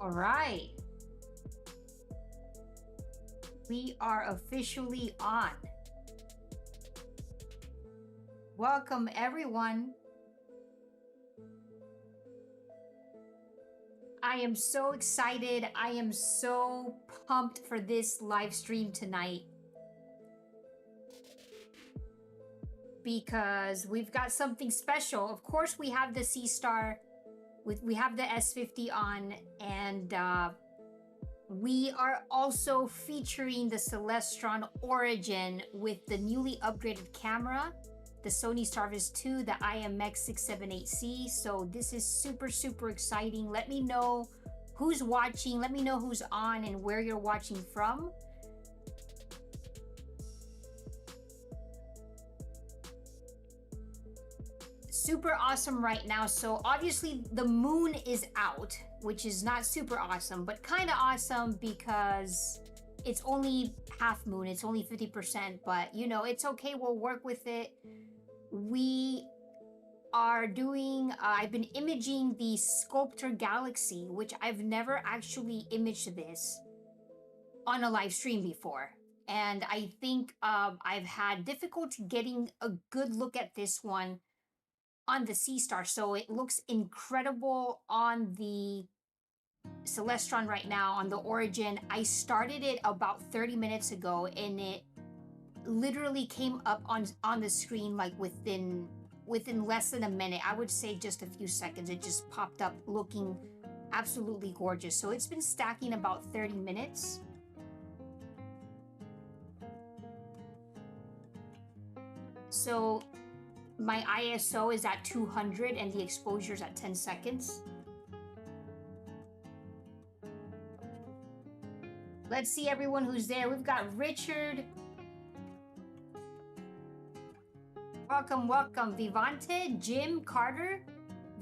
All right. We are officially on. Welcome, everyone. I am so excited. I am so pumped for this live stream tonight because we've got something special. Of course, we have the Seestar, we have the S50 on, and we are also featuring the Celestron Origin with the newly upgraded camera, the Sony Starvis 2, the IMX678C. So this is super, super exciting. Let me know who's watching. Let me know who's on and where you're watching from. Super awesome right now. So obviously the moon is out, which is not super awesome, but kind of awesome because it's only half moon. It's only 50%, but you know, it's okay. We'll work with it. We are doing, I've been imaging the Sculptor Galaxy, which I've never actually imaged this on a live stream before. And I think I've had difficulty getting a good look at this one on the Seestar. So it looks incredible on the Celestron right now, on the Origin. I started it about 30 minutes ago and it literally came up on the screen like within less than a minute. I would say just a few seconds. It just popped up looking absolutely gorgeous. So it's been stacking about 30 minutes. So my ISO is at 200 and the exposure is at 10 seconds. Let's see everyone who's there. We've got Richard. Welcome, welcome. Vivante, Jim, Carter,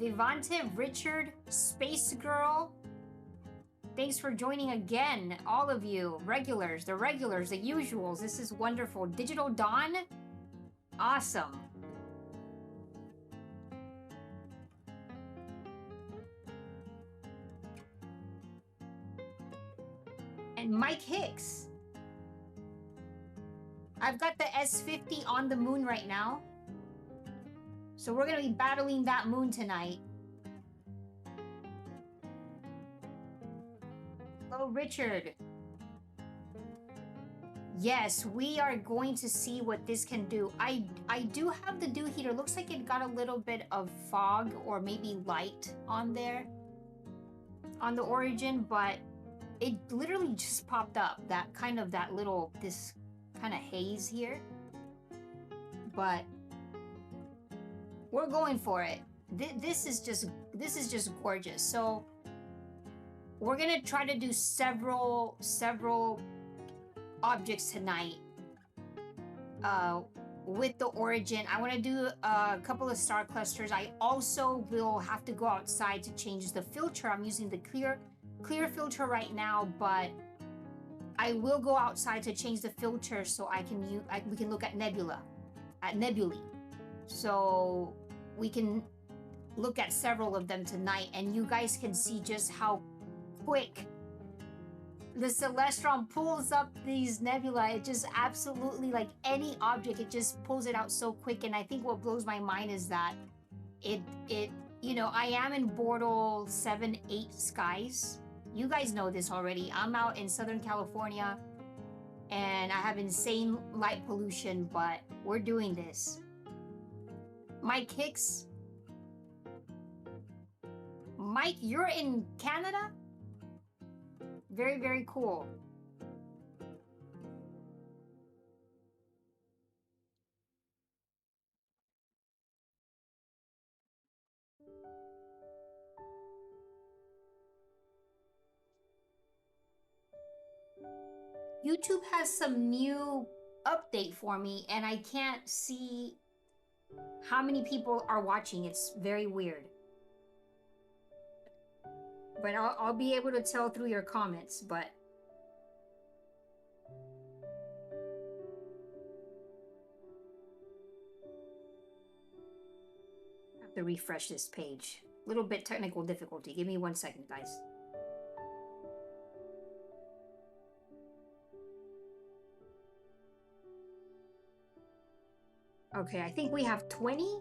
Vivante, Richard, Space Girl. Thanks for joining again, all of you. Regulars, the usuals. This is wonderful. Digital Dawn, awesome. And Mike Hicks. I've got the S50 on the moon right now. So we're going to be battling that moon tonight. Hello, Richard. Yes, we are going to see what this can do. I do have the dew heater. Looks like it got a little bit of fog or maybe light on there on the Origin, but it literally just popped up. That kind of this kind of haze here. But we're going for it. This is just gorgeous. So we're gonna try to do several objects tonight with the Origin. I want to do a couple of star clusters. I also will have to go outside to change the filter. I'm using the clear filter right now, but I will go outside to change the filter so we can look at nebulae. So we can look at several of them tonight, and you guys can see just how quick the Celestron pulls up these nebula. It just absolutely, like any object, it just pulls it out so quick. And I think what blows my mind is that it you know, I am in Bortle 7-8 skies. You guys know this already. I'm out in Southern California and I have insane light pollution, but we're doing this. Mike Hicks. Mike, you're in Canada? Very, very cool. YouTube has some new update for me and I can't see how many people are watching. It's very weird. But I'll be able to tell through your comments, but I have to refresh this page. Little bit technical difficulty. Give me 1 second, guys. Okay, I think we have 20?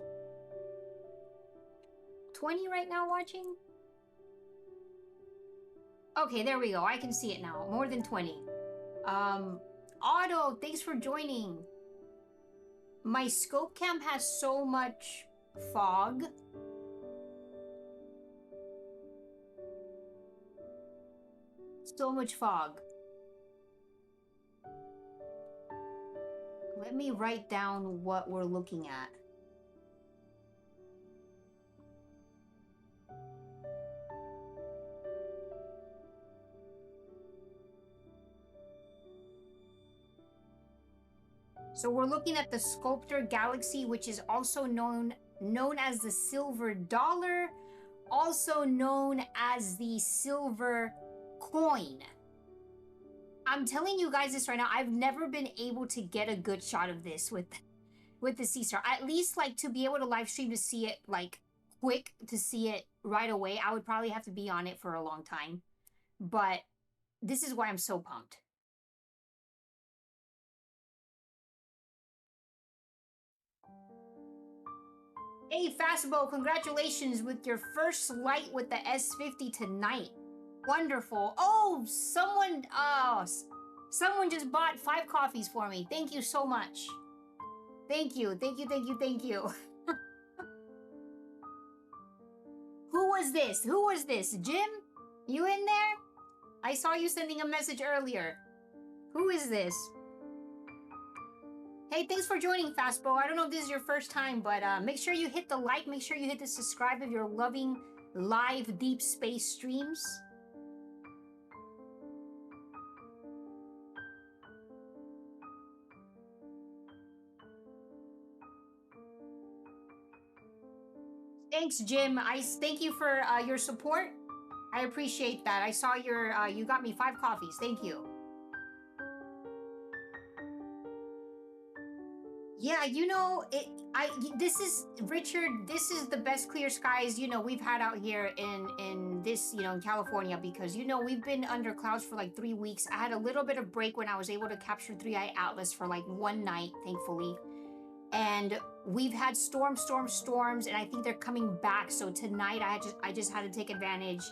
20 right now watching? Okay, there we go. I can see it now. More than 20. Otto, thanks for joining. My scope cam has so much fog. So much fog. Let me write down what we're looking at. So we're looking at the Sculptor Galaxy, which is also known as the silver dollar, also known as the silver coin. I'm telling you guys this right now. I've never been able to get a good shot of this with the Seestar. At least like to be able to live stream to see it like quick, to see it right away. I would probably have to be on it for a long time. But this is why I'm so pumped. Hey, Fastbo, congratulations with your first light with the S50 tonight. Wonderful. Oh, someone just bought 5 coffees for me. Thank you so much. Thank you. Thank you, thank you, thank you. Who was this? Who was this? Jim? You in there? I saw you sending a message earlier. Who is this? Hey, thanks for joining, Fastbo. I don't know if this is your first time, but make sure you hit the like, make sure you hit the subscribe if you're loving live deep space streams. Thanks, Jim. I thank you for your support. I appreciate that. I saw your you got me 5 coffees. Thank you. Yeah, you know, this is Richard, this is the best clear skies, you know, we've had out here in this, you know, in California, because, you know, we've been under clouds for like 3 weeks. I had a little bit of break when I was able to capture 3-Eye Atlas for like 1 night, thankfully. And we've had storms, and I think they're coming back. So tonight I just had to take advantage,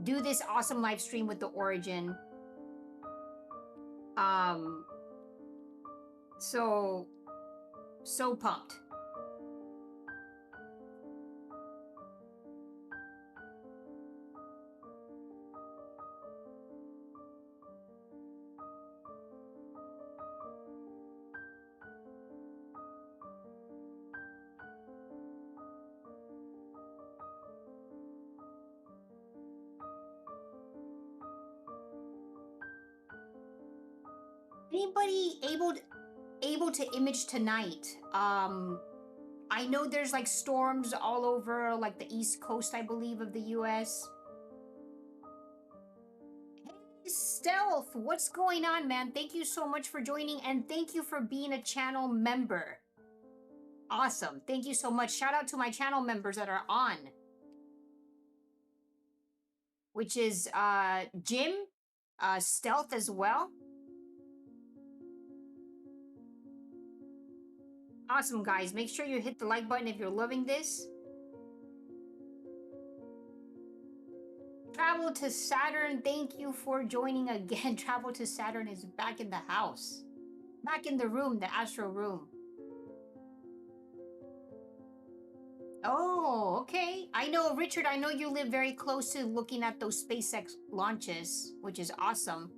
do this awesome live stream with the Origin. So pumped. Anybody able to image tonight? I know there's like storms all over like the East Coast, I believe, of the US. Hey, Stealth, what's going on, man? Thank you so much for joining, and thank you for being a channel member. Awesome. Thank you so much. Shout out to my channel members that are on, which is Jim, Stealth as well. Awesome, guys. Make sure you hit the like button if you're loving this. Travel to Saturn, thank you for joining again. Travel to Saturn is back in the house. Back in the room, the Astro Room. Oh, okay. I know, Richard, I know you live very close to looking at those SpaceX launches, which is awesome.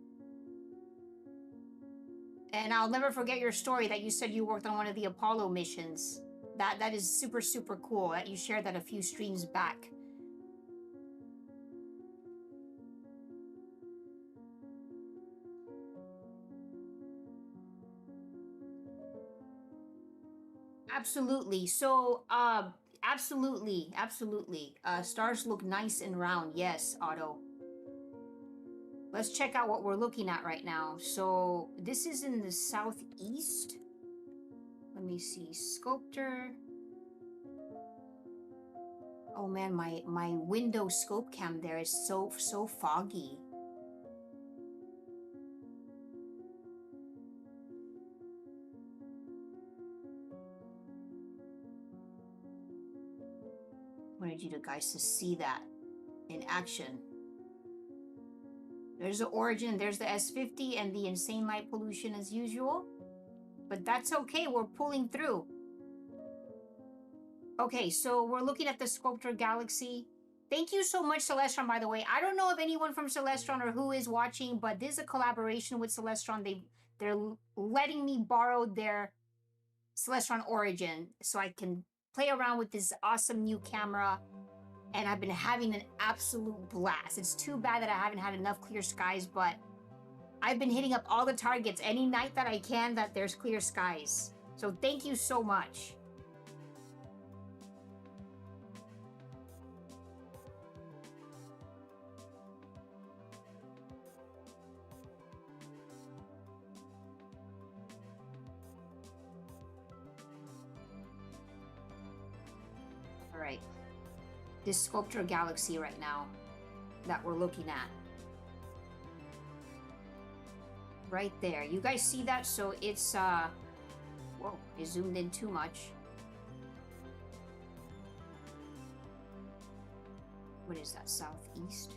And I'll never forget your story that you said you worked on one of the Apollo missions. That is super, super cool that you shared that a few streams back. Absolutely. So, absolutely. Stars look nice and round. Yes, Otto. Let's check out what we're looking at right now. So this is in the southeast. Let me see. Sculptor. Oh man, my window scope cam there is so foggy. Wanted you guys to see that in action. There's the Origin, there's the S50, and the insane light pollution as usual. But that's okay, we're pulling through. Okay, so we're looking at the Sculptor Galaxy. Thank you so much, Celestron, by the way. I don't know if anyone from Celestron or who is watching, but this is a collaboration with Celestron. They're letting me borrow their Celestron Origin so I can play around with this awesome new camera, and I've been having an absolute blast. It's too bad that I haven't had enough clear skies, but I've been hitting up all the targets any night that I can that there's clear skies. So thank you so much. All right. This Sculptor Galaxy right now that we're looking at. Right there. You guys see that? So it's, whoa, I zoomed in too much. What is that, southeast?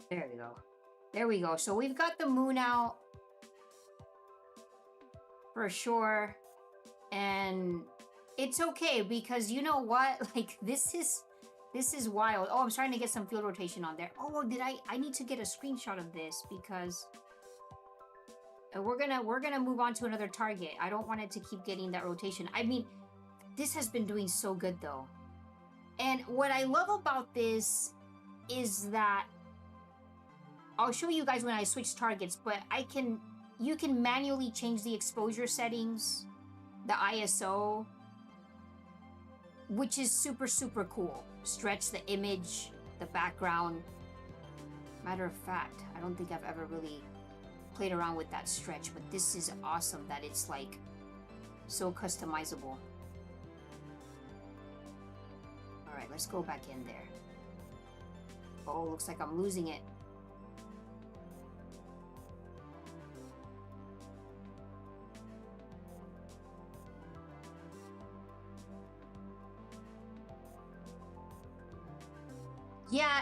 There we go. There we go. So we've got the moon out for sure. And it's okay because you know what? Like this is wild. Oh, I'm starting to get some field rotation on there. Oh, I need to get a screenshot of this because we're gonna move on to another target. I don't want it to keep getting that rotation. I mean, this has been doing so good though. And what I love about this is that I'll show you guys when I switch targets, but you can manually change the exposure settings, the ISO, which is super, super cool. Stretch the image, the background. Matter of fact, I don't think I've ever really played around with that stretch, but this is awesome that it's like so customizable. All right, let's go back in there. Oh, looks like I'm losing it.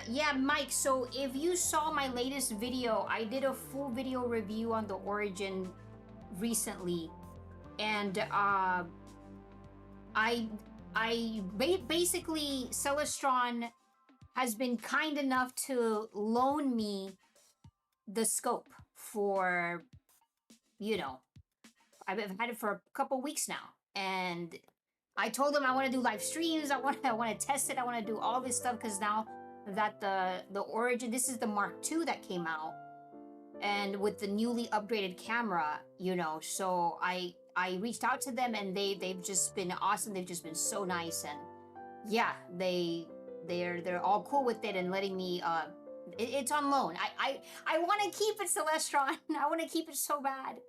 Yeah, Mike, so if you saw my latest video, I did a full video review on the Origin recently, and basically Celestron has been kind enough to loan me the scope for, you know, I've had it for a couple weeks now, and I told them I want to do live streams, I want to test it, I want to do all this stuff because now that the Origin, this is the Mark II that came out, and with the newly upgraded camera, you know, so I reached out to them and they've just been awesome. They've just been so nice, and yeah, they're all cool with it and letting me it's on loan. I want to keep it, Celestron. I want to keep it so bad.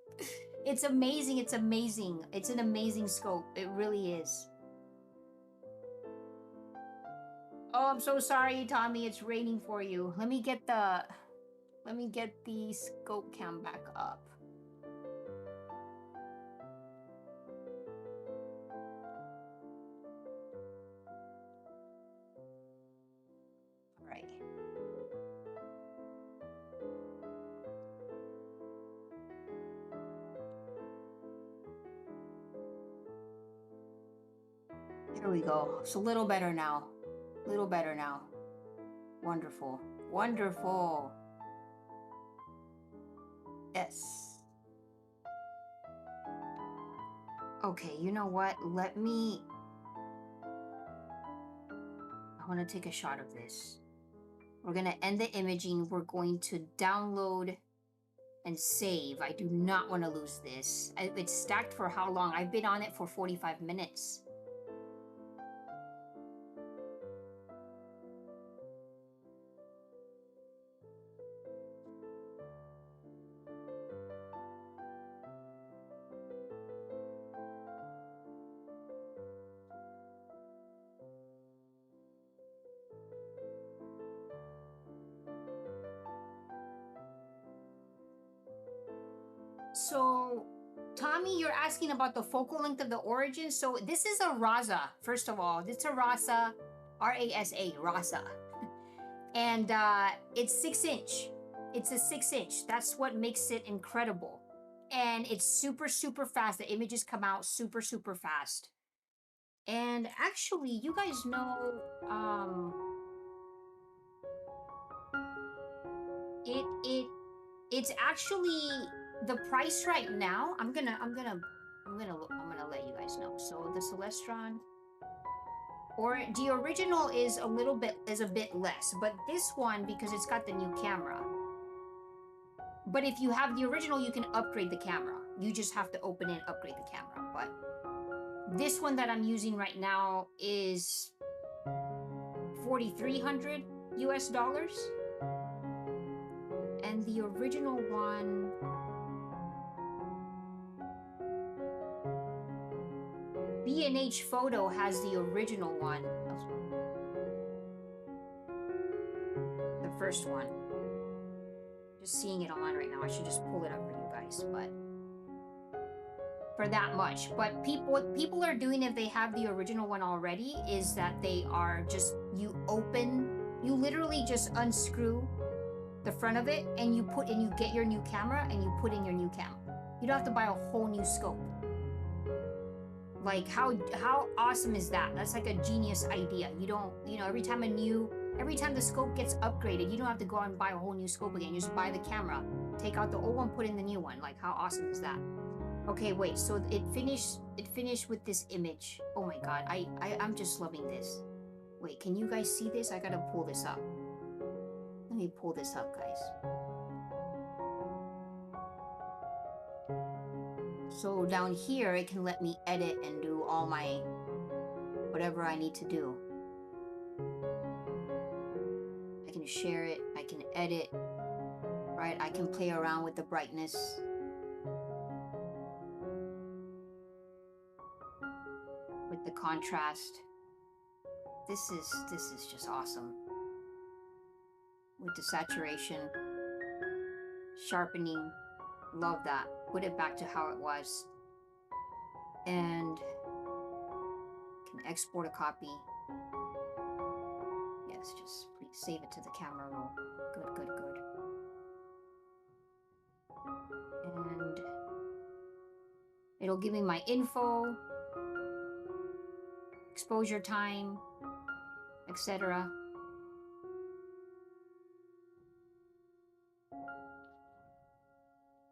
It's amazing. It's amazing. It's an amazing scope. It really is. Oh, I'm so sorry, Tommy. It's raining for you. Let me get the scope cam back up. All right. There we go. It's a little better now. Little better now. Wonderful. Wonderful. Yes. Okay, you know what? I want to take a shot of this. We're going to end the imaging. We're going to download and save. I do not want to lose this. It's stacked for how long? I've been on it for 45 minutes. So, Tommy, you're asking about the focal length of the Origin. So this is a Rasa. First of all, it's a Rasa, R-A-S-A, Rasa, and it's 6-inch. It's a 6-inch. That's what makes it incredible, and it's super super fast. The images come out super super fast. And actually, you guys know, it's actually the price right now. I'm gonna let you guys know. So the Celestron, or the original, is a bit less, but this one, because it's got the new camera. But if you have the original, you can upgrade the camera. You just have to open it and upgrade the camera. But this one that I'm using right now is $4,300 US. And the original one, B&H Photo has the original one. The first one. Just seeing it online right now. I should just pull it up for you guys, but for that much. But what people are doing, if they have the original one already, is that they are just, you literally just unscrew the front of it, and you get your new camera and you put in your new camera. You don't have to buy a whole new scope. Like, how awesome is that? That's like a genius idea. You don't, every time the scope gets upgraded, you don't have to go out and buy a whole new scope again. You just buy the camera, take out the old one, put in the new one. Like, how awesome is that? Okay, wait, so it finished with this image. Oh my god, I'm just loving this. Wait, can you guys see this? I gotta pull this up. Let me pull this up, guys. So down here, it can let me edit and do all my whatever I need to do. I can share it, I can edit, right? I can play around with the brightness. With the contrast. This is just awesome. With the saturation, sharpening, love that. Put it back to how it was. And can export a copy. Yes, just please save it to the camera roll. Good, good, good. And it'll give me my info, exposure time, etc.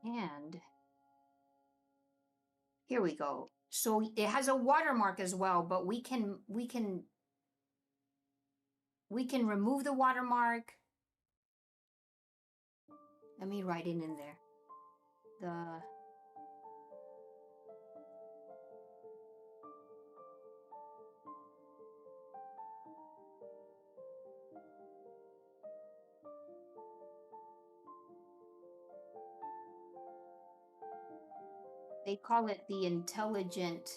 And here we go. So it has a watermark as well, but we can remove the watermark. Let me write it in there. They call it the intelligent.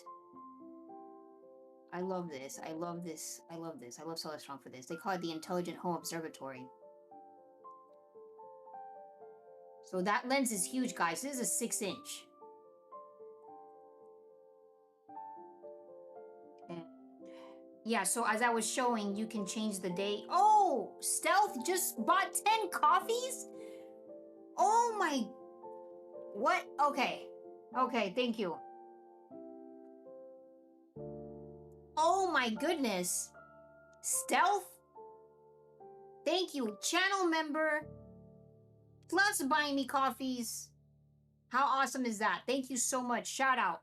I love this. I love this. I love this. I love Celestron for this. They call it the Intelligent Home Observatory. So that lens is huge, guys. This is a 6-inch. And yeah, so as I was showing, you can change the date. Oh, Stealth just bought 10 coffees? Oh my... What? Okay. Okay, thank you. Oh my goodness. Stealth? Thank you. Channel member. Plus buying me coffees. How awesome is that? Thank you so much. Shout out.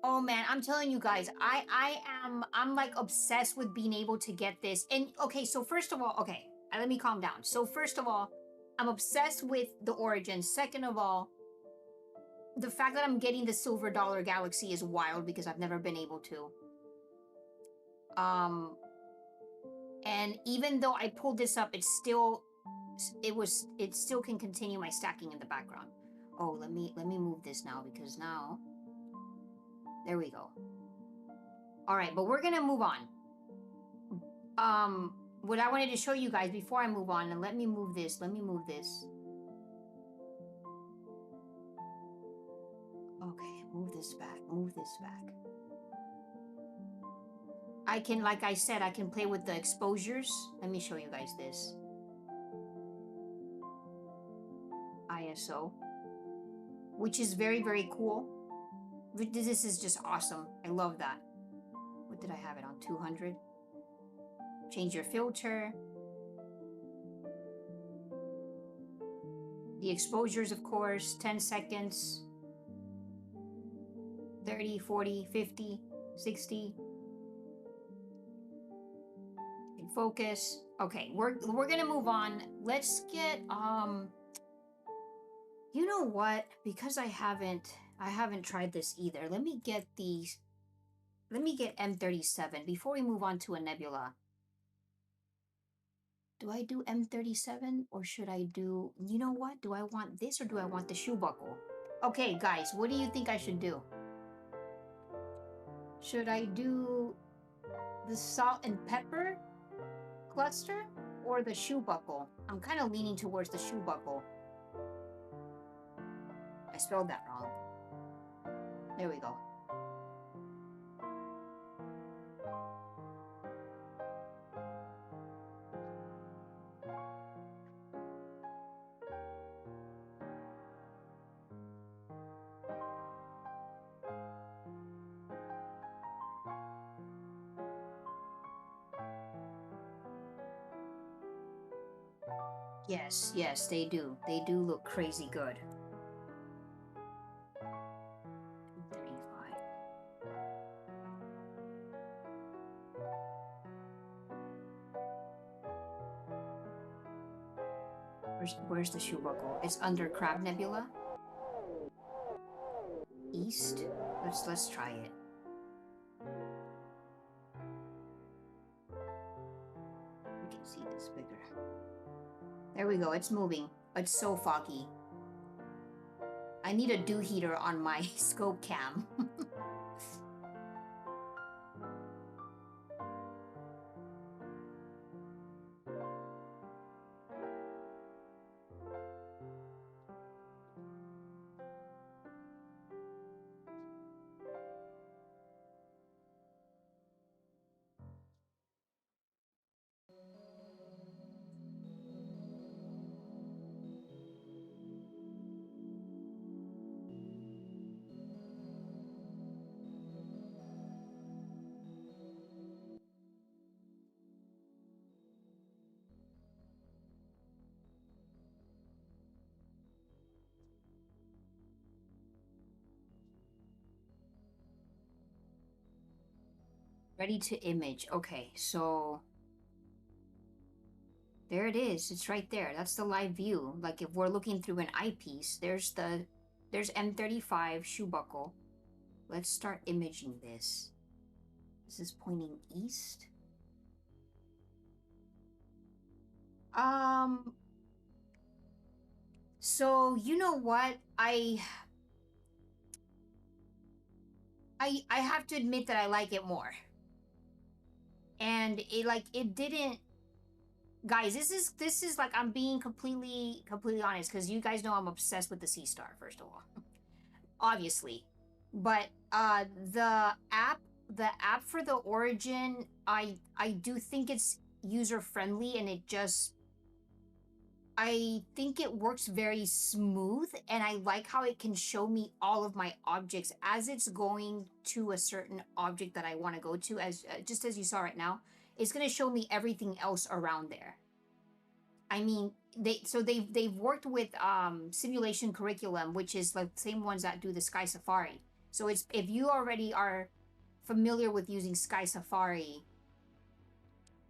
Oh man, I'm telling you guys, I'm like obsessed with being able to get this. And okay, so first of all, okay, let me calm down. So first of all, I'm obsessed with the Origin. Second of all, the fact that I'm getting the silver dollar Galaxy is wild because I've never been able to. And even though I pulled this up, it still can continue my stacking in the background. Oh, let me move this now, because now, there we go. All right, but we're gonna move on. What I wanted to show you guys before I move on, and let me move this. Okay, move this back, move this back. I can, like I said, I can play with the exposures. Let me show you guys this. ISO, which is very, very cool. This is just awesome. I love that. What did I have it on? 200. Change your filter. The exposures, of course, 10 seconds, 30, 40, 50, 60. Focus. Okay, we're gonna move on. Let's get you know what? Because I haven't tried this either. Let me get M37 before we move on to a nebula. Do I do M37 or should I do, you know what? Do I want this or do I want the shoe buckle? Okay, guys, what do you think I should do? Should I do the salt and pepper cluster or the shoe buckle? I'm kind of leaning towards the shoe buckle. I spelled that wrong. There we go. Yes, yes, they do. They do look crazy good. 35. Where's the shoe buckle? It's under Crab Nebula. East. Let's try it. We can see this bigger. There we go. It's moving. It's so foggy. I need a dew heater on my scope cam. Ready to image. Okay, so there it is. It's right there. That's the live view. Like if we're looking through an eyepiece, there's M35 shoe buckle. Let's start imaging this. This is pointing east. So you know what? I have to admit that I like it more. And it didn't, guys, this is like, I'm being completely honest, because you guys know I'm obsessed with the Seestar, first of all. Obviously. But the app for the Origin, I do think it's user friendly, and I think it works very smooth, and I like how it can show me all of my objects as it's going to a certain object that I want to go to, as just as you saw right now. It's going to show me everything else around there. I mean, they've worked with simulation curriculum, which is like the same ones that do the Sky Safari. So it's, if you already are familiar with using Sky Safari,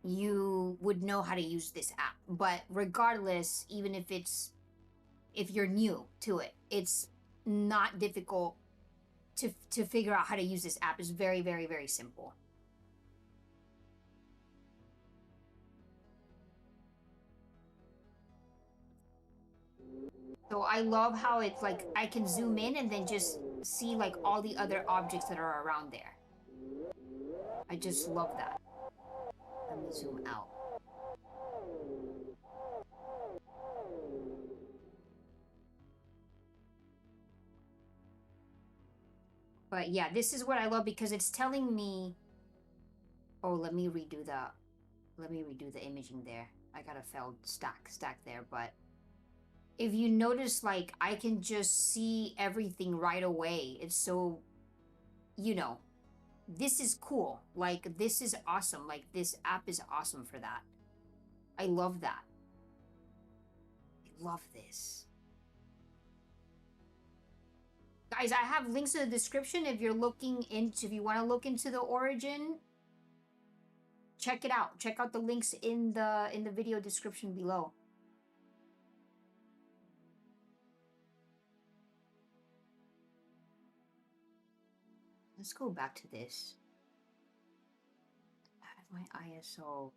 you would know how to use this app. But regardless, even if you're new to it, it's not difficult to figure out how to use this app. It's very, very, very simple. So I love how it's like I can zoom in and then just see like all the other objects that are around there. I just love that. Let me zoom out. But yeah, this is what I love because it's telling me... Oh, let me redo the imaging there. I got a failed stack there, but if you notice, like, I can just see everything right away. It's so, you know, this is cool. Like, this is awesome. Like, this app is awesome for that. I love that. I love this. Guys, I have links in the description if you're looking into, if you want to look into the Origin, check it out. Check out the links in the video description below. Let's go back to this. I have my ISO.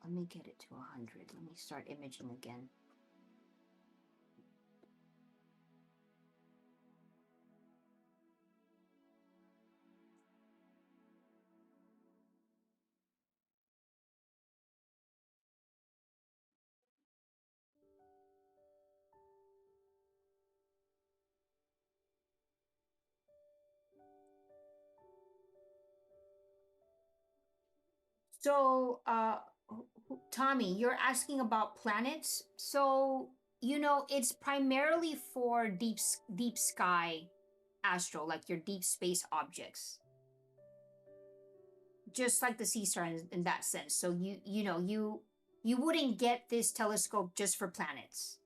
Let me get it to 100. Let me start imaging again. So, Tommy, you're asking about planets. So, you know, it's primarily for deep sky astro, like your deep space objects. Just like the Seestar in that sense. So you wouldn't get this telescope just for planets,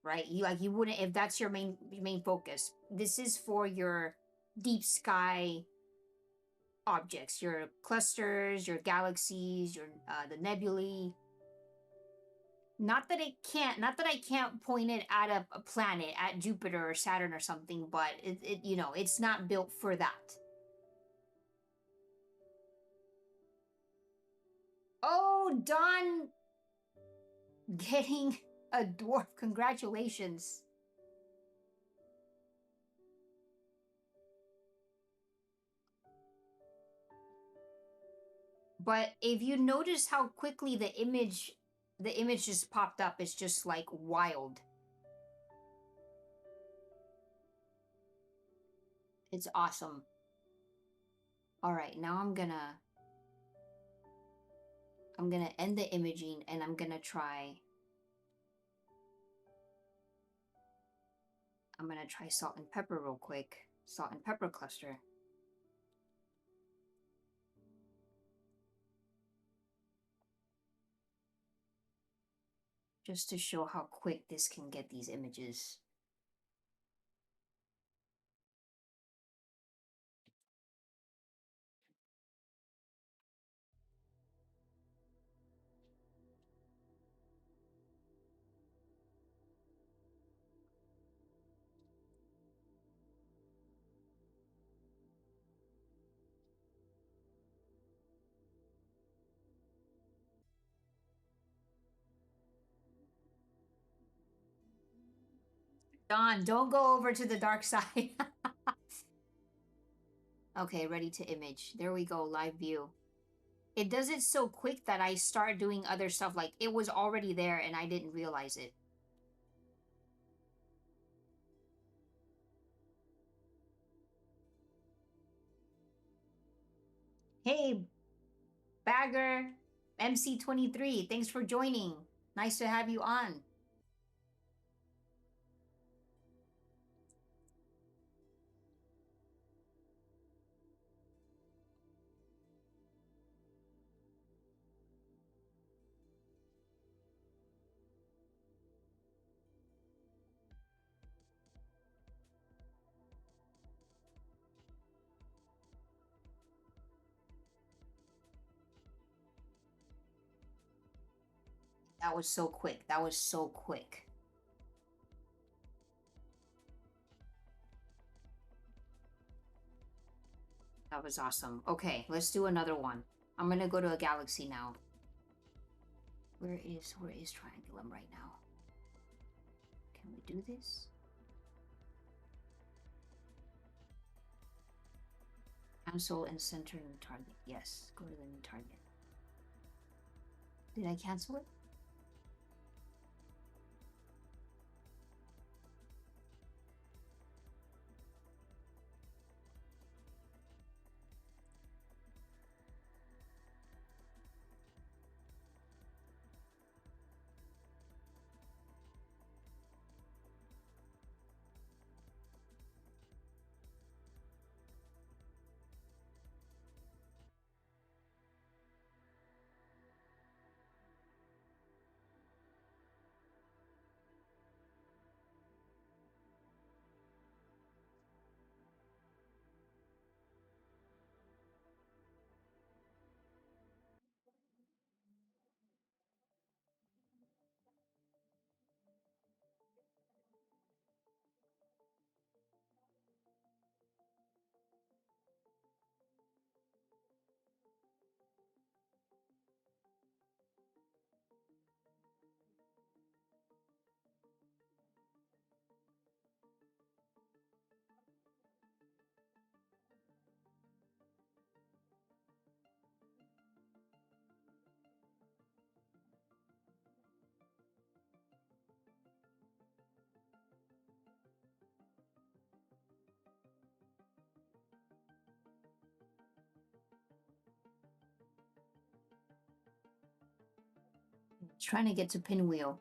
right? You wouldn't if that's your main focus. This is for your deep sky objects, your clusters, your galaxies, your the nebulae. Not that I can't point it at a planet, at Jupiter or Saturn or something, but it's not built for that. Oh, Don getting a dwarf. Congratulations. But if you notice how quickly the image just popped up, it's just like wild. It's awesome. All right, now I'm gonna end the imaging and I'm gonna try salt and pepper real quick. Salt and pepper cluster. Just to show how quick this can get these images. Don, don't go over to the dark side. Okay, ready to image. There we go, live view. It does it so quick that I start doing other stuff, like it was already there and I didn't realize it. Hey, Bagger, MC23, thanks for joining. Nice to have you on. That was so quick. That was so quick. That was awesome. Okay, let's do another one. I'm gonna go to a galaxy now. Where is Triangulum right now? Can we do this? Cancel and center new target. Yes, go to the new target. Did I cancel it? Trying to get to Pinwheel.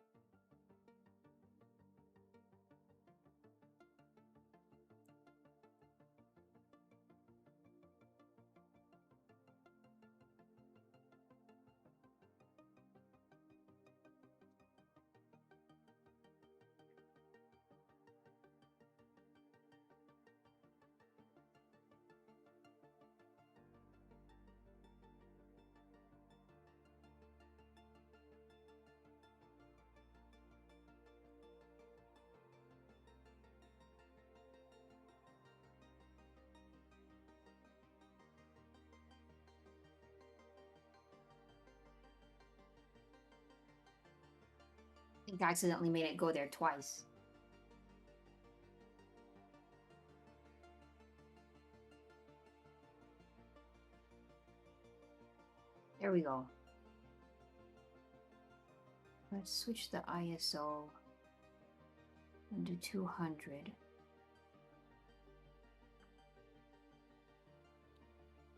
I think I accidentally made it go there twice. There we go. Let's switch the ISO and do 200.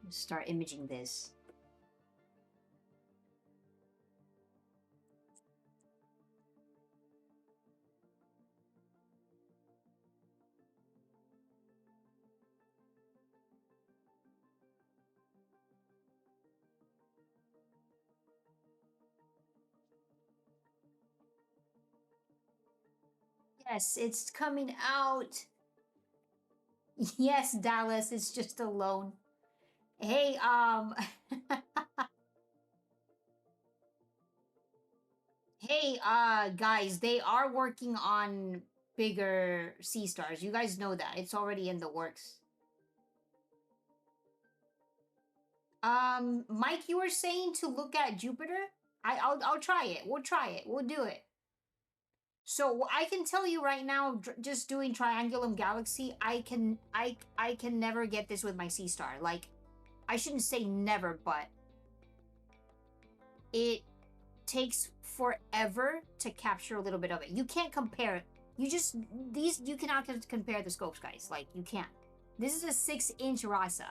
Let's start imaging this. Yes, it's coming out. Yes, Dallas, it's just a loan. Hey, hey, guys, they are working on bigger Seestars. You guys know that. It's already in the works. Mike, you were saying to look at Jupiter? I'll try it. We'll try it. We'll do it. So I can tell you right now, just doing Triangulum Galaxy, I can never get this with my Seestar. Like, I shouldn't say never, but it takes forever to capture a little bit of it. You can't compare it. You cannot compare the scopes, guys. Like, you can't. This is a 6-inch Rasa.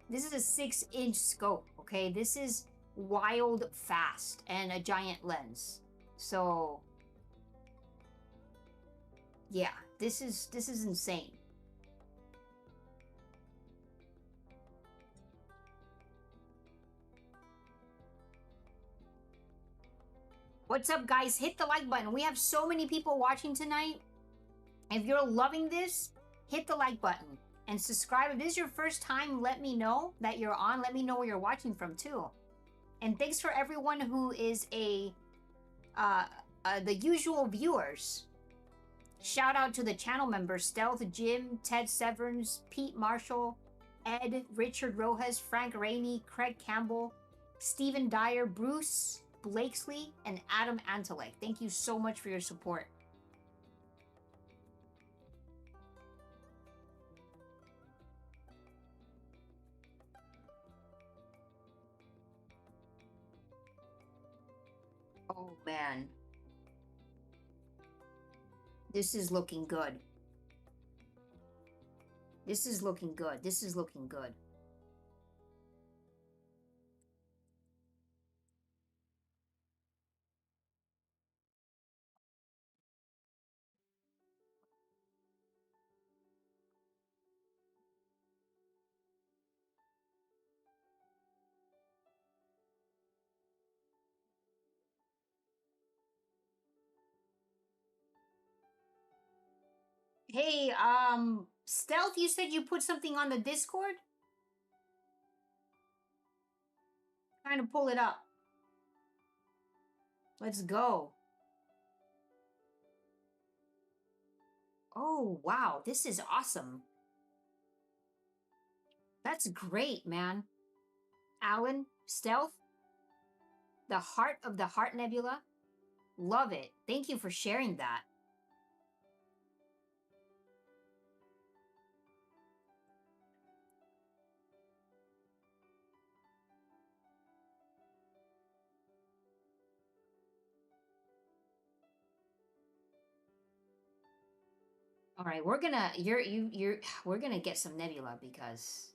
This is a 6-inch scope, okay? This is wild fast and a giant lens. So yeah, this is insane. What's up, guys? Hit the like button. We have so many people watching tonight. If you're loving this, hit the like button and subscribe. If this is your first time, let me know that you're on. Let me know where you're watching from too. And thanks for everyone who is the usual viewers. Shout out to the channel members: Stealth, Jim, Ted Severns, Pete Marshall, Ed, Richard Rojas, Frank Rainey, Craig Campbell, Stephen Dyer, Bruce Blakesley, and Adam Antelek. Thank you so much for your support. Oh man. This is looking good. This is looking good. This is looking good. Hey, Stealth, you said you put something on the Discord? Trying to pull it up. Let's go. Oh, wow. This is awesome. That's great, man. Alan, Stealth, the Heart of the Heart Nebula. Love it. Thank you for sharing that. All right, we're gonna we're gonna get some Nebula because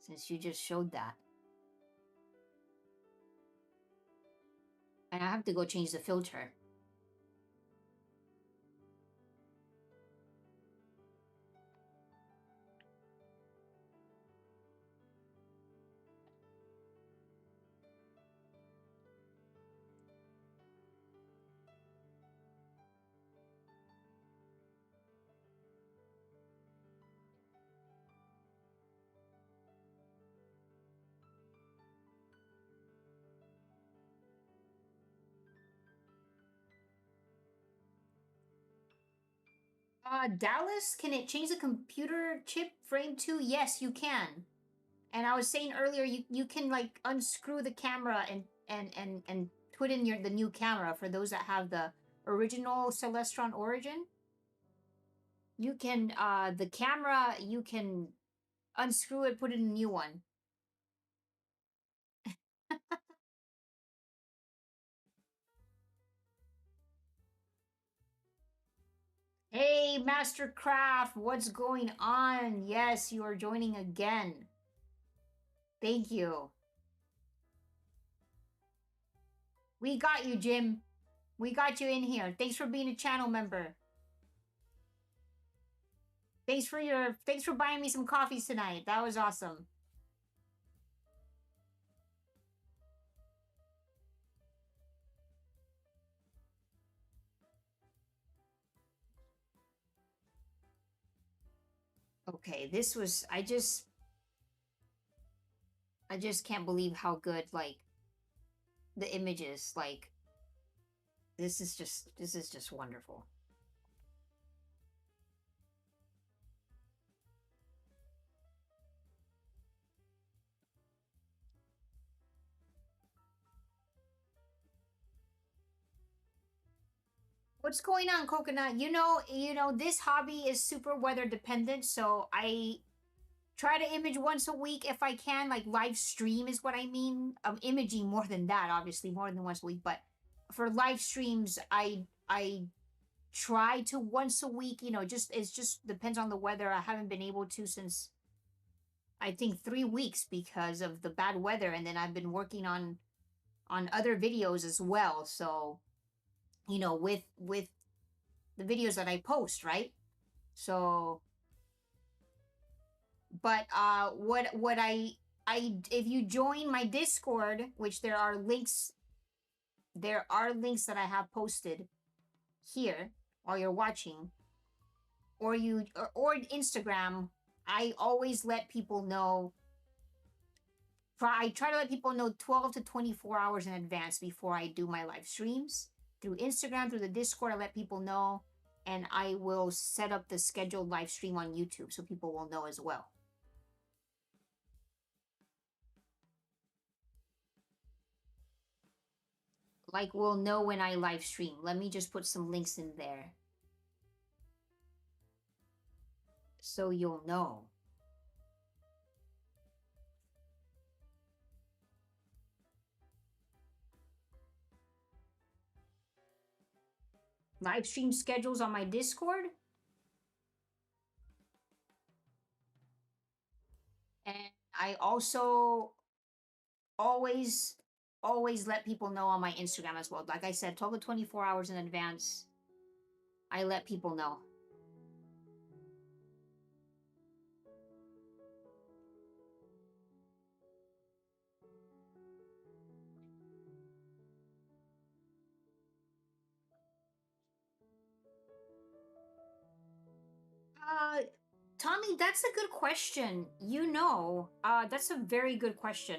since you just showed that. And I have to go change the filter. Dallas, can it change the computer chip frame too? Yes, you can. And I was saying earlier, you can like unscrew the camera and put in the new camera for those that have the original Celestron Origin. You can the camera, you can unscrew it, put in a new one. Hey, Mastercraft, what's going on? Yes, you are joining again. Thank you. We got you, Jim. We got you in here. Thanks for being a channel member. Thanks for buying me some coffees tonight. That was awesome. Okay, this was I just can't believe how good like the images like this is just wonderful. What's going on, Coconut? You know, this hobby is super weather dependent, so I try to image once a week if I can, like live stream is what I mean. Imaging more than that, obviously, more than once a week, but for live streams, I try to once a week, you know, just depends on the weather. I haven't been able to since I think 3 weeks because of the bad weather, and then I've been working on other videos as well. So, you know, with the videos that I post, right? So, but what I if you join my Discord, which there are links that I have posted here while you're watching, or Instagram, I always let people know. I try to let people know 12 to 24 hours in advance before I do my live streams. Through Instagram, through the Discord, I let people know, and I will set up the scheduled live stream on YouTube so people will know as well. Like, we'll know when I live stream. Let me just put some links in there so you'll know. Live stream schedules on my Discord. And I also always let people know on my Instagram as well. Like I said, 12 to 24 hours in advance, I let people know. Tommy, that's a good question. You know, that's a very good question.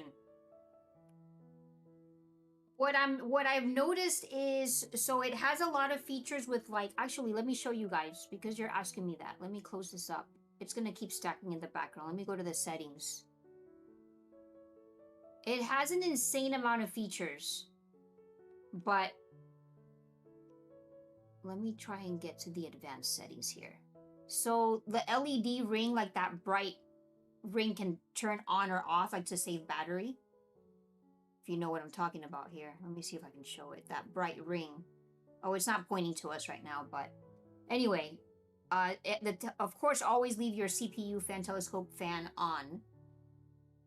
What I've noticed is, so it has a lot of features with like, actually, let me show you guys because you're asking me that. Let me close this up. It's gonna keep stacking in the background. Let me go to the settings. It has an insane amount of features, but let me try and get to the advanced settings here. So the LED ring, like that bright ring, can turn on or off, like to save battery. If you know what I'm talking about here. Let me see if I can show it. That bright ring. Oh, it's not pointing to us right now, but anyway, of course, always leave your CPU fan, telescope fan on.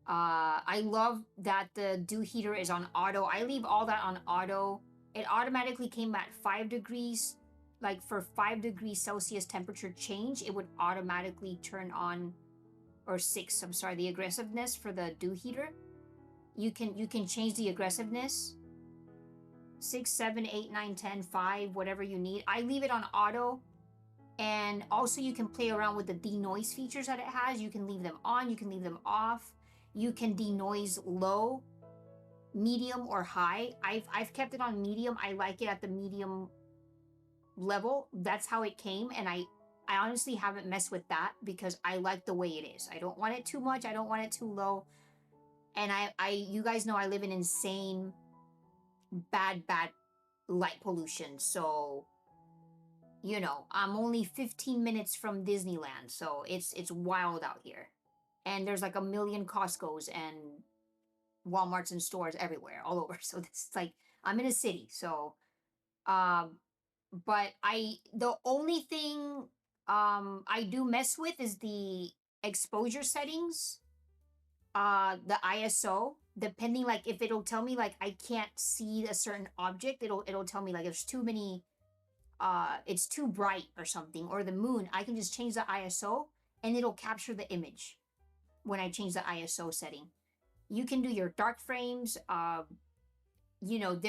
I love that the dew heater is on auto. I leave all that on auto. it automatically came at 5 degrees. Like for 5 degrees Celsius temperature change, it would automatically turn on, or 6, I'm sorry, the aggressiveness for the dew heater. You can change the aggressiveness. 6, 7, 8, 9, 10, 5, whatever you need. I leave it on auto. And also you can play around with the denoise features that it has. You can leave them on, you can leave them off. You can denoise low, medium, or high. I've kept it on medium. I like it at the medium level. That's how it came, and I honestly haven't messed with that because I like the way it is. I don't want it too much, I don't want it too low. And you guys know I live in insane bad light pollution, so you know, I'm only 15 minutes from Disneyland, so it's wild out here. And there's like a million Costco's and Walmarts and stores everywhere, all over. So it's like I'm in a city, so but the only thing I do mess with is the exposure settings, the ISO, depending, like if it'll tell me like I can't see a certain object, it'll tell me like there's too many, it's too bright or something, or the moon. I can just change the ISO and it'll capture the image when I change the ISO setting. You can do your dark frames. You know,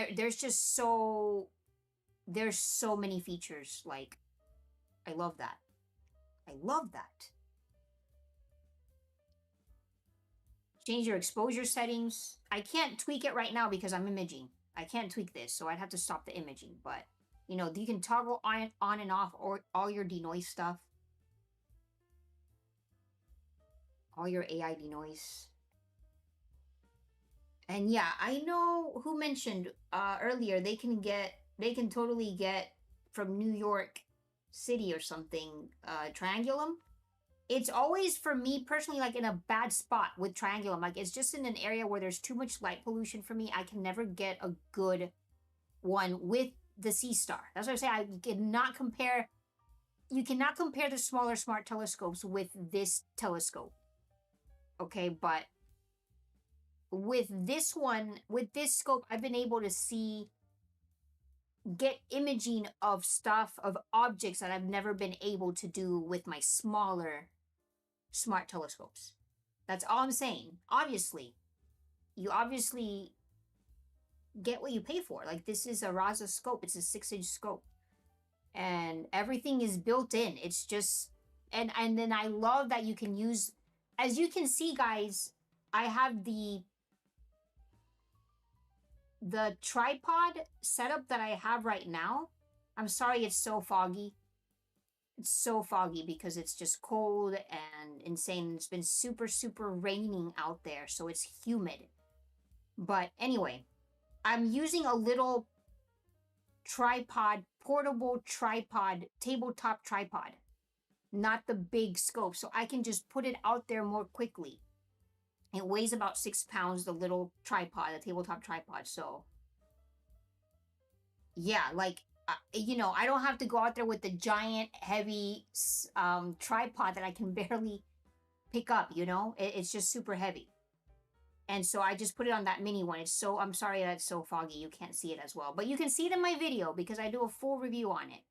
there's so many features. Like, I love that. I love that. Change your exposure settings. I can't tweak it right now because I'm imaging. I can't tweak this, so I'd have to stop the imaging. But, you know, you can toggle on and off or all your denoise stuff. All your AI denoise. And yeah, I know who mentioned earlier they can totally get from New York City or something, Triangulum. It's always, for me personally, like in a bad spot with Triangulum. Like it's just in an area where there's too much light pollution for me. I can never get a good one with the Seestar. That's what I say. You cannot compare the smaller smart telescopes with this telescope. Okay, but with this one, with this scope, I've been able to get imaging of stuff, of objects that I've never been able to do with my smaller smart telescopes. That's all I'm saying. Obviously, you obviously get what you pay for. Like this is a Raza scope. It's a 6-inch scope. And everything is built in. It's just, and then I love that you can use, as you can see, guys, I have the tripod setup that I have right now. I'm sorry it's so foggy. It's so foggy because it's just cold and insane. It's been super, super raining out there, so it's humid. But anyway, I'm using a little tripod, portable tripod, tabletop tripod, not the big scope, so I can just put it out there more quickly. It weighs about 6 pounds, the little tripod, the tabletop tripod. So, yeah, like, you know, I don't have to go out there with the giant, heavy tripod that I can barely pick up, you know? It's just super heavy. And so I just put it on that mini one. I'm sorry that it's so foggy. You can't see it as well. But you can see it in my video because I do a full review on it.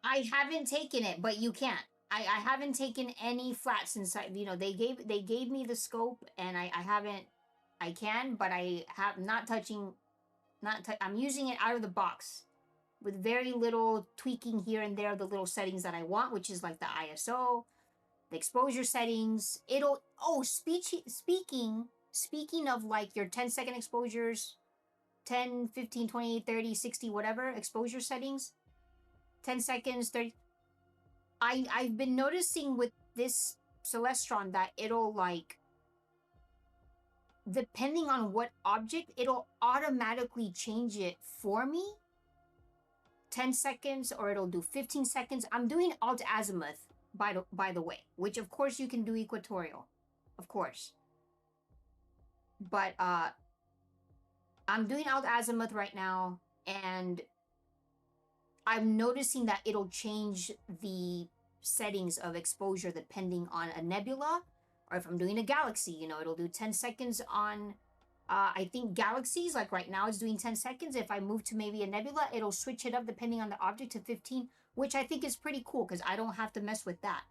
I haven't taken it, but you can't. I haven't taken any flats inside. You know, they gave me the scope, and I haven't. I can, but I have not touching. I'm using it out of the box, with very little tweaking here and there. The little settings that I want, which is like the ISO, the exposure settings. Speaking of like your 10-second exposures, 10, 15, 20, 30, 60, whatever exposure settings. 10 seconds, 30. I've been noticing with this Celestron that it'll like, depending on what object, it'll automatically change it for me. 10 seconds, or it'll do 15 seconds. I'm doing alt azimuth, by the way, which of course you can do equatorial, of course. But I'm doing alt azimuth right now, and I'm noticing that it'll change the settings of exposure depending on a nebula Or if I'm doing a galaxy, you know, it'll do 10 seconds on, I think Galaxies, like right now it's doing 10 seconds. If I move to maybe a nebula, it'll switch it up depending on the object to 15, which I think is pretty cool because I don't have to mess with that.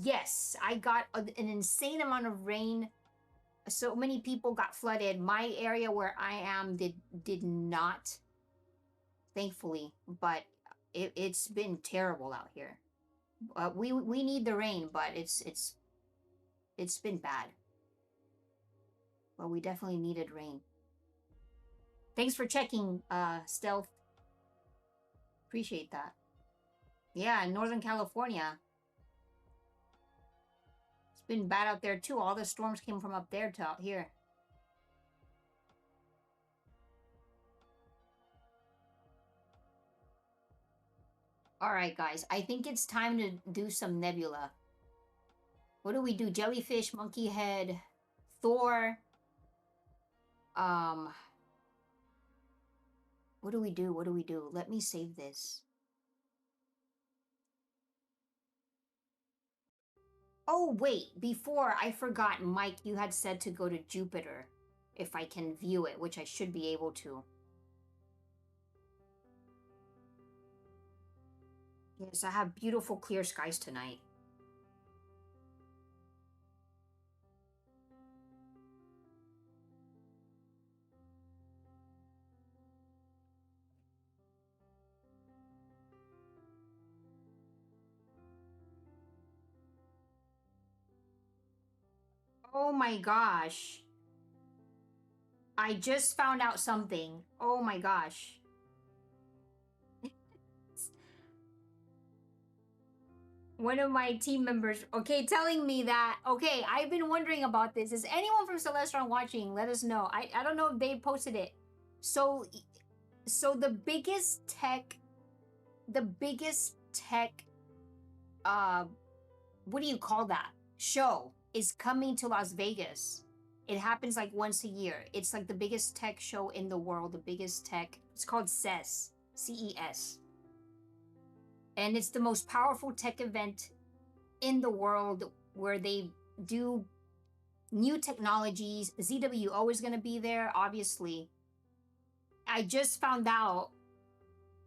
Yes, I got an insane amount of rain. So many people got flooded. My area where I am did not, thankfully, but it's been terrible out here. We need the rain, but it's been bad. But we definitely needed rain. Thanks for checking, Stealth. Appreciate that. Yeah, in Northern California. It's been bad out there too. All the storms came from up there to out here. All right, guys. I think it's time to do some nebula. What do we do? Jellyfish, monkey head, Thor. What do we do? What do we do? Let me save this. Oh, wait. Before, I forgot, Mike, you had said to go to Jupiter if I can view it, which I should be able to. Yes, I have beautiful clear skies tonight. Oh my gosh. I just found out something. Oh my gosh. One of my team members, okay, telling me that, okay, I've been wondering about this. Is anyone from Celestron watching? Let us know. I don't know if they posted it. So the biggest tech, what do you call that? Show is coming to Las Vegas. It happens like once a year. It's like the biggest tech show in the world, the biggest tech. It's called CES, CES. And it's the most powerful tech event in the world where they do new technologies. ZWO is going to be there, obviously. I just found out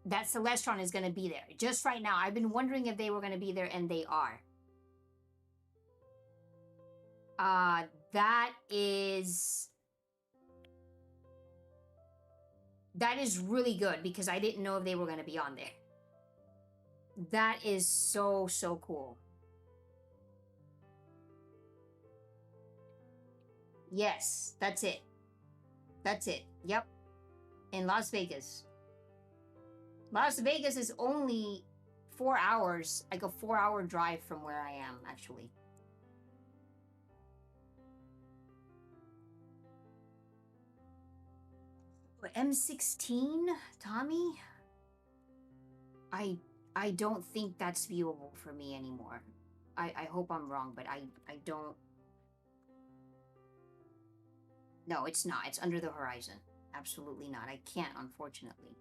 that Celestron is going to be there. Just right now. I've been wondering if they were going to be there, and they are. That is really good because I didn't know if they were going to be on there. That is so cool. Yes, that's it. That's it. Yep. In Las Vegas. Las Vegas is only 4 hours, like a 4-hour drive from where I am, actually. M16, Tommy? I don't think that's viewable for me anymore. I hope I'm wrong, but I don't... No, it's not. It's under the horizon. Absolutely not. I can't, unfortunately.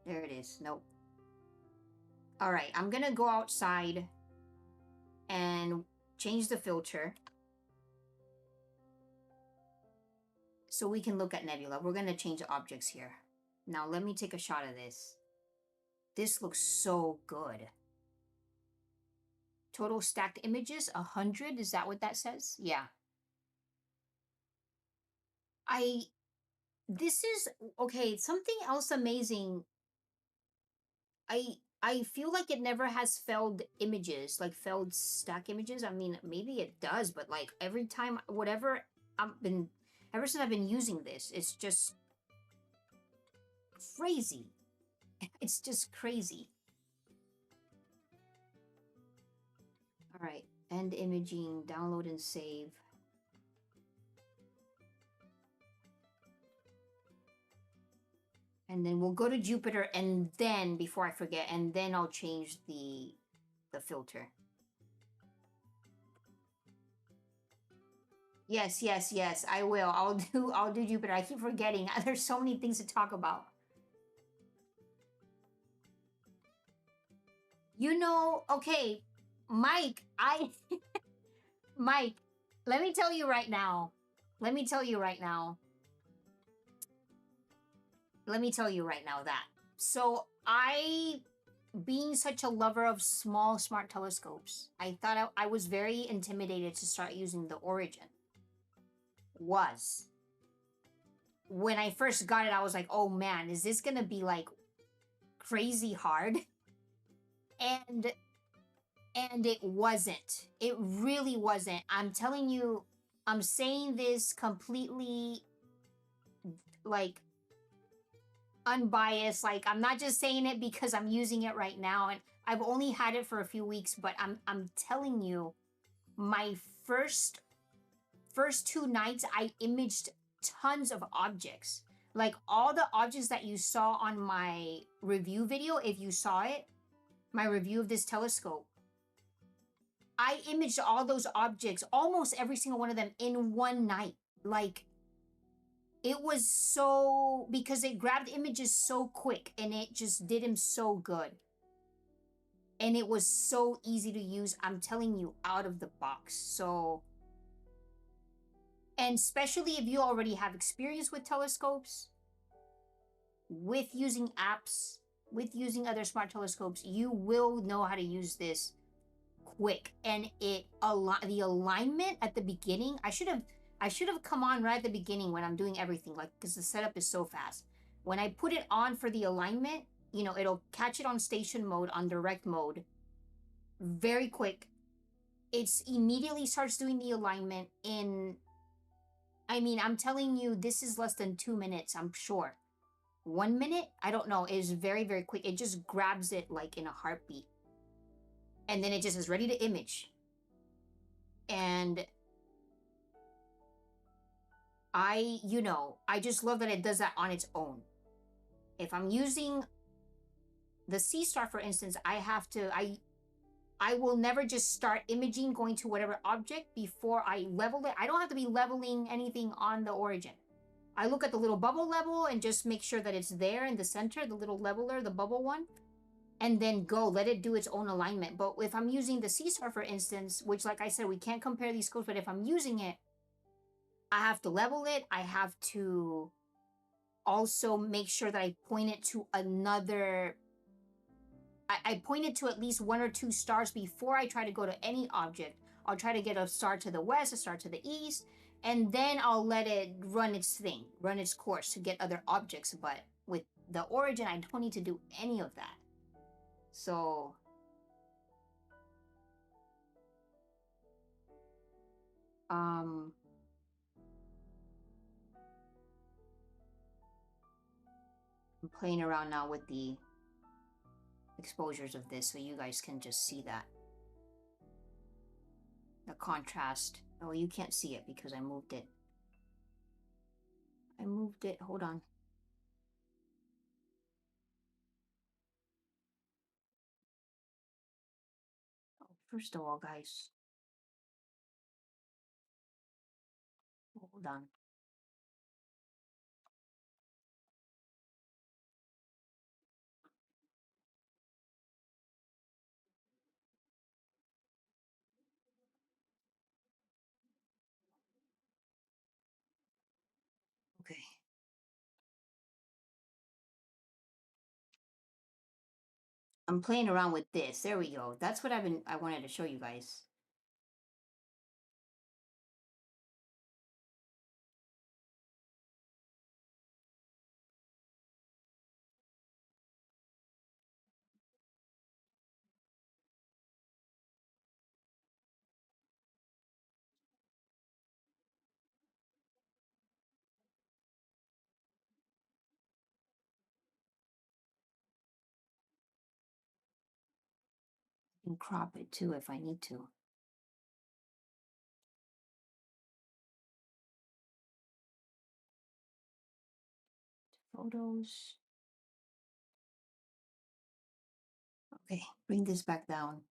There it is. Nope. Alright, I'm gonna go outside and change the filter so we can look at Nebula. We're gonna change the objects here. Now, let me take a shot of this. This looks so good. Total stacked images, 100. Is that what that says? Yeah. This is, okay, something else amazing. I feel like it never has failed images, like failed stack images. I mean, maybe it does, but like every time, ever since I've been using this, it's just crazy. It's just crazy. All right, end imaging, download and save. And then we'll go to Jupiter, and then, before I forget, and then I'll change the filter. Yes, I will. I'll do Jupiter. I keep forgetting. There's so many things to talk about. You know, okay, Mike, Mike, let me tell you right now. Let me tell you right now. Let me tell you right now that. So I, being such a lover of small smart telescopes, I thought I was very intimidated to start using the Origin. Was when I first got it, I was like, oh man, is this gonna be like crazy hard? And it wasn't. It really wasn't. I'm telling you, I'm saying this completely like unbiased. Like I'm not just saying it because I'm using it right now and I've only had it for a few weeks, but I'm telling you, my first 2 nights I imaged tons of objects. Like all the objects that you saw on my review video, if you saw it, my review of this telescope, I imaged all those objects, almost every single one of them in one night. Like it was so, because it grabbed images so quick and it just did them so good. And it was so easy to use, I'm telling you, out of the box. So, and especially if you already have experience with telescopes, with using apps, with using other smart telescopes, you will know how to use this quick. And the alignment at the beginning, I should have come on right at the beginning when I'm doing everything, like, because the setup is so fast. When I put it on for the alignment, it'll catch it on station mode, on direct mode, very quick. It's immediately starts doing the alignment in, I mean, I'm telling you, this is less than 2 minutes, I'm sure. 1 minute, I don't know, is very, very quick. It just grabs it like in a heartbeat. And then it just is ready to image. And I just love that it does that on its own. If I'm using the Seestar, for instance, I will never just start imaging, going to whatever object before I level it. I don't have to be leveling anything on the Origin. I look at the little bubble level and just make sure that it's there in the center, the little leveler, the bubble one, and then let it do its own alignment. But if I'm using the Seestar, for instance, which, like I said, we can't compare these scopes, but if I'm using it, I have to level it. I have to also make sure that I point it to another. I point it to at least 1 or 2 stars before I try to go to any object. I'll try to get a star to the west, a star to the east, and then I'll let it run its thing, run its course to get other objects. But with the Origin, I don't need to do any of that. So, I'm playing around now with the exposures of this so you guys can just see that. The contrast. Oh, you can't see it because I moved it. Hold on. Oh, first of all, guys. Hold on. Okay. I'm playing around with this. There we go. That's what I wanted to show you guys. I can crop it too if I need to. Photos. Okay, bring this back down.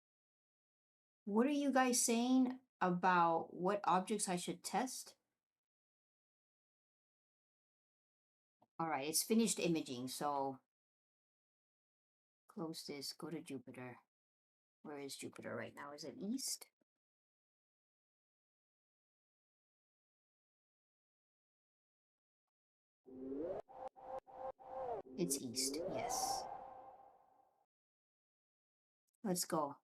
What are you guys saying about what objects I should test? All right, it's finished imaging, so close this, go to Jupiter. Where is Jupiter right now? Is it east? It's east, yes. Let's go.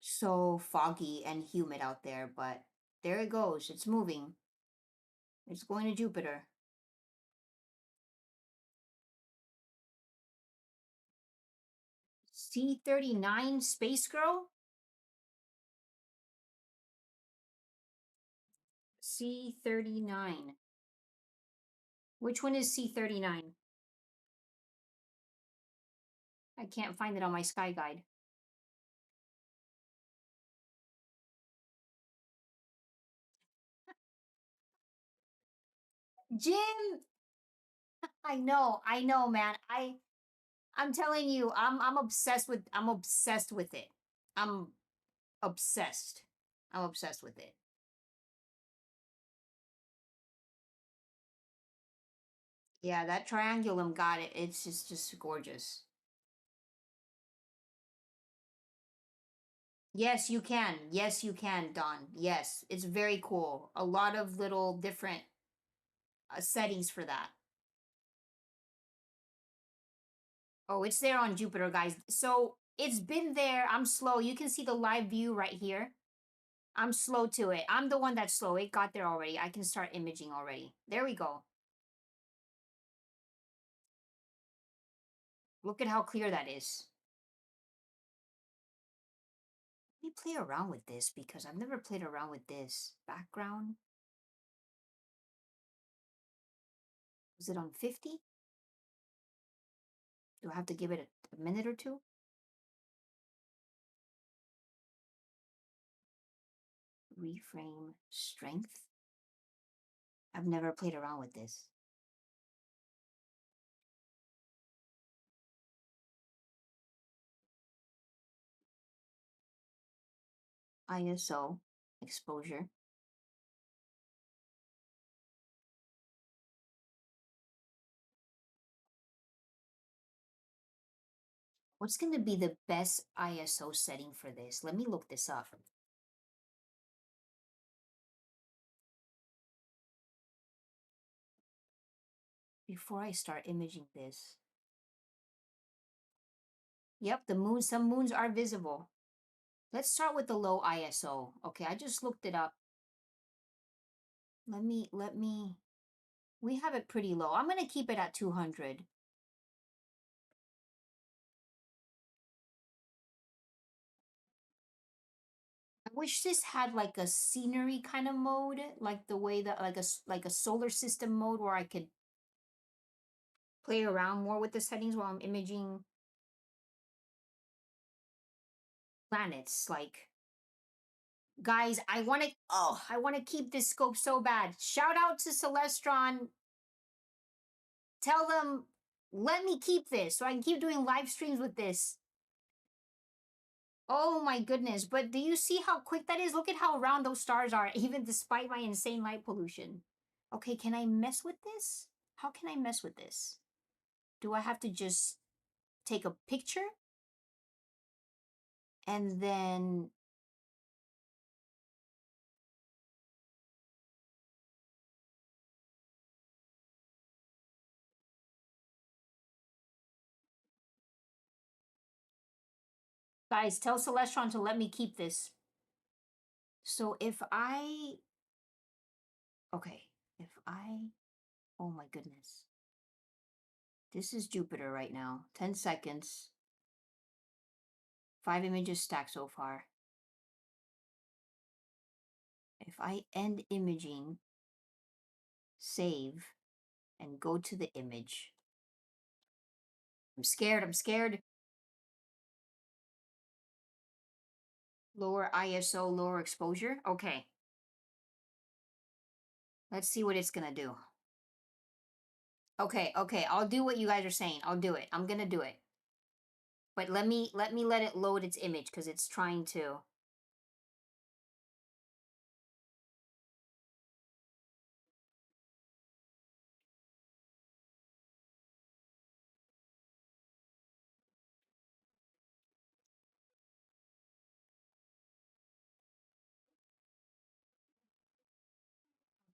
So foggy and humid out there, but there it goes. It's moving. It's going to Jupiter. C-39 Space Girl? C-39. Which one is C-39? I can't find it on my sky guide. Jim! I know, man. I'm telling you, I'm obsessed with it. I'm obsessed. I'm obsessed with it. Yeah, that triangulum got it. It's just gorgeous. Yes, you can. Yes, you can, Don. Yes, it's very cool. A lot of little different settings for that. Oh, it's there on Jupiter, guys. So it's been there. I'm slow. You can see the live view right here. I'm slow to it. I'm the one that's slow. It got there already. I can start imaging already. There we go. Look at how clear that is. Let me play around with this because I've never played around with this. Background. Was it on 50? Do I have to give it a minute or two? Reframe strength. I've never played around with this. ISO exposure. What's going to be the best ISO setting for this? Let me look this up. Before I start imaging this. Yep, the moon, some moons are visible. Let's start with the low ISO. Okay, I just looked it up. Let me, we have it pretty low. I'm going to keep it at 200. I wish this had like a scenery kind of mode, like the way that like a solar system mode where I could play around more with the settings while I'm imaging planets. Like, guys, I want to keep this scope so bad. Shout out to Celestron. Tell them, let me keep this so I can keep doing live streams with this. Oh my goodness. But do you see how quick that is? Look at how round those stars are, even despite my insane light pollution. Okay, can I mess with this? How can I mess with this? Do I have to just take a picture? And then... Guys, tell Celestron to let me keep this. So if I... Okay, if I... Oh my goodness. This is Jupiter right now. 10 seconds. 5 images stacked so far. If I end imaging, save, and go to the image. I'm scared. Lower ISO, lower exposure. Okay. Let's see what it's gonna do. Okay, I'll do what you guys are saying. I'll do it. I'm gonna do it. But let it load its image because it's trying to.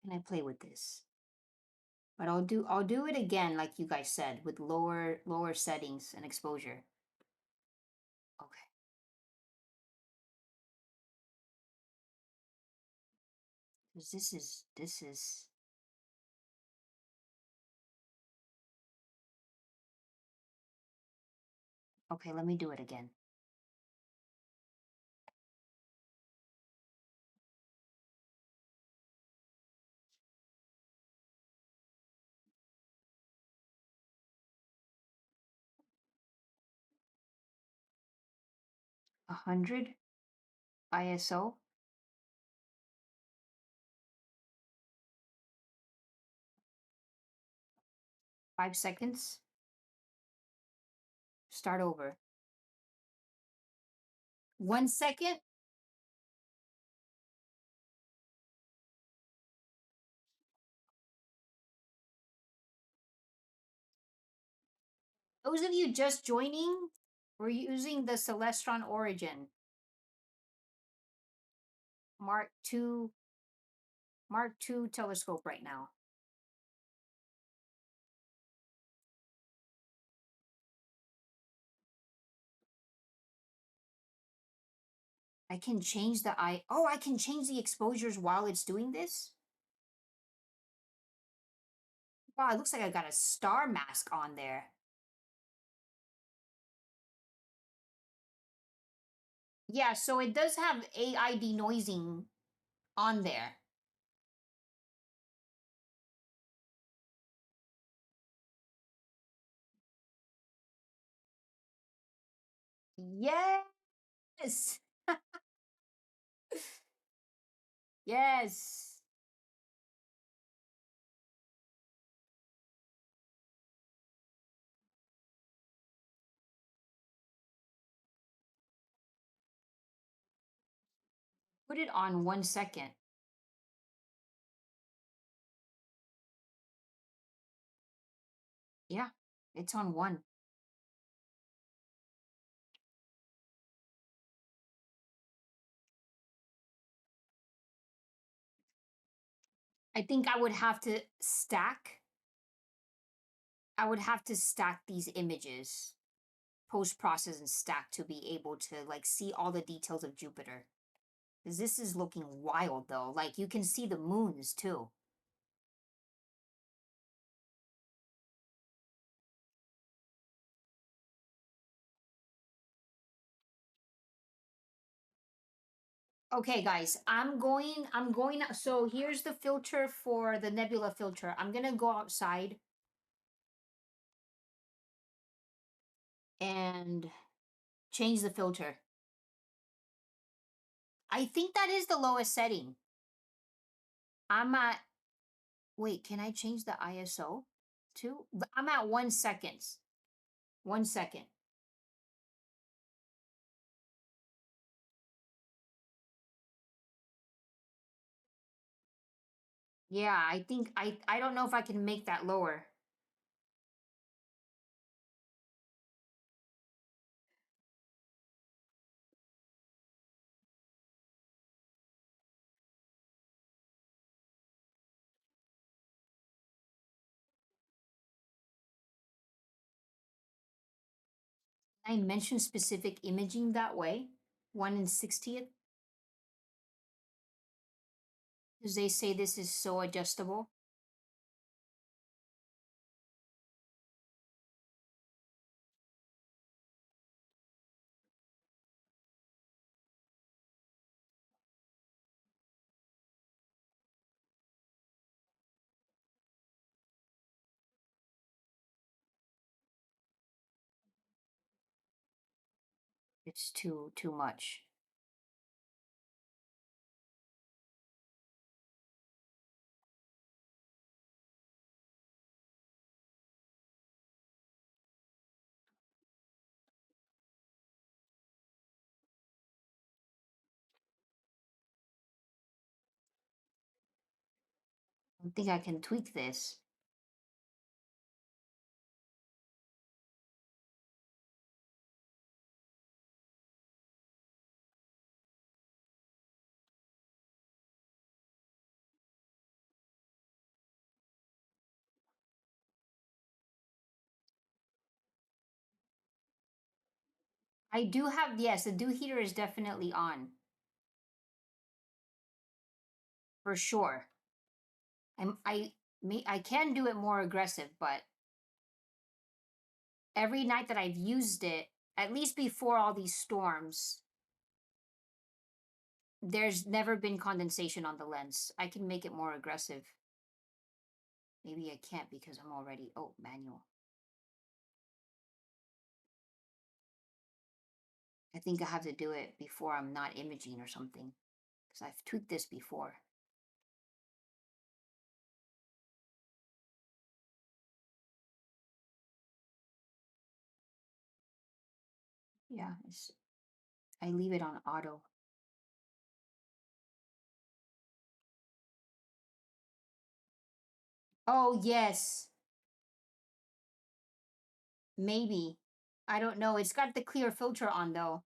Can I play with this? But I'll do it again, like you guys said, with lower settings and exposure. Okay. This is okay, let me do it again. A 100 ISO. 5 seconds. Start over. 1 second. Those of you just joining, we're using the Celestron Origin Mark II telescope right now. I can change the I can change the exposures while it's doing this? Wow, it looks like I got a star mask on there. Yeah, so it does have AI denoising on there. Yes. Yes. Put it on 1 second. Yeah, it's on one. I think I would have to stack. I would have to stack these images, post process and stack to be able to like see all the details of Jupiter. Because this is looking wild though. Like you can see the moons too. Okay, guys, so here's the filter for the nebula filter. I'm gonna go outside and change the filter. I think that is the lowest setting. I'm at, wait, can I change the ISO too? I'm at 1 second. 1 second. Yeah, I think I don't know if I can make that lower. I mentioned specific imaging that way, 1/60th, because they say this is so adjustable. It's too much. I think I can tweak this. I do have, yes, the dew heater is definitely on. For sure. I can do it more aggressive, but every night that I've used it, at least before all these storms, there's never been condensation on the lens. I can make it more aggressive. Maybe I can't because I'm already, oh, manual. I think I have to do it before I'm not imaging or something, because I've tweaked this before. Yeah, I leave it on auto. Oh, yes. Maybe. I don't know. It's got the clear filter on though.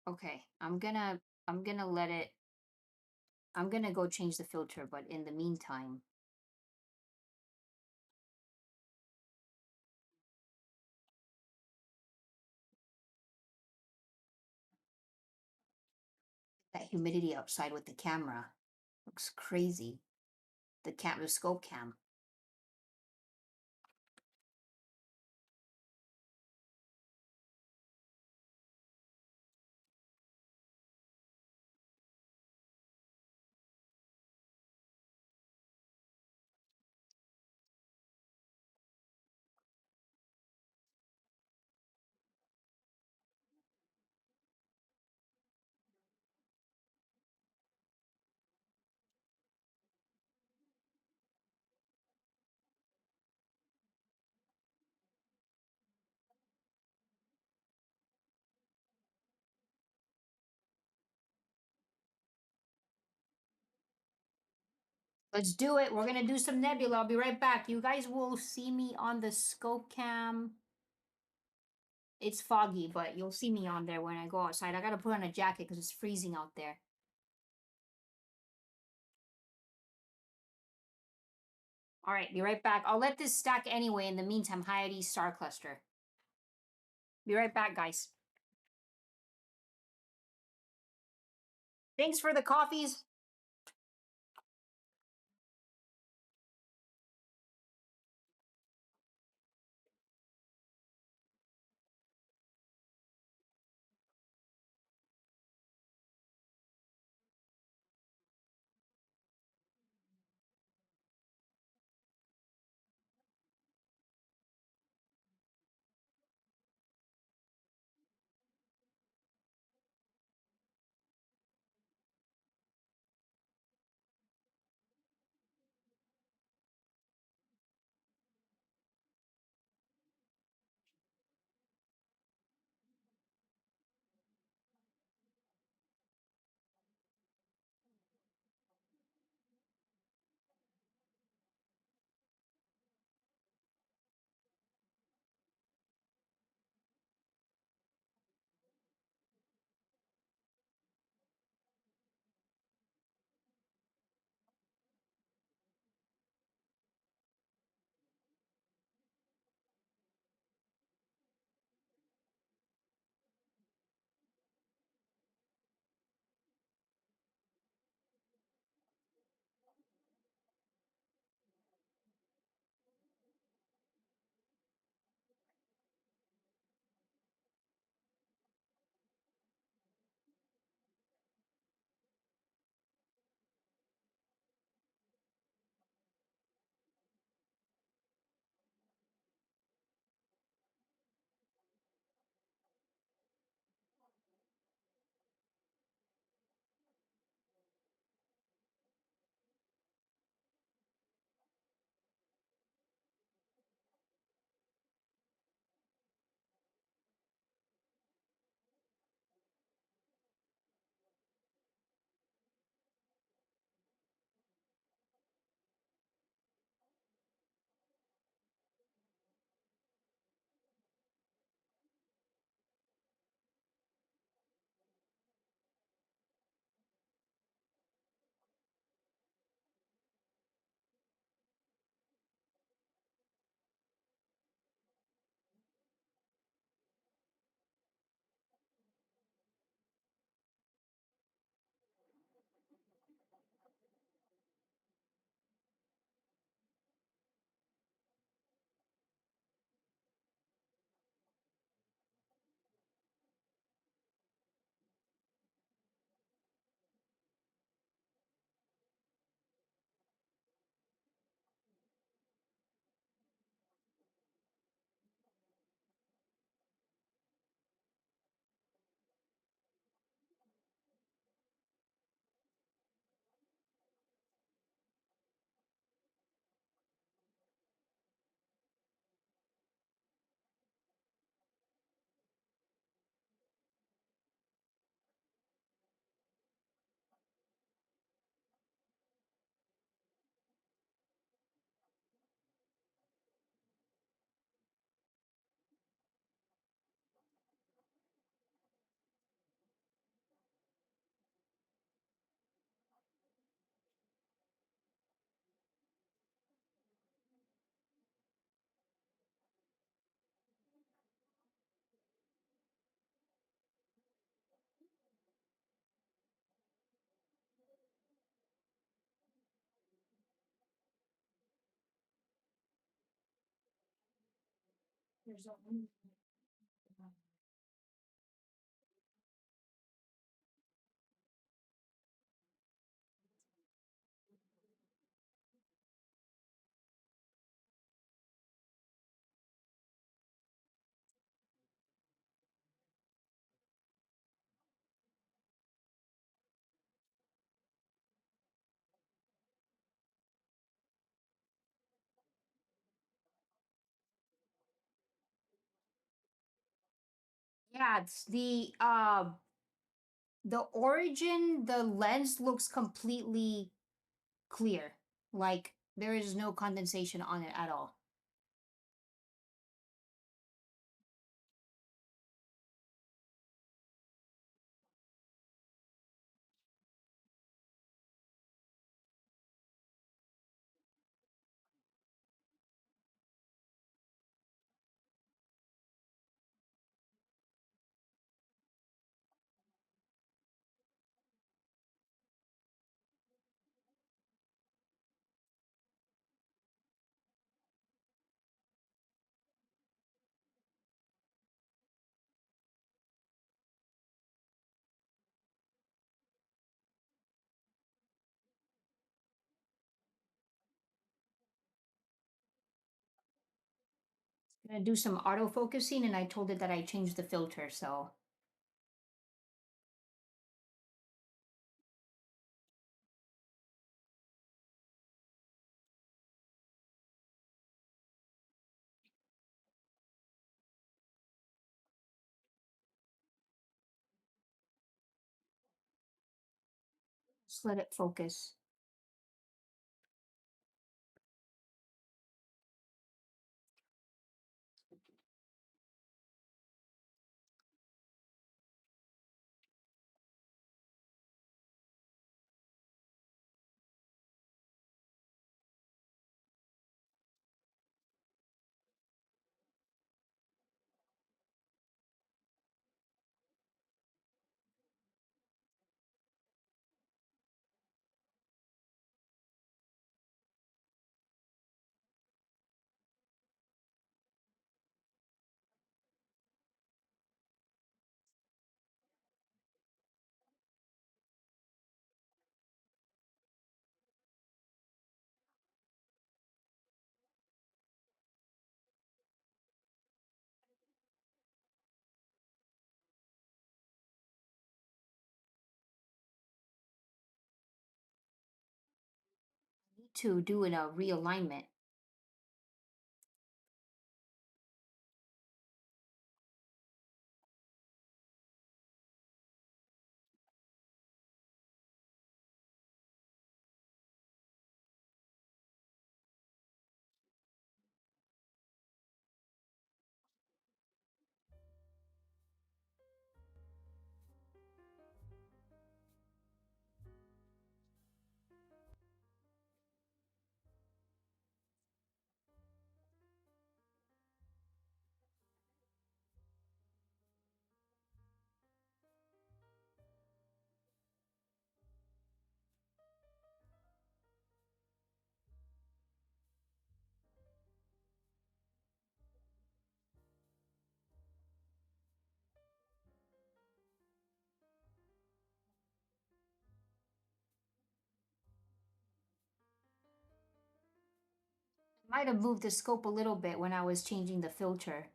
Okay, I'm gonna let it, I'm gonna go change the filter, but in the meantime, that humidity outside with the camera looks crazy. The scope cam. Let's do it. We're gonna do some nebula. I'll be right back. You guys will see me on the scope cam. It's foggy, but you'll see me on there when I go outside. I gotta put on a jacket because it's freezing out there. All right, be right back. I'll let this stack anyway. In the meantime, Hyades star cluster. Be right back, guys. Thanks for the coffees. Yeah, it's the origin, the lens looks completely clear. Like there is no condensation on it at all. Gonna do some autofocusing, and I told it that I changed the filter, so just let it focus. Need to do a realignment. Might have moved the scope a little bit when I was changing the filter.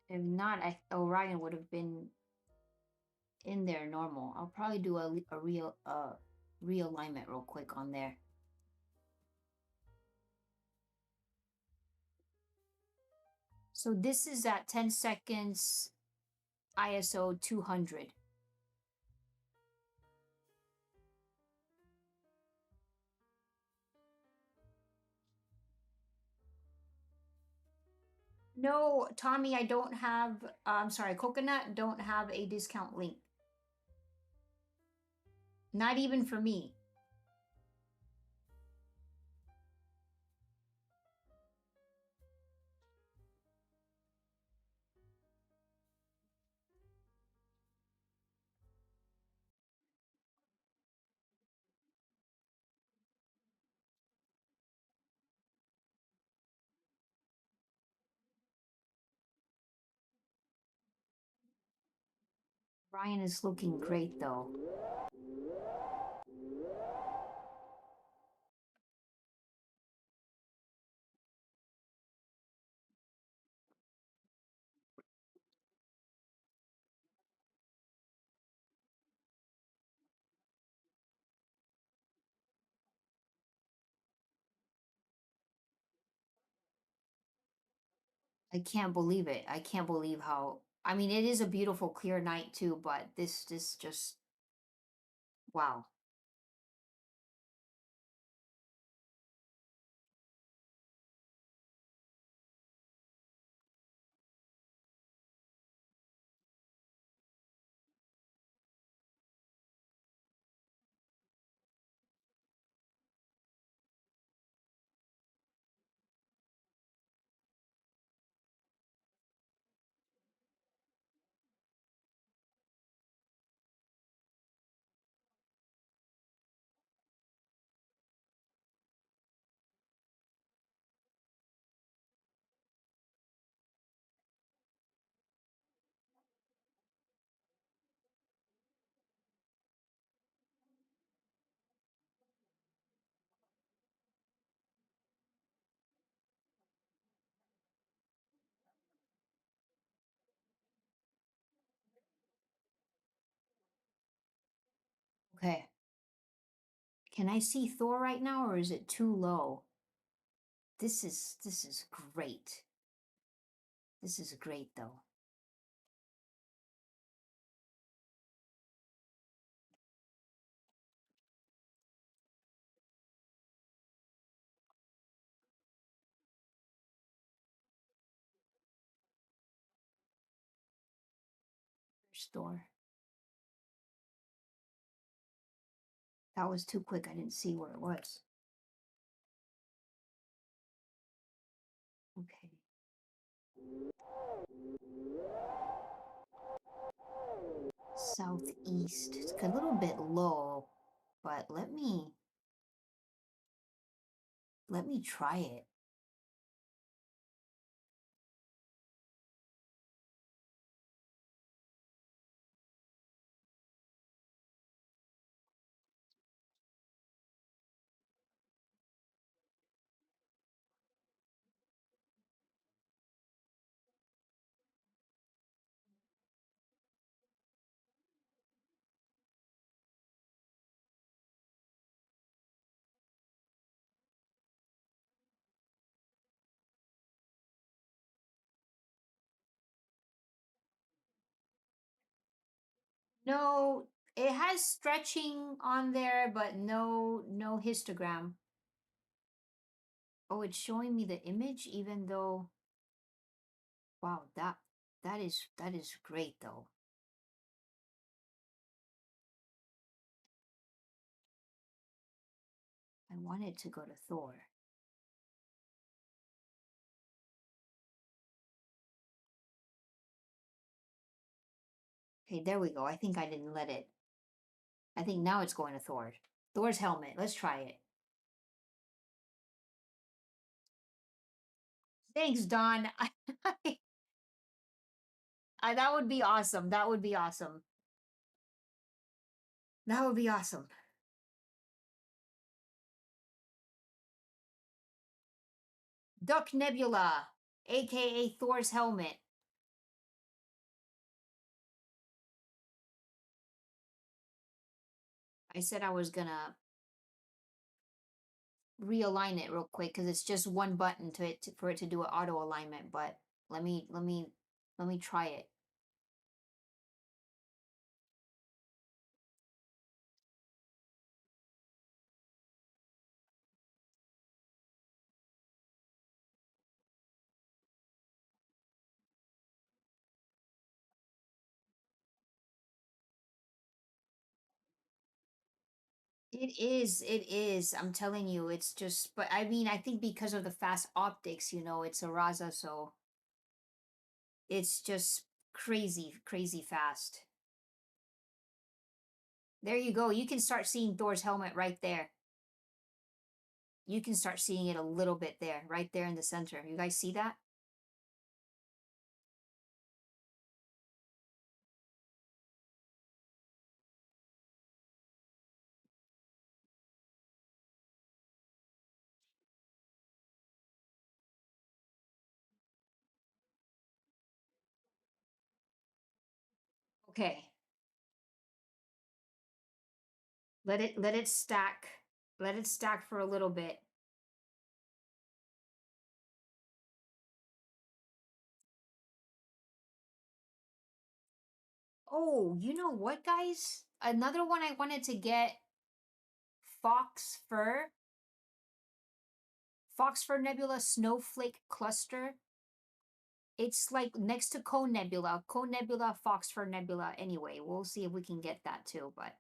If not, Orion would have been in there normal. I'll probably do a real realignment real quick on there. So this is at 10 seconds, ISO 200. No, Tommy, I don't have, I'm sorry, Coconut don't have a discount link. Not even for me. Ryan is looking great though. I can't believe it. I can't believe how. I mean, it is a beautiful clear night too, but this just wow. Okay. Can I see Thor right now, or is it too low? This is great. This is great though. There's Thor. That was too quick. I didn't see where it was. Okay. Southeast. It's a little bit low, but let me try it. No, it has stretching on there, but no histogram. Oh, it's showing me the image even though wow, that is great though. I wanted to go to Thor. Okay, there we go. I think I didn't let it. I think now it's going to Thor. Thor's helmet. Let's try it. Thanks, Don. That would be awesome. That would be awesome. That would be awesome. Duck Nebula, aka Thor's helmet. I said I was gonna realign it real quick because it's just one button for it to do an auto alignment. But let me try it. It is, it is. I'm telling you, it's just. But I mean, I think because of the fast optics, it's a Raza, so it's just crazy, crazy fast. There you go. You can start seeing Thor's helmet right there. You can start seeing it a little bit there, right there in the center. You guys see that? Okay. Let it stack. Let it stack for a little bit. Oh, you know what, guys? Another one I wanted to get, Fox Fur. Fox Fur Nebula Snowflake Cluster. It's like next to Cone Nebula. Cone Nebula, Fox Fur Nebula. Anyway, we'll see if we can get that too, but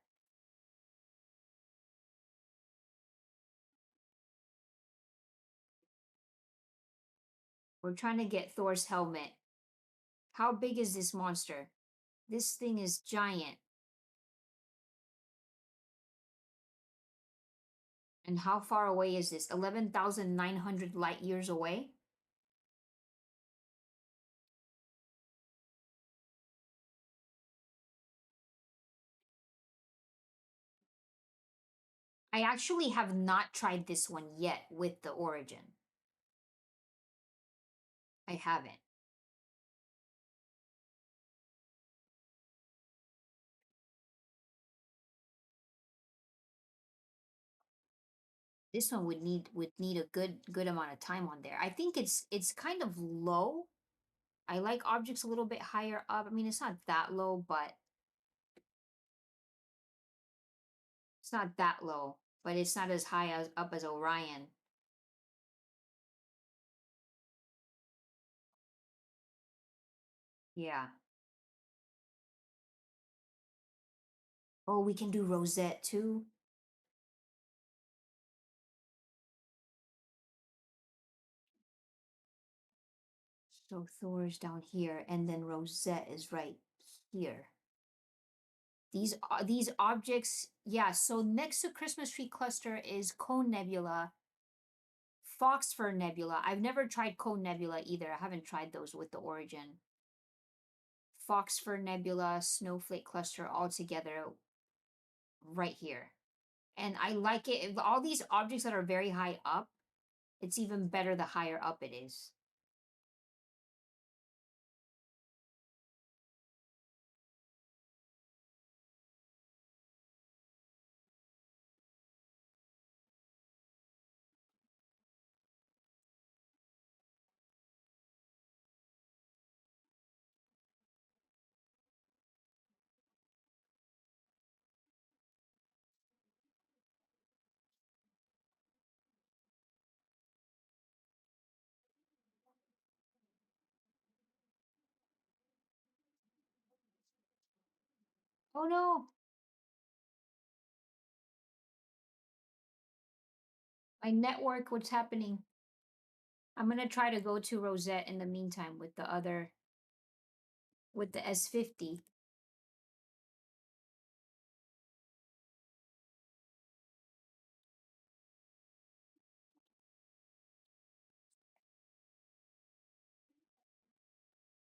we're trying to get Thor's helmet. How big is this monster? This thing is giant. And how far away is this? 11,900 light years away? I actually have not tried this one yet with the Origin. I haven't. This one would need a good amount of time on there. I think it's kind of low. I like objects a little bit higher up. I mean, it's not that low, but it's not that low, but it's not as high as up as Orion. Yeah. Oh, we can do Rosette too. So Thor's down here, and then Rosette is right here. These objects, yeah. So next to Christmas Tree Cluster is Cone Nebula, Fox Fur Nebula. I've never tried Cone Nebula either. I haven't tried those with the Origin. Fox Fur Nebula, Snowflake Cluster all together right here. And I like it. All these objects that are very high up, it's even better the higher up it is. Oh no, my network, what's happening? I'm gonna try to go to Rosette in the meantime with the other, with the S50.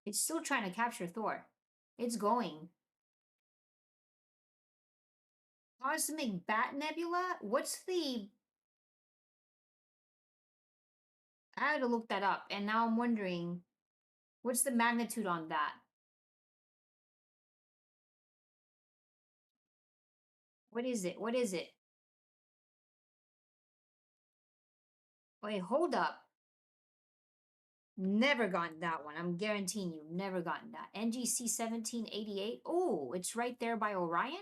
It's still trying to capture Thor. It's going. Cosmic Bat Nebula? What's the... I had to look that up, and now I'm wondering, what's the magnitude on that? What is it? What is it? Wait, hold up. Never gotten that one. I'm guaranteeing you, never gotten that. NGC 1788. Oh, it's right there by Orion?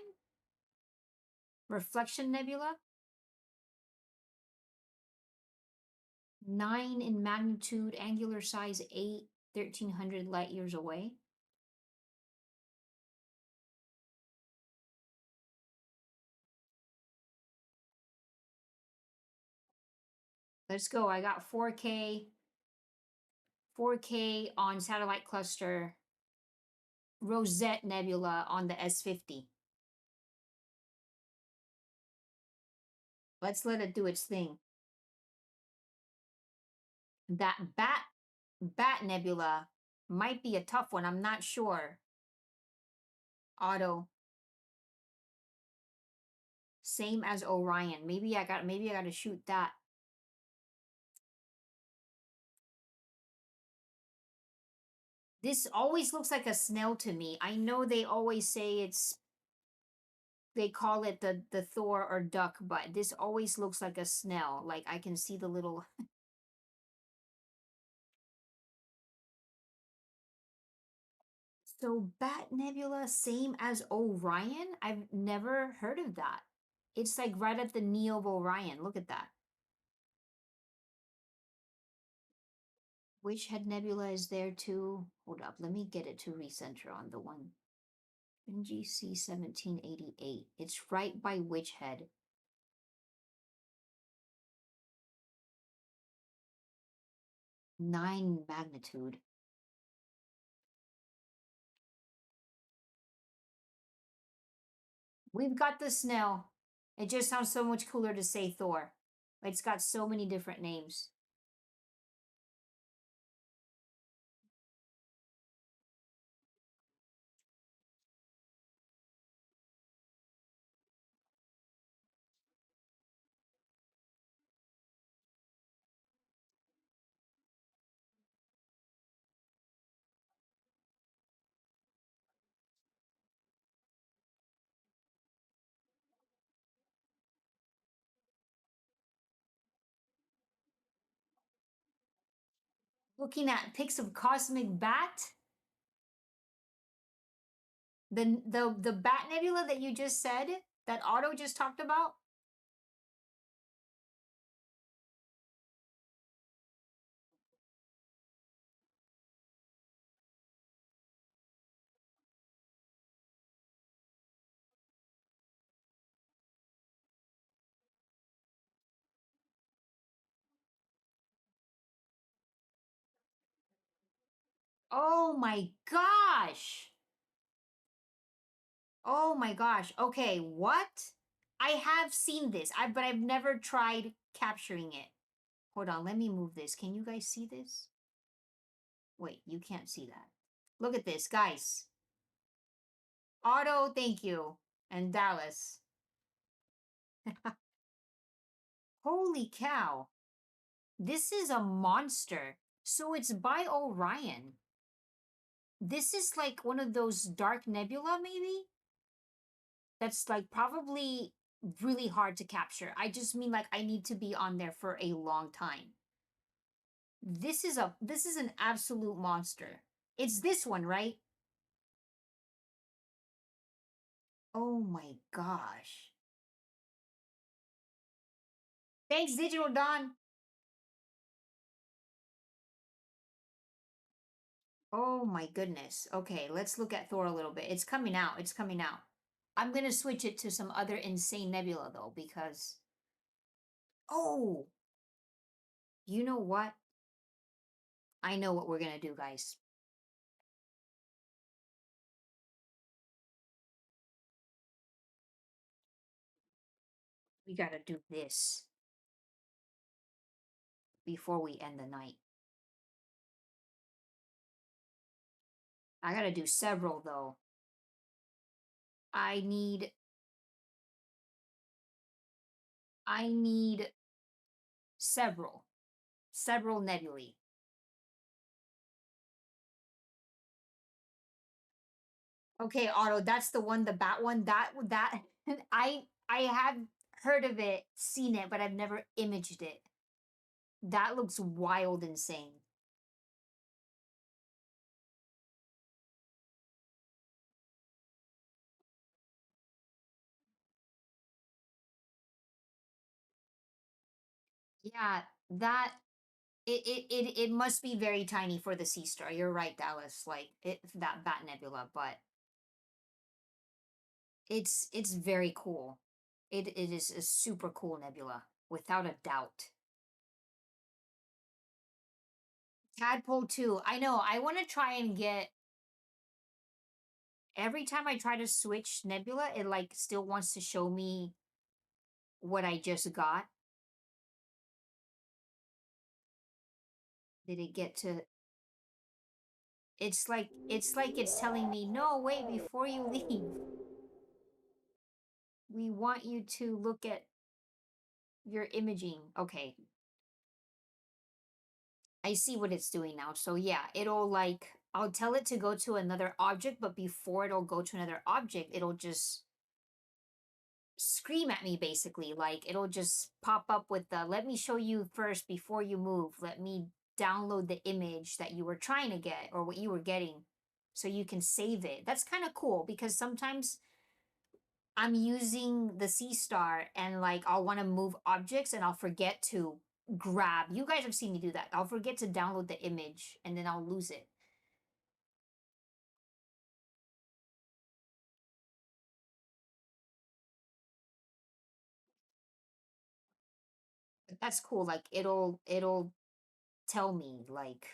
Reflection Nebula? 9 in magnitude, angular size 8, 1,300 light years away. Let's go. I got 4K. 4K on satellite cluster. Rosette Nebula on the S50. Let's let it do its thing. That Bat Nebula might be a tough one. I'm not sure. Auto. Same as Orion. Maybe I got to shoot that. This always looks like a snail to me. I know they always say they call it the Thor or duck, but this always looks like a snail. Like I can see the little. So Bat Nebula, same as Orion? I've never heard of that. It's like right at the knee of Orion. Look at that. Which head nebula is there too? Hold up, let me get it to recenter on the one. NGC 1788. It's right by which head? 9 magnitude. We've got the snail. It just sounds so much cooler to say Thor. It's got so many different names. Looking at pics of Cosmic Bat. The Bat Nebula that you just said, that Otto just talked about. Oh my gosh. Oh my gosh. Okay, what? I have seen this. But I've never tried capturing it. Hold on, let me move this. Can you guys see this? Wait, you can't see that. Look at this, guys. Otto, thank you. And Dallas. Holy cow. This is a monster. So it's by Orion. This is like one of those dark nebula, maybe? That's like probably really hard to capture. I just mean like I need to be on there for a long time. This is an absolute monster. It's this one, right? Oh my gosh. Thanks, Digital Don. Oh my goodness. Okay, let's look at Thor a little bit. It's coming out. It's coming out. I'm gonna switch it to some other insane nebula though, because oh, you know what? I know what we're gonna do, guys. We gotta do this before we end the night. I gotta do several though. I need I need several nebulae. Okay, Otto, that's the one, the bat one. That I have heard of it, seen it, but I've never imaged it. That looks wild insane. Yeah, that it must be very tiny for the Seestar. You're right, Dallas. Like that Bat Nebula, but it's very cool. It is a super cool nebula, without a doubt. Tadpole 2. I know. I want to try and get every time I try to switch nebula, it like still wants to show me what I just got. Did it get to it's like it's telling me, "No, wait, before you leave. We want you to look at your imaging." Okay. I see what it's doing now. So yeah, it'll like I'll tell it to go to another object, but before it'll go to another object, it'll just scream at me basically. Like it'll just pop up with the let me show you first before you move. Let me download the image that you were trying to get or what you were getting so you can save it. That's kind of cool because sometimes I'm using the Seestar and like I'll want to move objects and I'll forget to grab. You guys have seen me do that. I'll forget to download the image and then I'll lose it. That's cool. Like it'll tell me like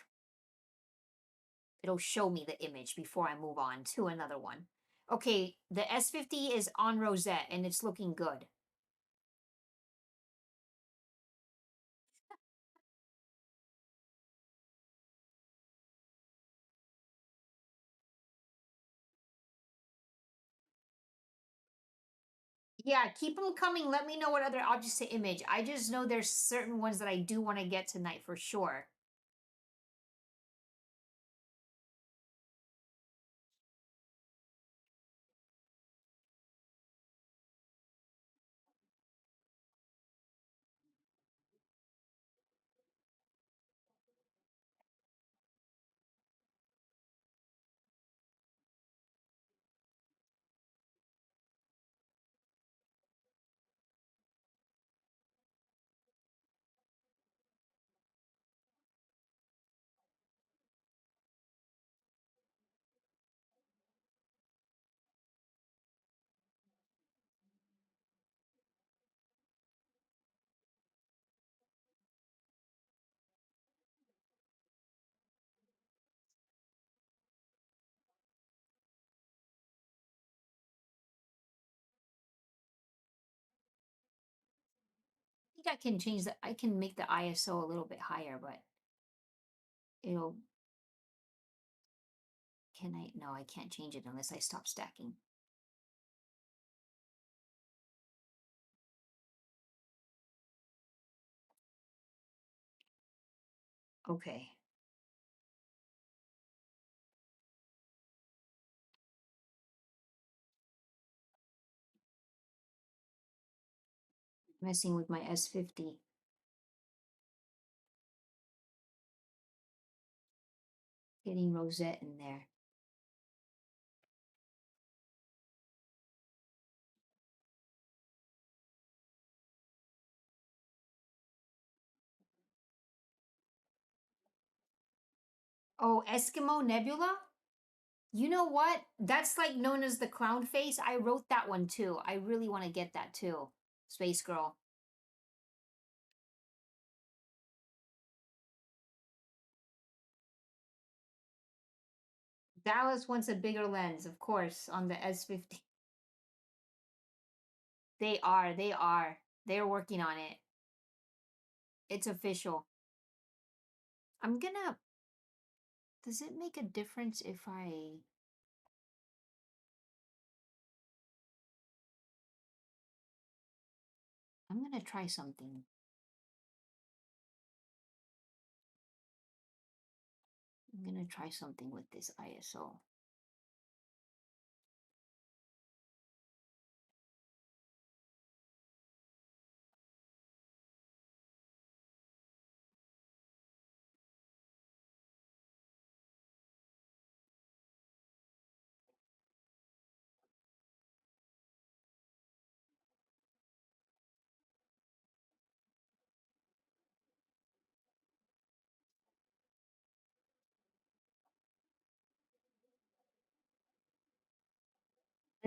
it'll show me the image before I move on to another one. Okay, the S50 is on Rosette and it's looking good. Yeah, keep them coming. Let me know what other objects to image. I just know there's certain ones that I do want to get tonight for sure. I think I can change the I can make the ISO a little bit higher, but it'll can I no, I can't change it unless I stop stacking. Okay. Messing with my S50. Getting Rosette in there. Oh, Eskimo Nebula? You know what? That's like known as the clown face. I wrote that one too. I really want to get that too. Space Girl. Dallas wants a bigger lens, of course, on the S50. They are, they are. They're working on it. It's official. I'm gonna. Does it make a difference if I. I'm gonna try something. I'm gonna try something with this ISO.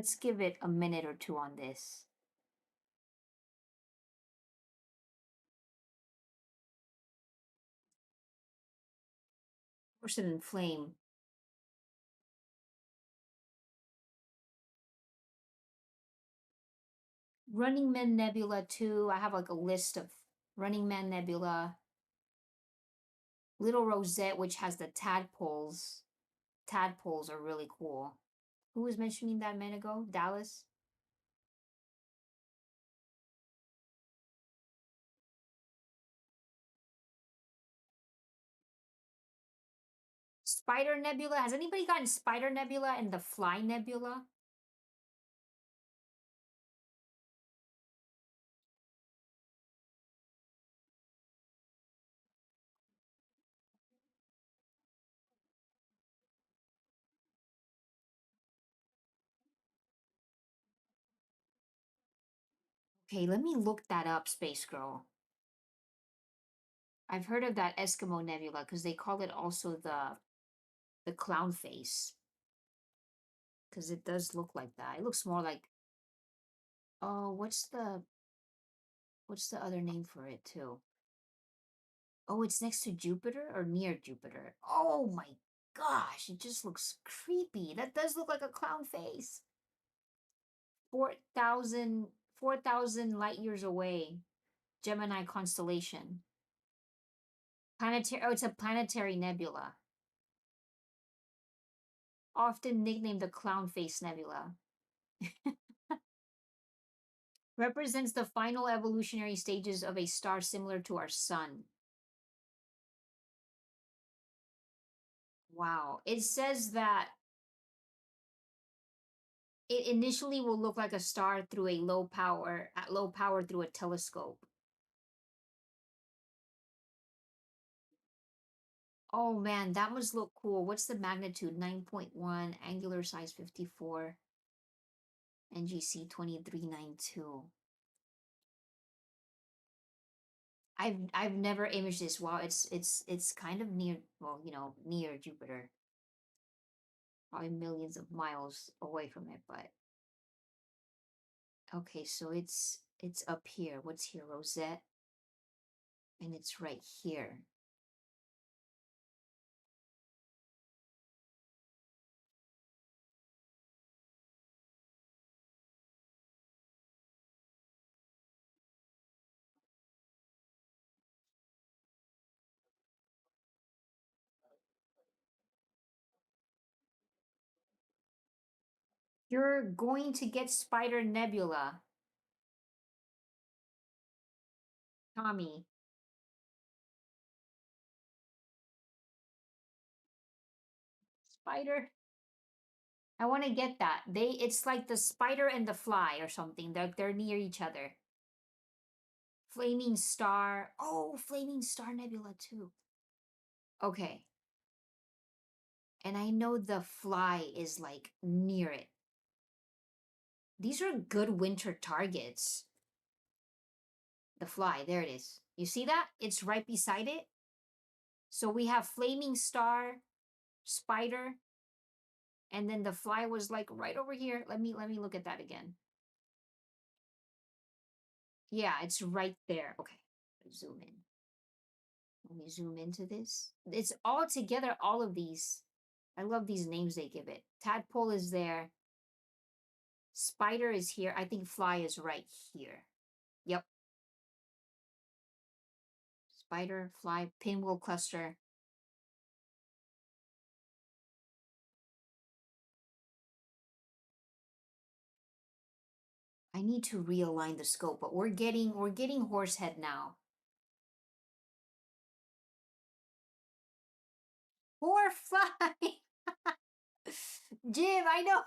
Let's give it a minute or two on this. Porcelain Flame. Running Man Nebula 2. I have like a list of Running Man Nebula. Little Rosette, which has the tadpoles. Tadpoles are really cool. Who was mentioning that a minute ago? Dallas? Spider Nebula. Has anybody gotten Spider Nebula and the Fly Nebula? Okay, let me look that up, Space Girl. I've heard of that Eskimo Nebula because they call it also the clown face. Because it does look like that. It looks more like, oh, what's the other name for it too? Oh, it's next to Jupiter or near Jupiter. Oh my gosh, it just looks creepy. That does look like a clown face. 4,000 light years away. Gemini constellation. Planetary, oh, it's a planetary nebula. Often nicknamed the clown face nebula. Represents the final evolutionary stages of a star similar to our sun. Wow. It says that it initially will look like a star through a at low power through a telescope. Oh man, that must look cool. What's the magnitude? 9.1, angular size 54, NGC 2392. I've never imaged this. Wow, it's kind of near, well, near Jupiter. Probably millions of miles away from it, but okay, so it's up here. What's here? Rosette. And it's right here. You're going to get Spider Nebula, Tommy. Spider. I want to get that. It's like the spider and the fly or something. They're near each other. Flaming Star. Oh, Flaming Star Nebula too. Okay. And I know the fly is like near it. These are good winter targets. The fly, there it is. You see that? It's right beside it. So we have Flaming Star, Spider, and then the fly was like right over here. Let me look at that again. Yeah, it's right there. Okay, zoom in. Let me zoom into this. It's all together, all of these. I love these names they give it. Tadpole is there. Spider is here. I think fly is right here. Yep. Spider, fly, pinwheel cluster. I need to realign the scope, but we're getting Horsehead now. Poor fly. Jim, I know.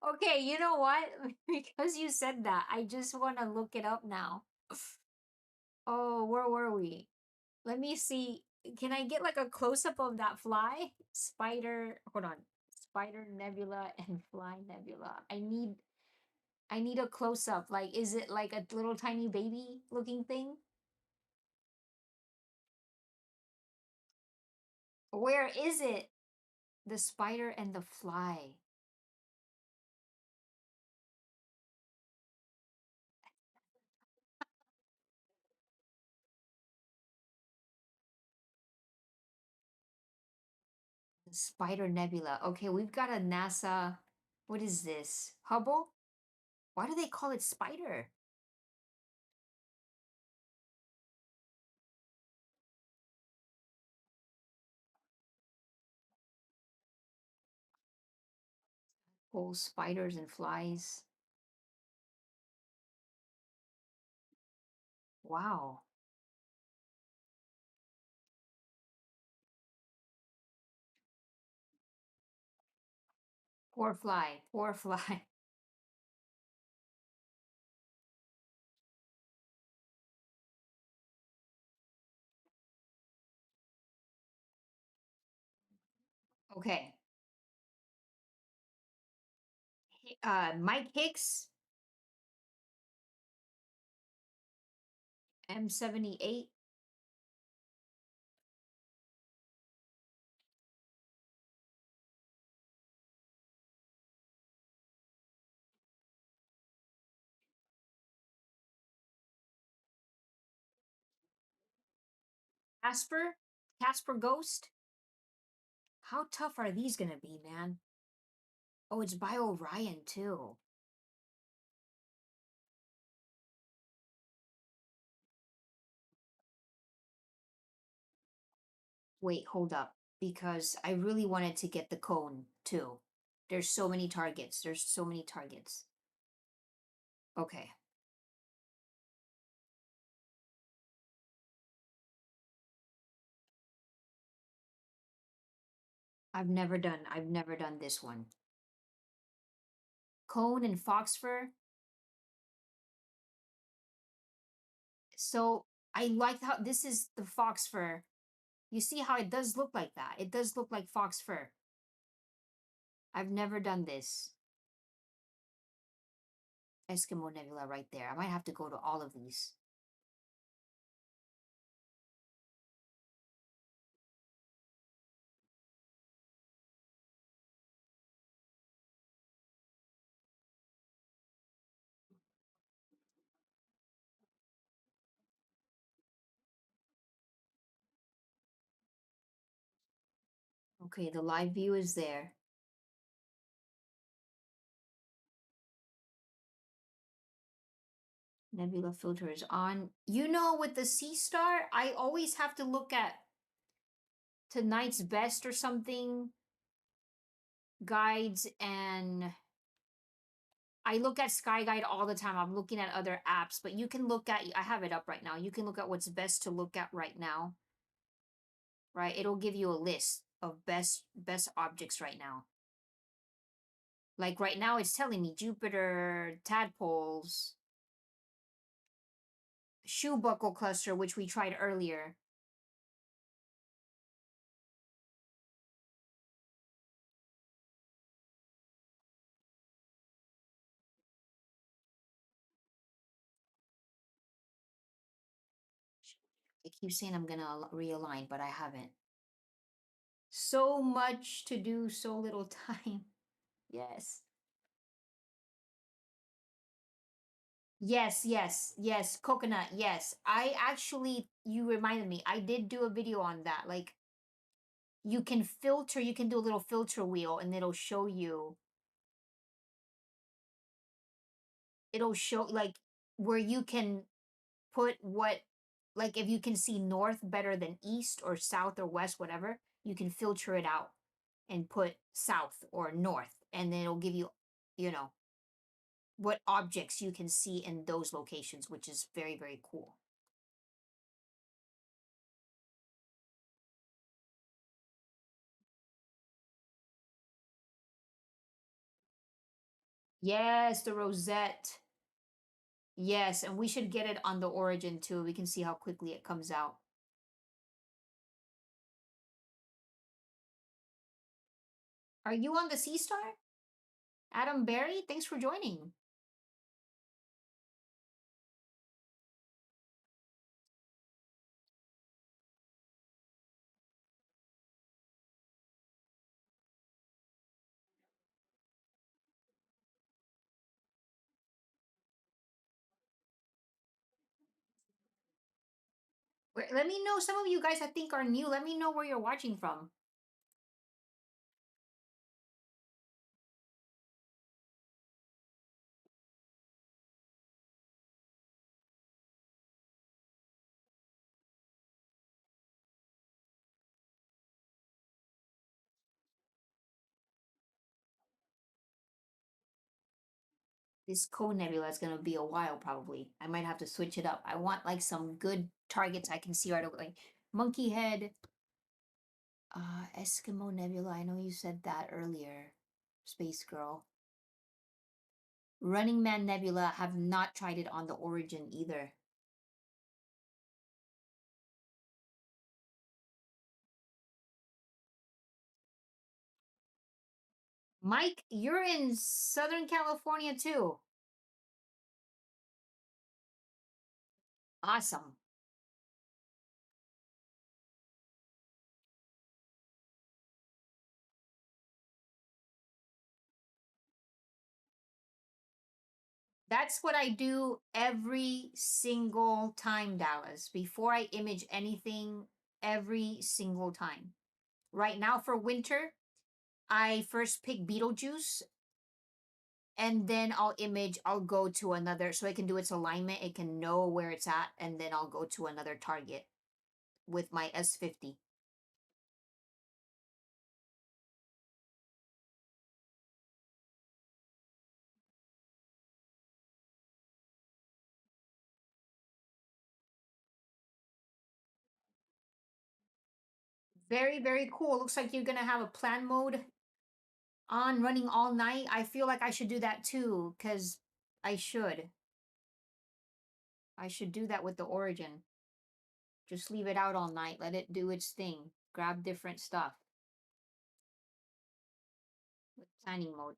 Okay, you know what? Because you said that, I just want to look it up now. Oh, where were we? Let me see. Can I get like a close up of that fly? Spider, hold on. Spider Nebula and Fly Nebula. I need a close up. Like, is it like a little tiny baby looking thing? Where is it? The spider and the fly. The Spider Nebula. Okay, we've got a NASA. What is this? Hubble? Why do they call it spider? Oh, spiders and flies. Wow. Poor fly, poor fly. Okay. Mike Hicks, M78. Casper, Casper Ghost. How tough are these gonna be, man? Oh, it's by Orion too. Wait, hold up. Because I really wanted to get the cone too. There's so many targets. There's so many targets. Okay. I've never done this one. Cone and Foxfur. So I like how this is the Foxfur. You see how it does look like that. It does look like Foxfur. I've never done this. Eskimo Nebula right there. I might have to go to all of these. Okay, the live view is there. Nebula filter is on. You know, with the Seestar, I always have to look at tonight's best or something guides, and I look at Sky Guide all the time. I'm looking at other apps, but you can look at, I have it up right now. You can look at what's best to look at right now, right? It'll give you a list of best objects right now. Like right now, it's telling me Jupiter, tadpoles, shoe buckle cluster, which we tried earlier. I keep saying I'm gonna realign, but I haven't. So much to do, so little time. Yes. Yes. Coconut, yes. I actually, you reminded me, I did do a video on that. Like, you can filter, you can do a little filter wheel and it'll show, like, where you can put what, like, if you can see north better than east or south or west, whatever, you can filter it out and put south or north. And then it'll give you, you know, what objects you can see in those locations, which is very, very cool. Yes, the rosette. Yes, and we should get it on the Origin too. We can see how quickly it comes out. Are you on the Seestar? Adam Berry, thanks for joining. Let me know, some of you guys I think are new. Let me know where you're watching from. This cone nebula is gonna be a while probably. I might have to switch it up. I want like some good targets I can see right away. Monkey head. Eskimo Nebula. I know you said that earlier. Space Girl. Running Man Nebula, have not tried it on the Origin either. Mike, you're in Southern California too. Awesome. That's what I do every single time, Dallas. Before I image anything, every single time. Right now for winter, I first pick Beetlejuice and then I'll go to another, so it can do its alignment, it can know where it's at, and then I'll go to another target with my S50. Very, very cool. Looks like you're gonna have a plan mode on running all night. I feel like I should do that too, because I should. I should do that with the Origin. Just leave it out all night. Let it do its thing. Grab different stuff. With planning mode.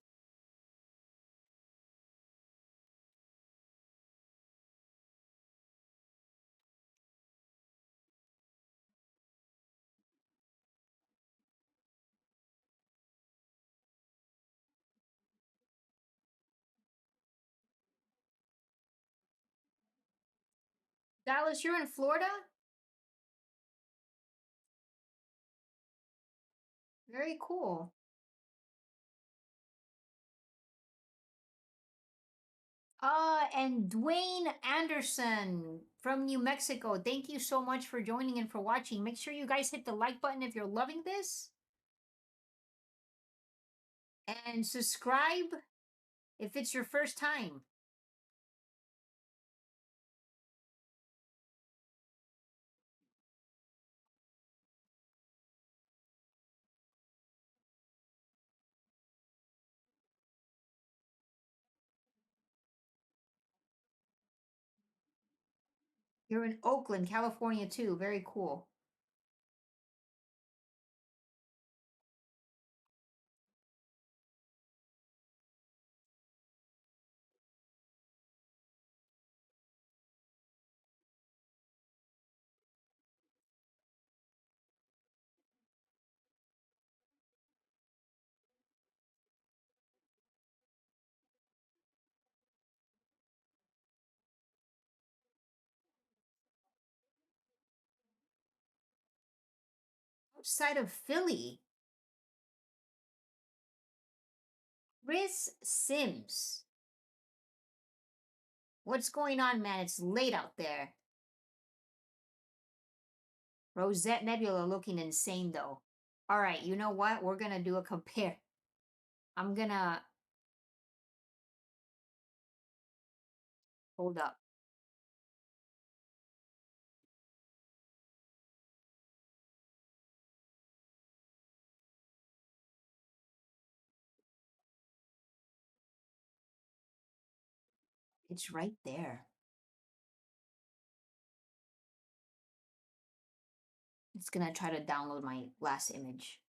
Dallas, you're in Florida? Very cool. And Dwayne Anderson from New Mexico. Thank you so much for joining and for watching. Make sure you guys hit the like button if you're loving this. And subscribe if it's your first time. You're in Oakland, California too. Very cool. Outside of Philly. Chris Sims. What's going on, man? It's late out there. Rosette Nebula looking insane, though. All right, you know what? We're going to do a compare. I'm going to... Hold up. It's right there. It's going to try to download my last image.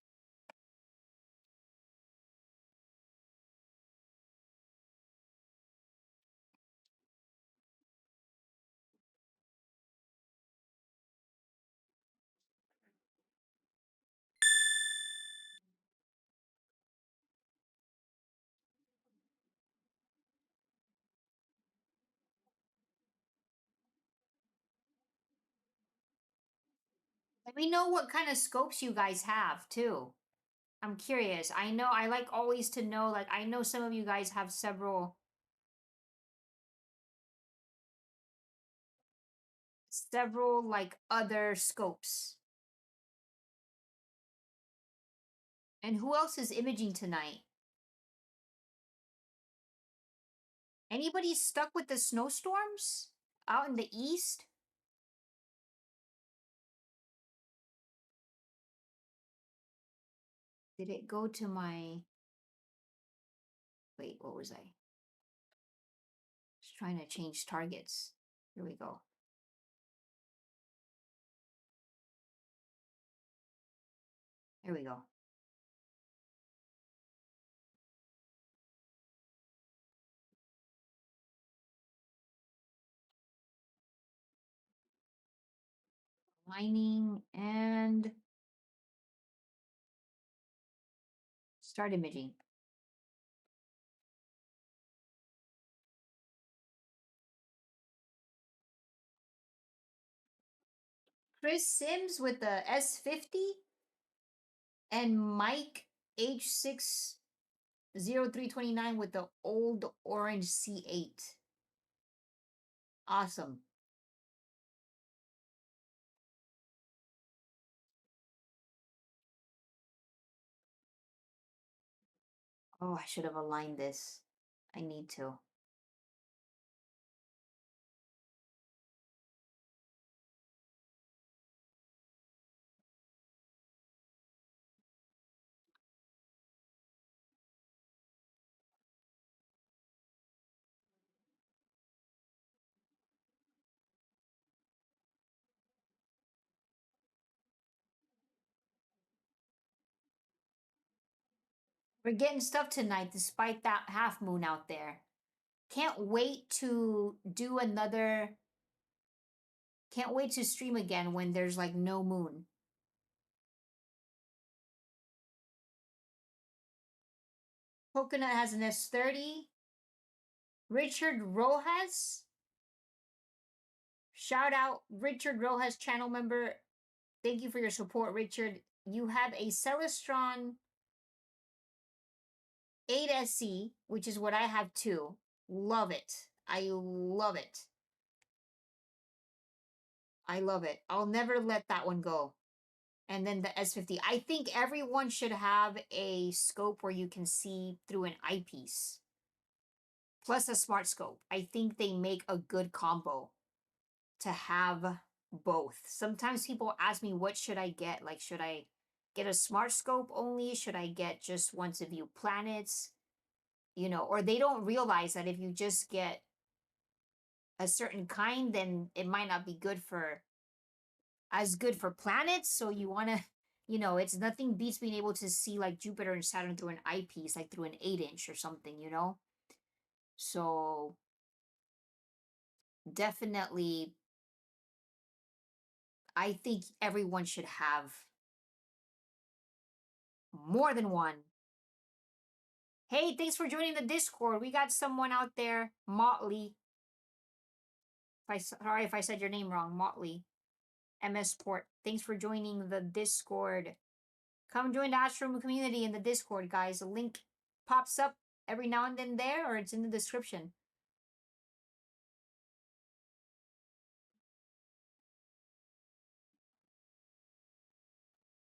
Let me know what kind of scopes you guys have, too. I'm curious. I know I like always to know, like, I know some of you guys have several like other scopes. And who else is imaging tonight? Anybody stuck with the snowstorms out in the east? Did it go to my Wait, what was I? Just trying to change targets. Here we go. Here we go. Aligning and start imaging. Chris Sims with the S50 and Mike H60329 with the old orange C8. Awesome. Oh, I should have aligned this. I need to. We're getting stuff tonight despite that half moon out there. Can't wait to do another. Can't wait to stream again when there's like no moon. Coconut has an S30. Richard Rojas. Shout out Richard Rojas, channel member. Thank you for your support, Richard. You have a Celestron 8SE, which is what I have too. Love it. I love it. I love it. I'll never let that one go. And then the S50. I think everyone should have a scope where you can see through an eyepiece. Plus a smart scope. I think they make a good combo to have both. Sometimes people ask me, what should I get? Like, should I get a smart scope only? Should I get just one to view planets? You know, or they don't realize that if you just get a certain kind, then it might not be good for planets. So you want to, you know, it's nothing beats being able to see like Jupiter and Saturn through an eyepiece, like through an 8-inch or something, you know? So definitely, I think everyone should have more than one. Hey, thanks for joining the Discord. We got someone out there, Motley. Sorry if I said your name wrong, Motley. MS Port. Thanks for joining the Discord. Come join the Astro Room community in the Discord, guys. The link pops up every now and then there, or it's in the description.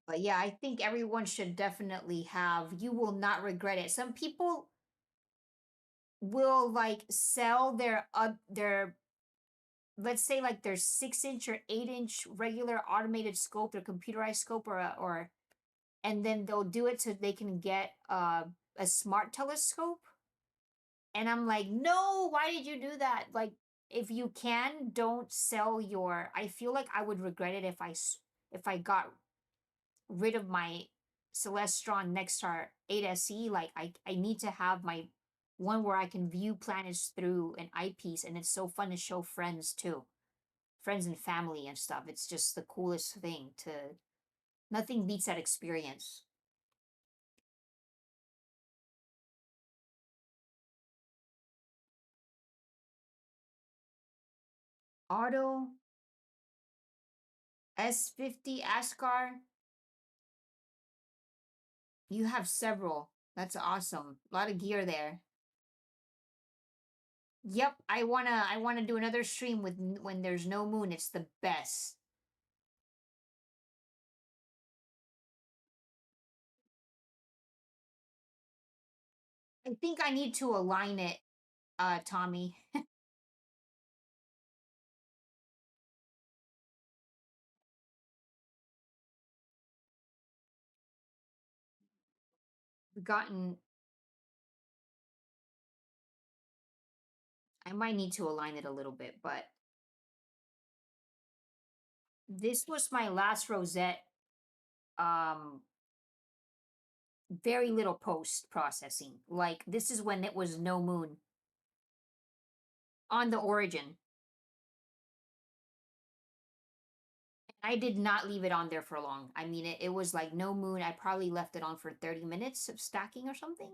But yeah, I think everyone should definitely have. You will not regret it. Some people will like sell their let's say like their 6-inch or 8-inch regular automated scope, their computerized scope, or and then they'll do it so they can get a smart telescope. And I'm like, no, why did you do that? Like, if you can, don't sell your. I feel like I would regret it if I got rid of my Celestron Nextstar 8SE. Like, I need to have my one where I can view planets through an eyepiece, and it's so fun to show friends too, friends and family and stuff. It's just the coolest thing to. Nothing beats that experience. Auto S50 Ascar. You have several. That's awesome. A lot of gear there. Yep, I wanna do another stream with when there's no moon. It's the best. I think I need to align it, Tommy. We've gotten I might need to align it a little bit, but this was my last rosette. Um, very little post processing. Like this is when it was no moon on the Origin. I did not leave it on there for long. I mean, it was like no moon. I probably left it on for 30 minutes of stacking or something.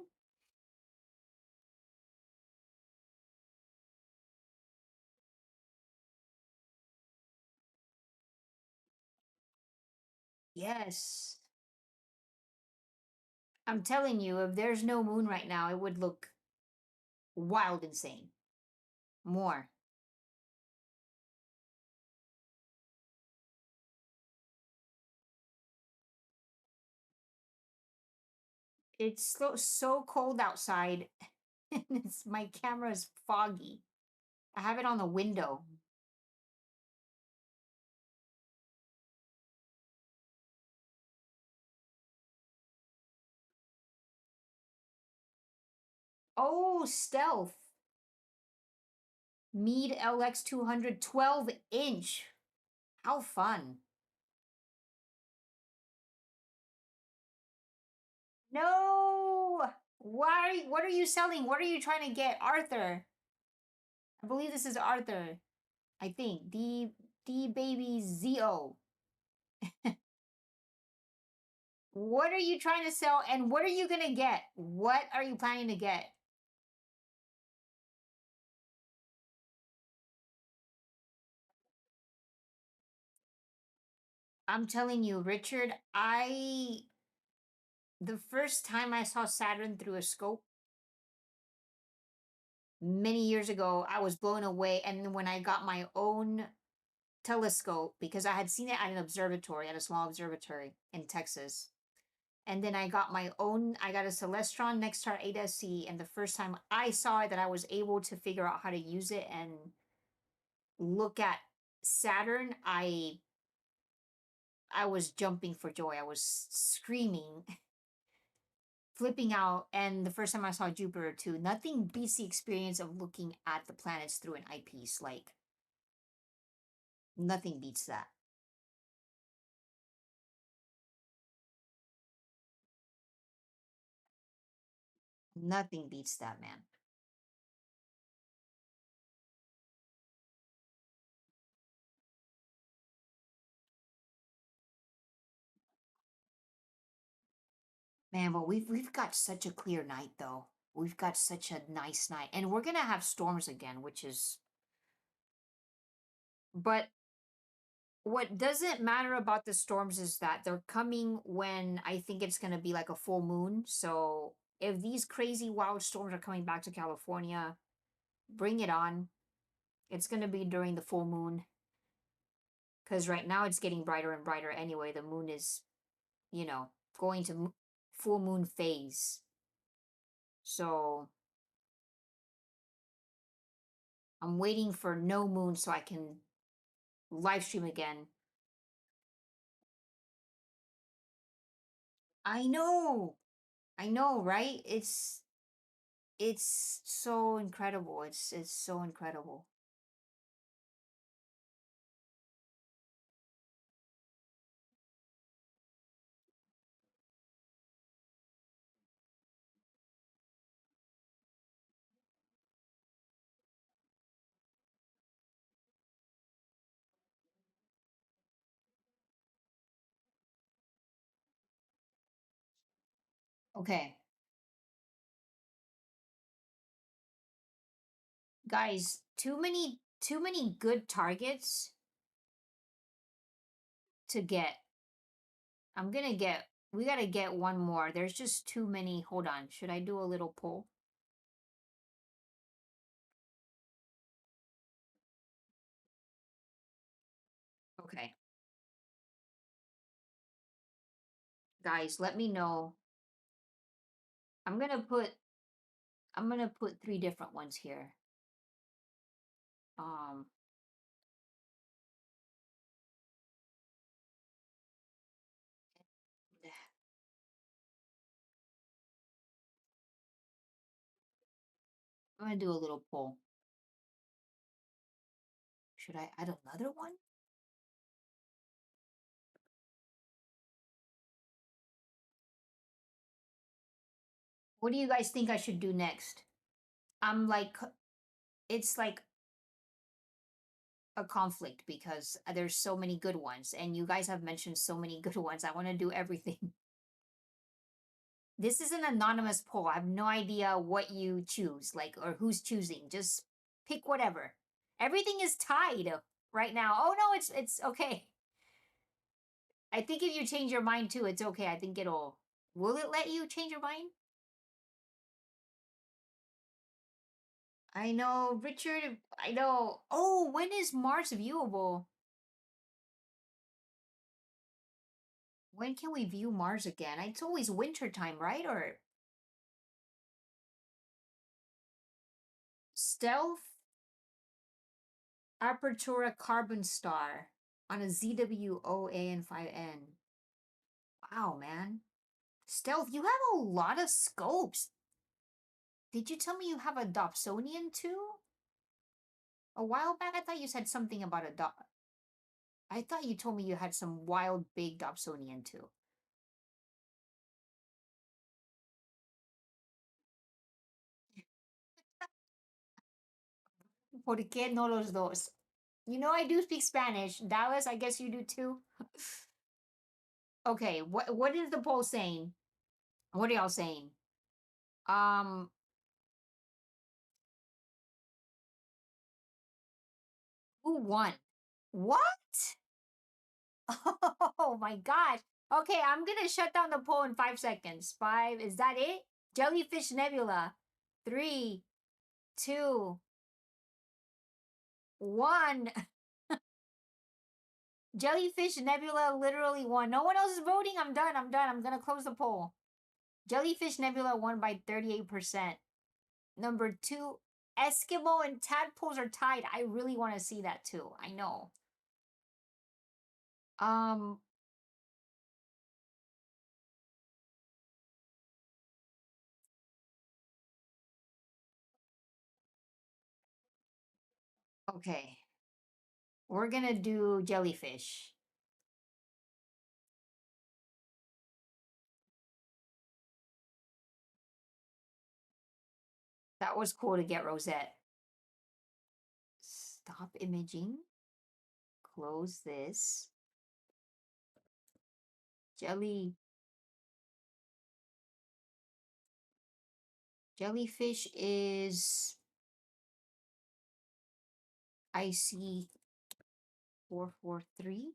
Yes. I'm telling you, if there's no moon right now, it would look wild insane. More. It's so cold outside. My camera's foggy. I have it on the window. Oh, stealth. Mead LX 200 12-inch. How fun. No! Why? What are you selling? What are you trying to get? Arthur. I believe this is Arthur. I think. D baby ZO. What are you trying to sell and what are you going to get? What are you planning to get? I'm telling you, Richard, the first time I saw Saturn through a scope many years ago, I was blown away. And when I got my own telescope, because I had seen it at an observatory, at a small observatory in Texas. And then I got my own, I got a Celestron Nextstar 8SC. And the first time I saw it, that I was able to figure out how to use it and look at Saturn, I was jumping for joy. I was screaming, flipping out. And the first time I saw Jupiter too, nothing beats the experience of looking at the planets through an eyepiece. Like, nothing beats that. Nothing beats that, man. Man, but we've got such a clear night though. We've got such a nice night. And we're gonna have storms again, which is, but what doesn't matter about the storms is that they're coming when I think it's gonna be like a full moon. So if these crazy wild storms are coming back to California, bring it on. It's gonna be during the full moon. Because right now it's getting brighter and brighter anyway. The moon is, going to full moon phase. So I'm waiting for no moon so I can live stream again. I know. I know, right? It's so incredible. It's so incredible. Okay. Guys, too many good targets to get. We got to get one more. There's just too many. Hold on. Should I do a little poll? Okay. Guys, let me know. I'm going to put three different ones here. Um I'm going to do a little poll. Should I add another one? What do you guys think I should do next? I'm like, it's like a conflict because there's so many good ones, and you guys have mentioned so many good ones. I want to do everything. This is an anonymous poll. I have no idea what you choose, like, or who's choosing. Just pick whatever. Everything is tied right now. Oh no, it's okay. I think if you change your mind too, it's okay. I think it'll. Will it let you change your mind? I know, Richard. I know. Oh, when is Mars viewable? When can we view Mars again? It's always winter time, right? Or stealth apertura carbon star on a ZWOAN5N. Wow, man. Stealth, you have a lot of scopes. Did you tell me you have a Dobsonian too? A while back, I thought you said something about a Dob. I thought you told me you had some wild big Dobsonian too. ¿Por qué no los dos? You know I do speak Spanish. Dallas, I guess you do too. Okay, what is the poll saying? What are y'all saying? Um, who won? What? Oh my gosh. Okay, I'm gonna shut down the poll in 5 seconds. Five, is that it? Jellyfish Nebula. Three, two, one. Jellyfish Nebula literally won. No one else is voting. I'm done. I'm done. I'm gonna close the poll. Jellyfish Nebula won by 38%. Number two, Eskimo and tadpoles are tied. I really want to see that too. I know. Um, okay. We're gonna do jellyfish. That was cool to get Rosette. Stop imaging. Close this. Jelly. Jellyfish is IC 443.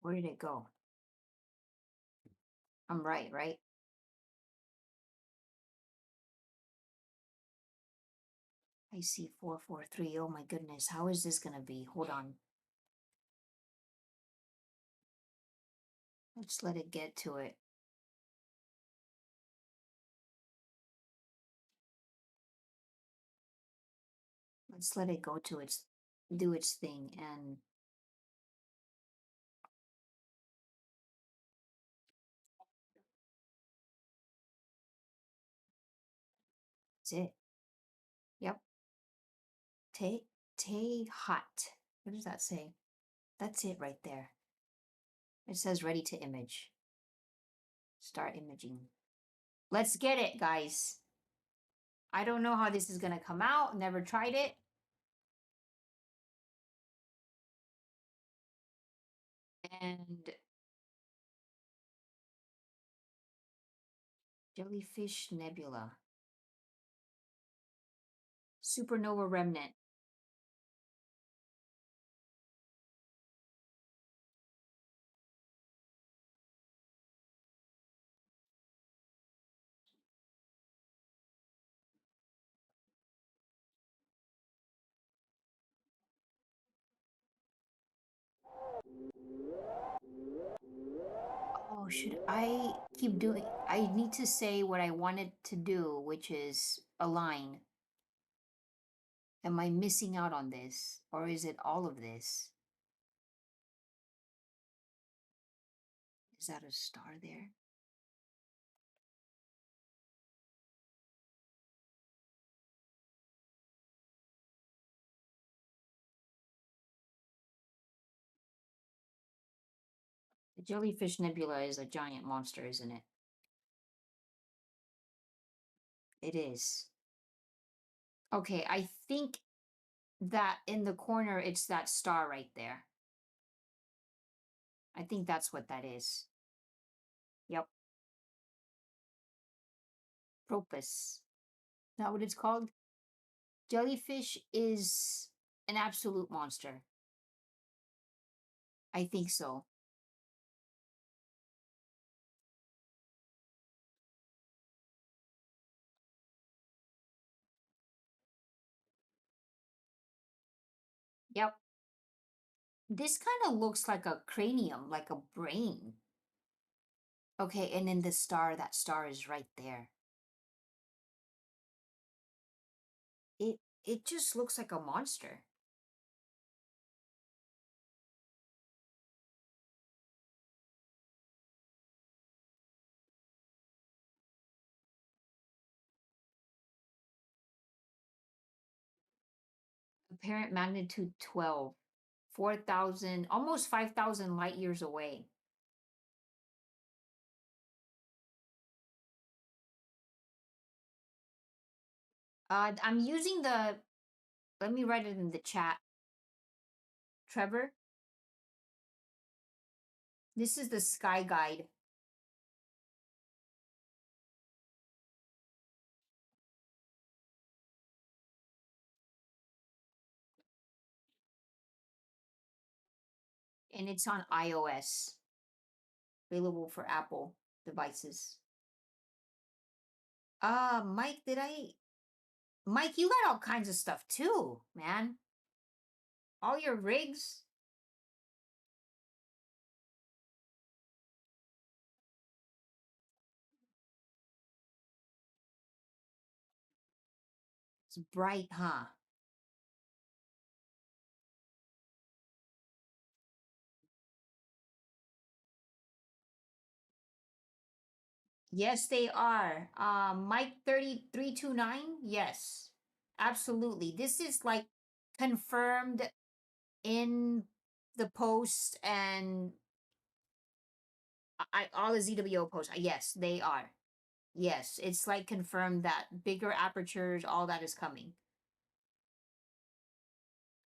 Where did it go? I'm right, right? IC 443. Oh my goodness. How is this gonna be? Hold on. Let's let it get to it. Let's let it go to its do its thing and that's it. Yep. Te hot. What does that say? That's it right there. It says ready to image. Start imaging. Let's get it, guys. I don't know how this is gonna come out. Never tried it. And Jellyfish Nebula. Supernova Remnant. Oh, should I keep doing? I need to say what I wanted to do, which is align. Am I missing out on this? Or is it all of this? Is that a star there? The Jellyfish Nebula is a giant monster, isn't it? It is. Okay, I think that in the corner, it's that star right there. I think that's what that is. Yep. Propus. Not what it's called? Jellyfish is an absolute monster. I think so. Yep. This kind of looks like a cranium, like a brain. Okay, and then the star, that star is right there. It just looks like a monster. Apparent magnitude 12. 4,000, almost 5,000 light years away. I'm using the, let me write it in the chat. Trevor, this is the sky guide. And it's on iOS, available for Apple devices. Mike, Mike, you got all kinds of stuff too, man. All your rigs. It's bright, huh? Yes, they are. Mike 3329. Yes, absolutely. This is like confirmed in the post and all the ZWO posts. Yes, they are. Yes, it's like confirmed that bigger apertures, all that is coming.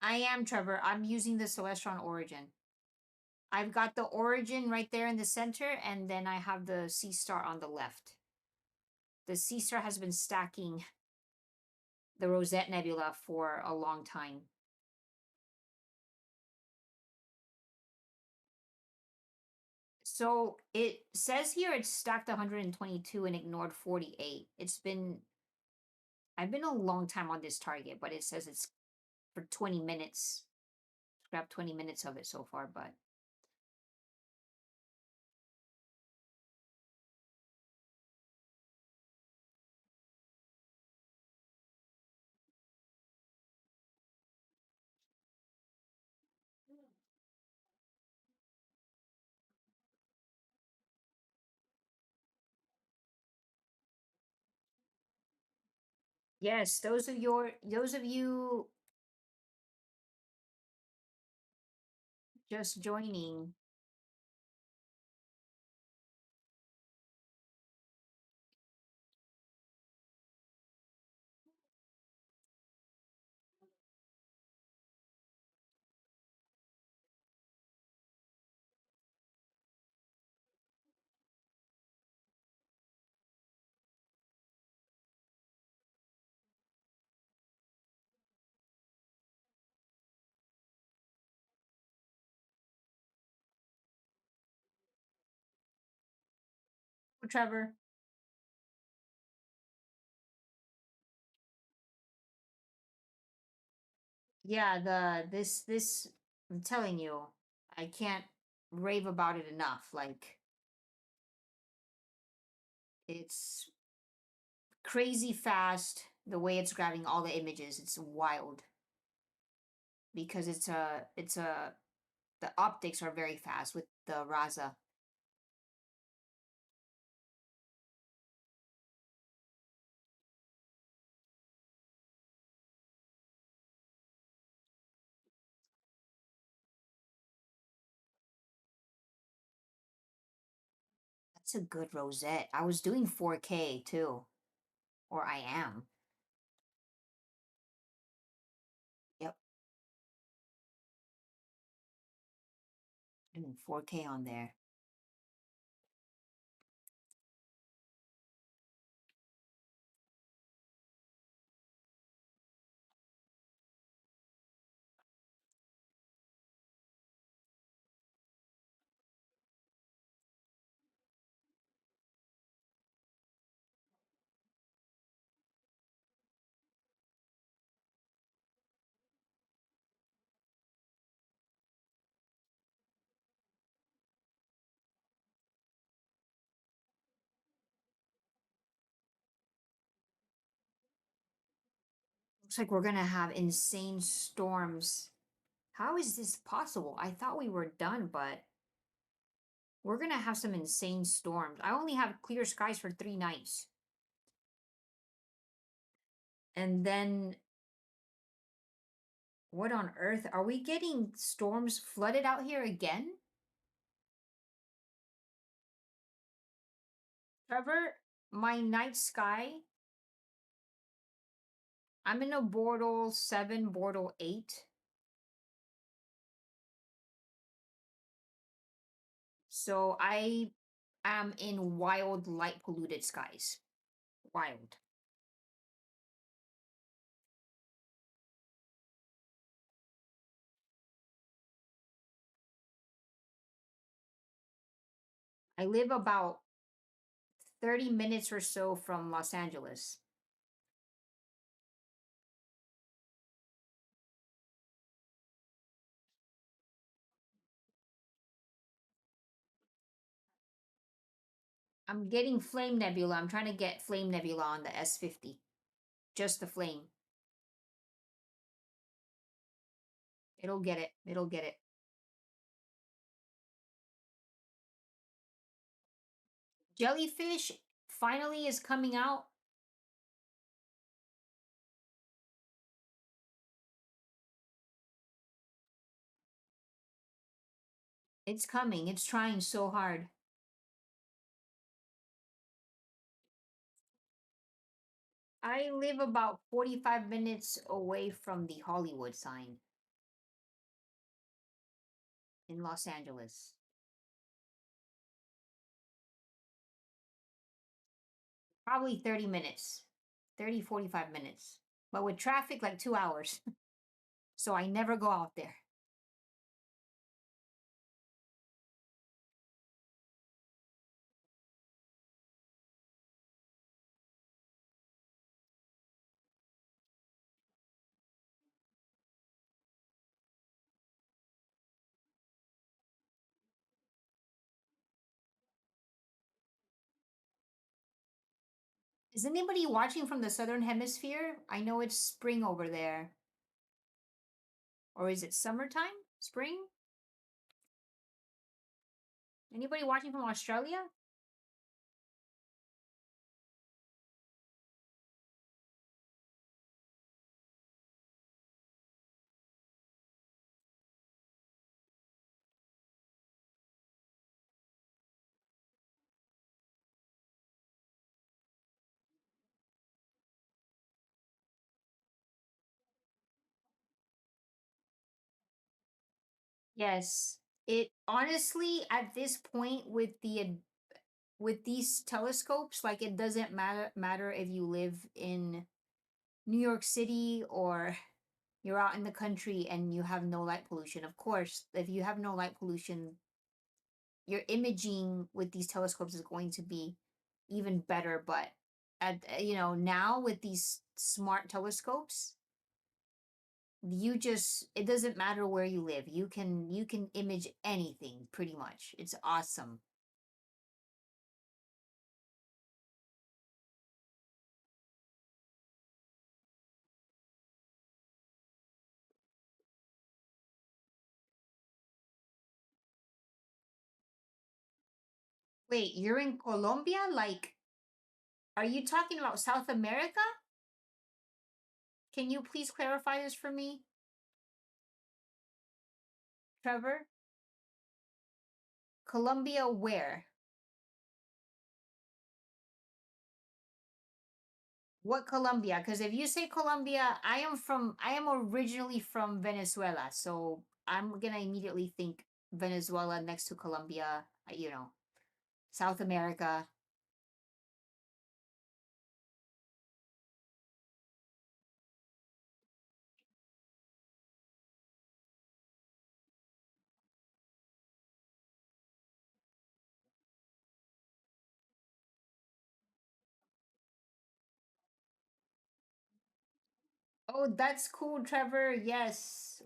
I am, Trevor. I'm using the Celestron Origin. I've got the Origin right there in the center, and then I have the Seestar on the left. The Seestar has been stacking the Rosette Nebula for a long time. So it says here it's stacked 122 and ignored 48. I've been a long time on this target, but it says it's for 20 minutes. Scrapped 20 minutes of it so far, but yes, those of you just joining. Trevor. Yeah, this I'm telling you, I can't rave about it enough. Like it's crazy fast the way it's grabbing all the images. It's wild because it's a the optics are very fast with the Raza. It's a good rosette. I was doing 4K too. Or I am. Yep. Doing 4K on there. Looks like we're gonna have insane storms. How is this possible? I thought we were done, but we're gonna have some insane storms. I only have clear skies for 3 nights. And then, what on earth? Are we getting storms flooded out here again? Trevor, my night sky, I'm in a Bortle 7, Bortle 8. So I am in wild light polluted skies. Wild. I live about 30 minutes or so from Los Angeles. I'm getting Flame Nebula. I'm trying to get Flame Nebula on the S50. Just the flame. It'll get it. It'll get it. Jellyfish finally is coming out. It's coming. It's trying so hard. I live about 45 minutes away from the Hollywood sign in Los Angeles. Probably 30 minutes. 30, 45 minutes. But with traffic, like 2 hours. So I never go out there. Is anybody watching from the southern hemisphere? I know it's spring over there. Or is it summertime? Spring? Anybody watching from Australia? Yes. It honestly, at this point, with these telescopes, like it doesn't matter if you live in New York City or you're out in the country and you have no light pollution. Of course, if you have no light pollution, your imaging with these telescopes is going to be even better. But now with these smart telescopes, it doesn't matter where you live. You can image anything pretty much. It's awesome. Wait, you're in Colombia? Like, are you talking about South America? Can you please clarify this for me? Trevor? Colombia where? What Colombia? Because if you say Colombia, I am originally from Venezuela, so I'm gonna immediately think Venezuela next to Colombia, South America. Oh, that's cool, Trevor. Yes,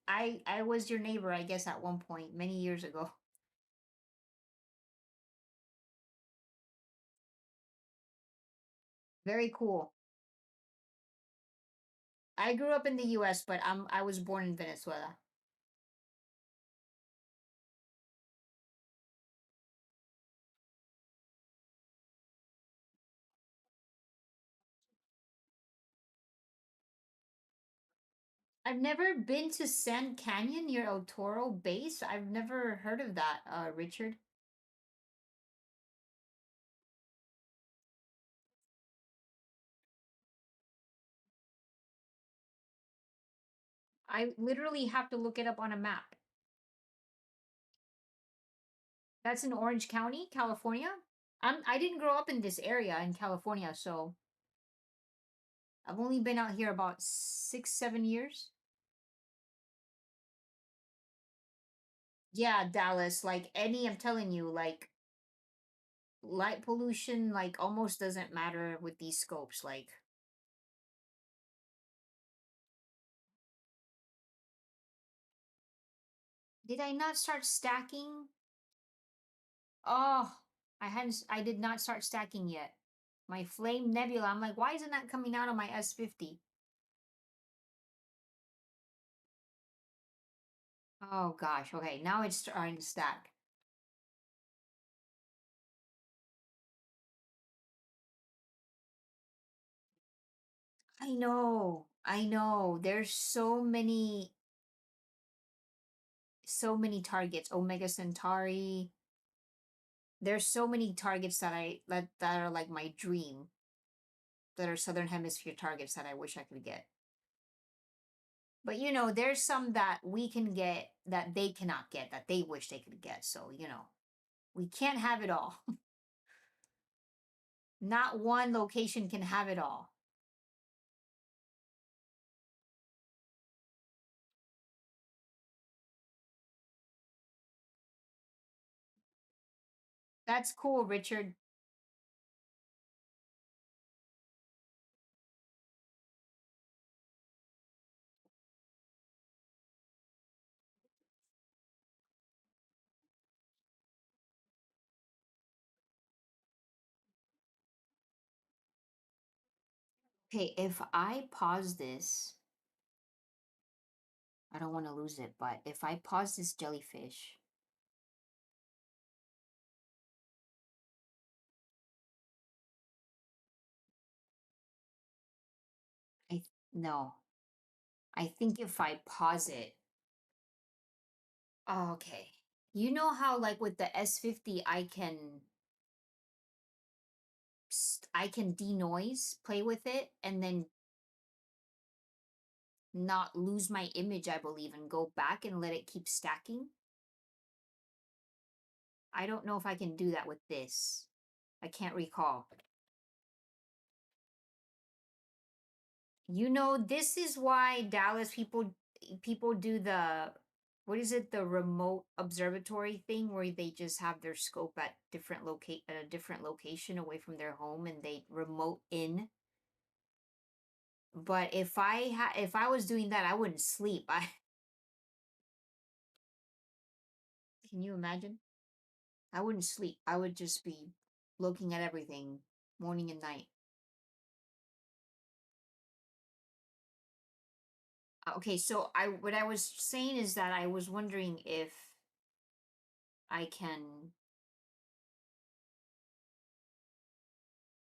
I was your neighbor, I guess, at one point many years ago. Very cool. I grew up in the U.S., but I was born in Venezuela. I've never been to Sand Canyon near El Toro base. I've never heard of that, Richard. I literally have to look it up on a map. That's in Orange County, California. I didn't grow up in this area in California, so I've only been out here about 6, 7 years. Yeah, Dallas, I'm telling you, light pollution, almost doesn't matter with these scopes. Did I not start stacking? Oh, I did not start stacking yet. My Flame Nebula, I'm like, why isn't that coming out on my S50? Oh gosh, okay, now it's starting to stack. I know. There's so many targets. Omega Centauri. There's so many targets that are like my dream, that are Southern Hemisphere targets that I wish I could get. But there's some that we can get that they cannot get, that they wish they could get. So, we can't have it all. Not one location can have it all. That's cool, Richard. Okay, if I pause this, I don't want to lose it, but if I pause this jellyfish, no. I think if I pause it, oh, okay. You know how with the S50 I can denoise, play with it, and then not lose my image, I believe, and go back and let it keep stacking. I don't know if I can do that with this. I can't recall. This is why Dallas people do the, what is it, the remote observatory thing, where they just have their scope at a different location away from their home, and they remote in. But if I was doing that, I wouldn't sleep. I Can you imagine? I wouldn't sleep. I would just be looking at everything morning and night. Okay, so I what I was saying is that I was wondering if I can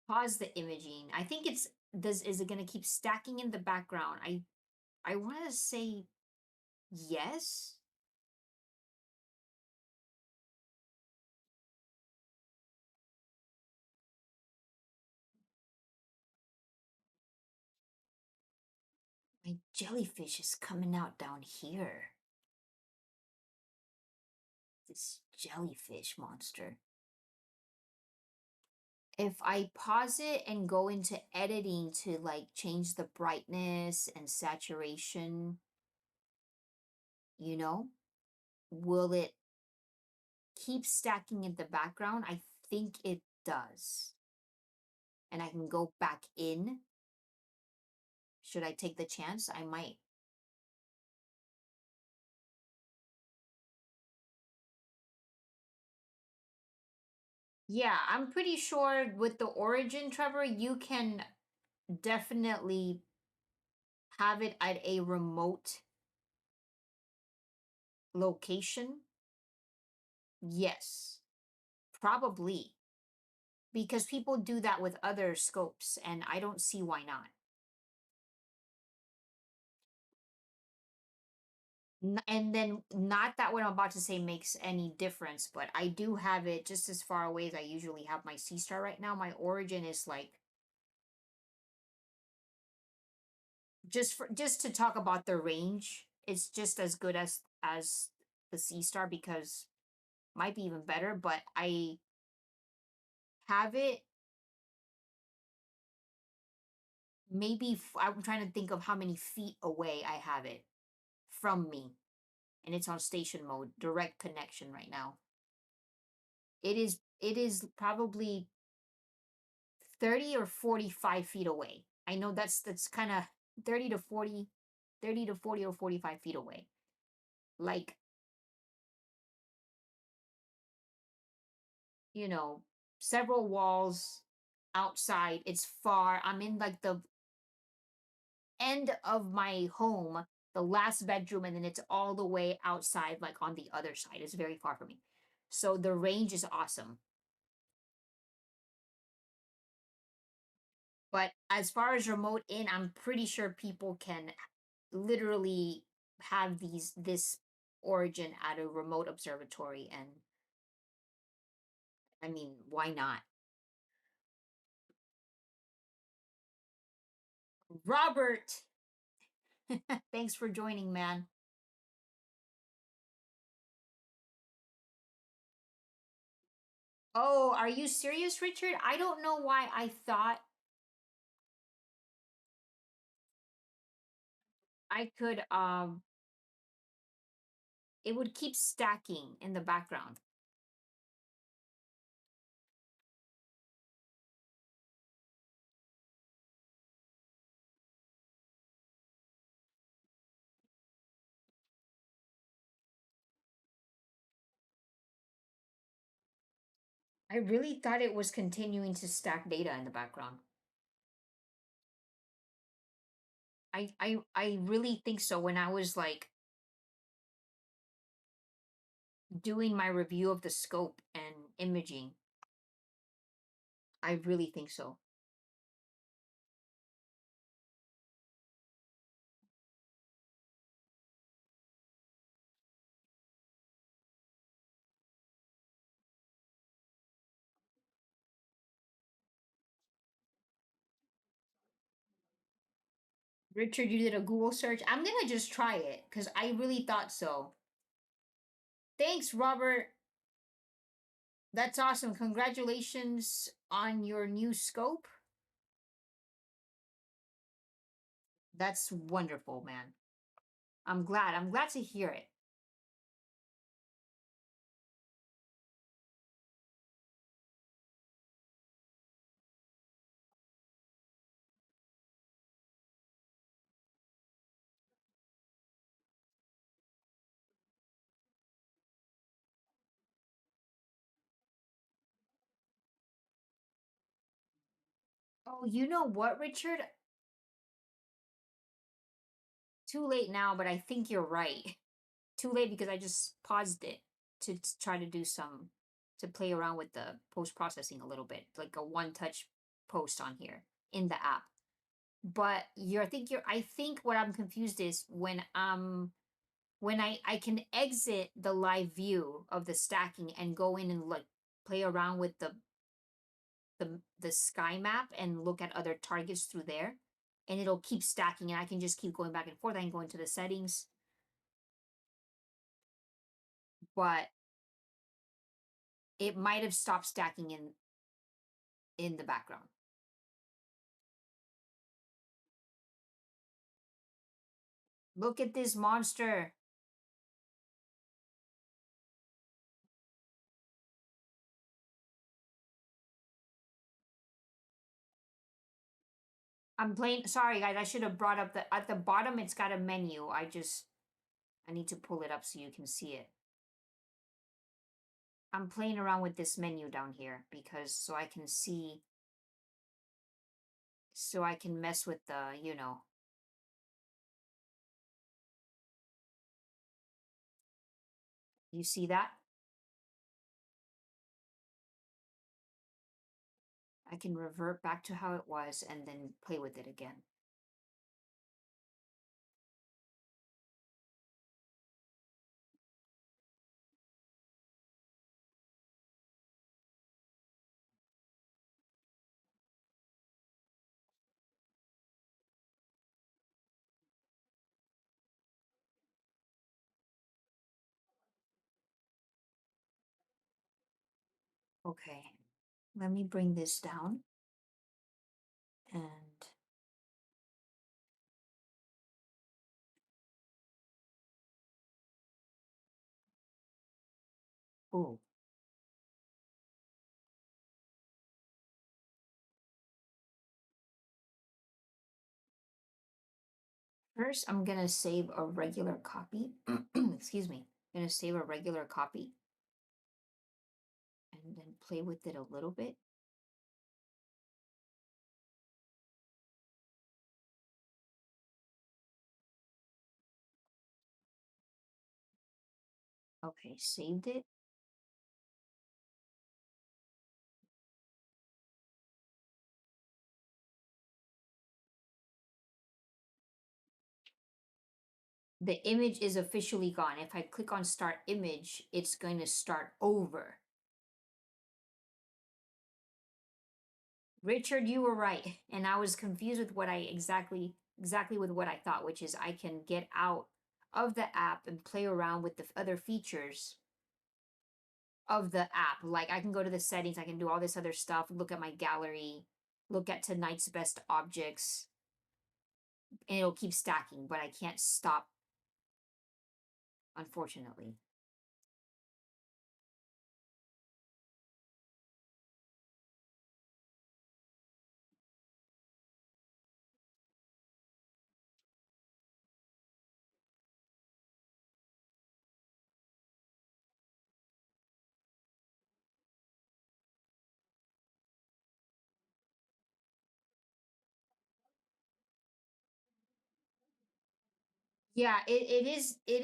pause the imaging. I think it's does is it going to keep stacking in the background? I want to say yes. My jellyfish is coming out down here. This jellyfish monster. If I pause it and go into editing to like change the brightness and saturation, you know, will it keep stacking in the background? I think it does. And I can go back in. Should I take the chance? I might. Yeah, I'm pretty sure with the Origin, Trevor, you can definitely have it at a remote location. Yes, probably. Because people do that with other scopes, and I don't see why not. And then, not that what I'm about to say makes any difference, but I do have it just as far away as I usually have my Seestar right now. My Origin is like just to talk about the range, it's just as good as the Seestar because might be even better, but I have it maybe I'm trying to think of how many feet away I have it from me, and it's on station mode, direct connection right now. It is probably 30 or 45 feet away. I know that's kind of 30 to 40, 30 to 40 or 45 feet away. Like, you know, several walls outside. It's far. I'm in like the end of my home, the last bedroom, and then it's all the way outside, like on the other side. It's very far from me. So the range is awesome. But as far as remote in, I'm pretty sure people can literally have this origin at a remote observatory, and I mean, why not? Robert, thanks for joining, man. Oh, are you serious, Richard? I don't know why I thought I could it would keep stacking in the background. I really thought it was continuing to stack data in the background. I really think so. When I was like doing my review of the scope and imaging, I really think so. Richard, you did a Google search. I'm gonna just try it because I really thought so. Thanks, Robert. That's awesome. Congratulations on your new scope. That's wonderful, man. I'm glad. I'm glad to hear it. Oh, you know what, Richard? Too late now, but I think you're right. Too late because I just paused it to try to do some to play around with the post processing a little bit, like a one touch post on here in the app. But I think what I'm confused is when I can exit the live view of the stacking and go in and like play around with the sky map and look at other targets through there, and it'll keep stacking, and I can just keep going back and forth. I can go into the settings. But it might have stopped stacking in the background. Look at this monster. I'm playing. Sorry, guys. I should have brought up at the bottom. It's got a menu. I need to pull it up so you can see it. I'm playing around with this menu down here because so I can see, so I can mess with the, you know. You see that? I can revert back to how it was and then play with it again. Okay, let me bring this down. And oh, first I'm gonna save a regular copy. Excuse me. I'm gonna save a regular copy and then play with it a little bit. Okay, saved it. The image is officially gone. If I click on start image, it's going to start over. Richard, you were right. And I was confused with what I exactly with what I thought, which is I can get out of the app and play around with the other features of the app. Like I can go to the settings, I can do all this other stuff, look at my gallery, look at tonight's best objects, and it'll keep stacking, but I can't stop, unfortunately. Yeah, it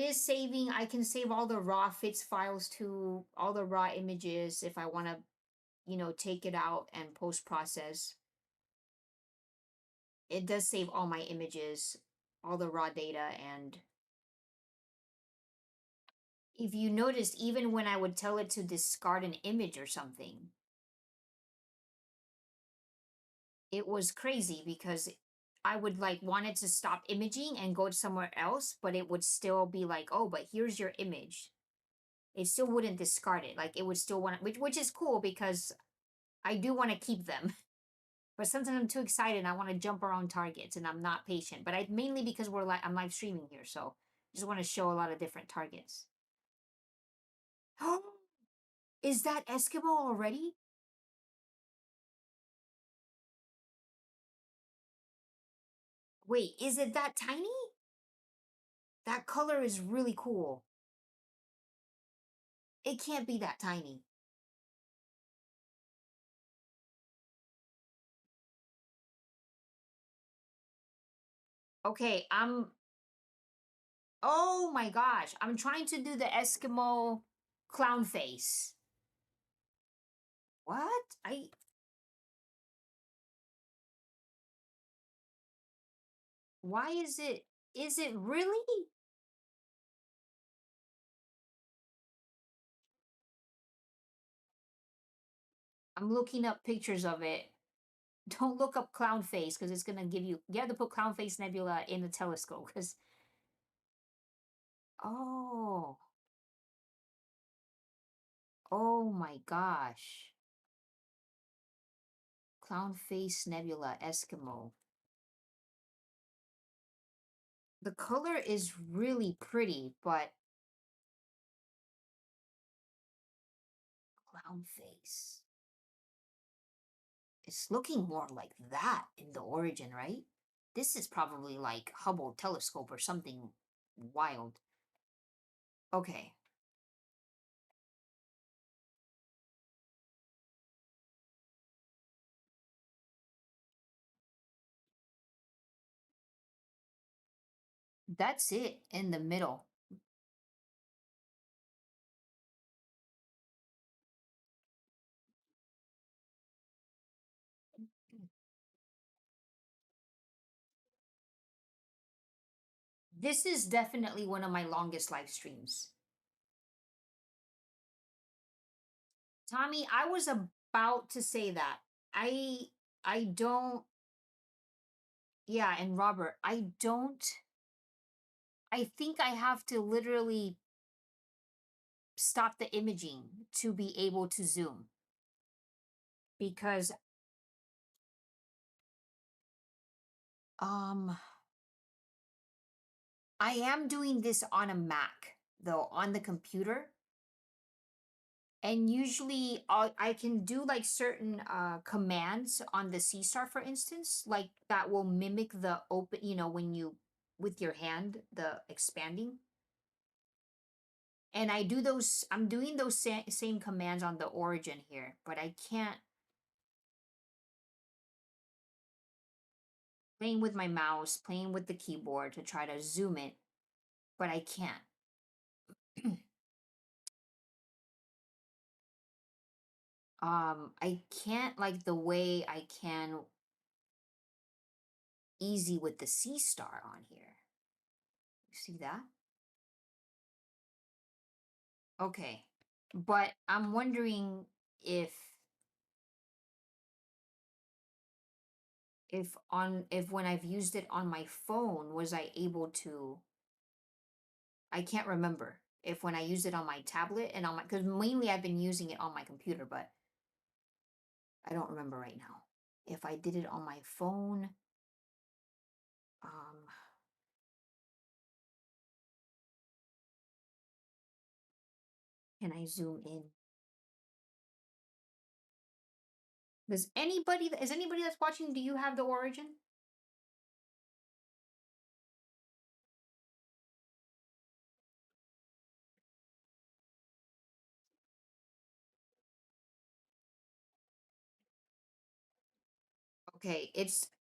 is saving. I can save all the raw fits files to all the raw images if I want to, you know, take it out and post process. It does save all my images, all the raw data, and if you noticed, even when I would tell it to discard an image or something, it was crazy because I would like want it to stop imaging and go somewhere else, but it would still be like, oh, but here's your image. It still wouldn't discard it. Like it would still want which is cool because I do want to keep them. But sometimes I'm too excited and I want to jump around targets and I'm not patient. But I mainly because I'm live streaming here, so I just want to show a lot of different targets. Oh, is that Eskimo already? Wait, is it that tiny? That color is really cool. It can't be that tiny. Okay, oh my gosh, I'm trying to do the Eskimo clown face. What? Why is it really? I'm looking up pictures of it. Don't look up clown face because it's gonna give you. You have to put clown face nebula in the telescope because. Oh. Oh my gosh. Clown face nebula Eskimo. The color is really pretty, but clown face. It's looking more like that in the origin, right? This is probably like Hubble telescope or something wild. Okay. That's it in the middle. This is definitely one of my longest live streams. Tommy, I was about to say that. I don't yeah, and Robert, I think I have to literally stop the imaging to be able to zoom because um I am doing this on a Mac though, on the computer. And usually I can do like certain commands on the Seestar, for instance, like that will mimic the open, when you with your hand, the expanding. And I'm doing those same commands on the Origin here, but I can't playing with my mouse, playing with the keyboard to try to zoom it, but I can't. I can't like the way I can easy with the Seestar on here. You see that? Okay. But I'm wondering if when I've used it on my phone, was I able to I can't remember if when I used it on my tablet and on my because mainly I've been using it on my computer, but I don't remember right now. If I did it on my phone, um, can I zoom in? Is anybody that's watching, do you have the Origin? Okay,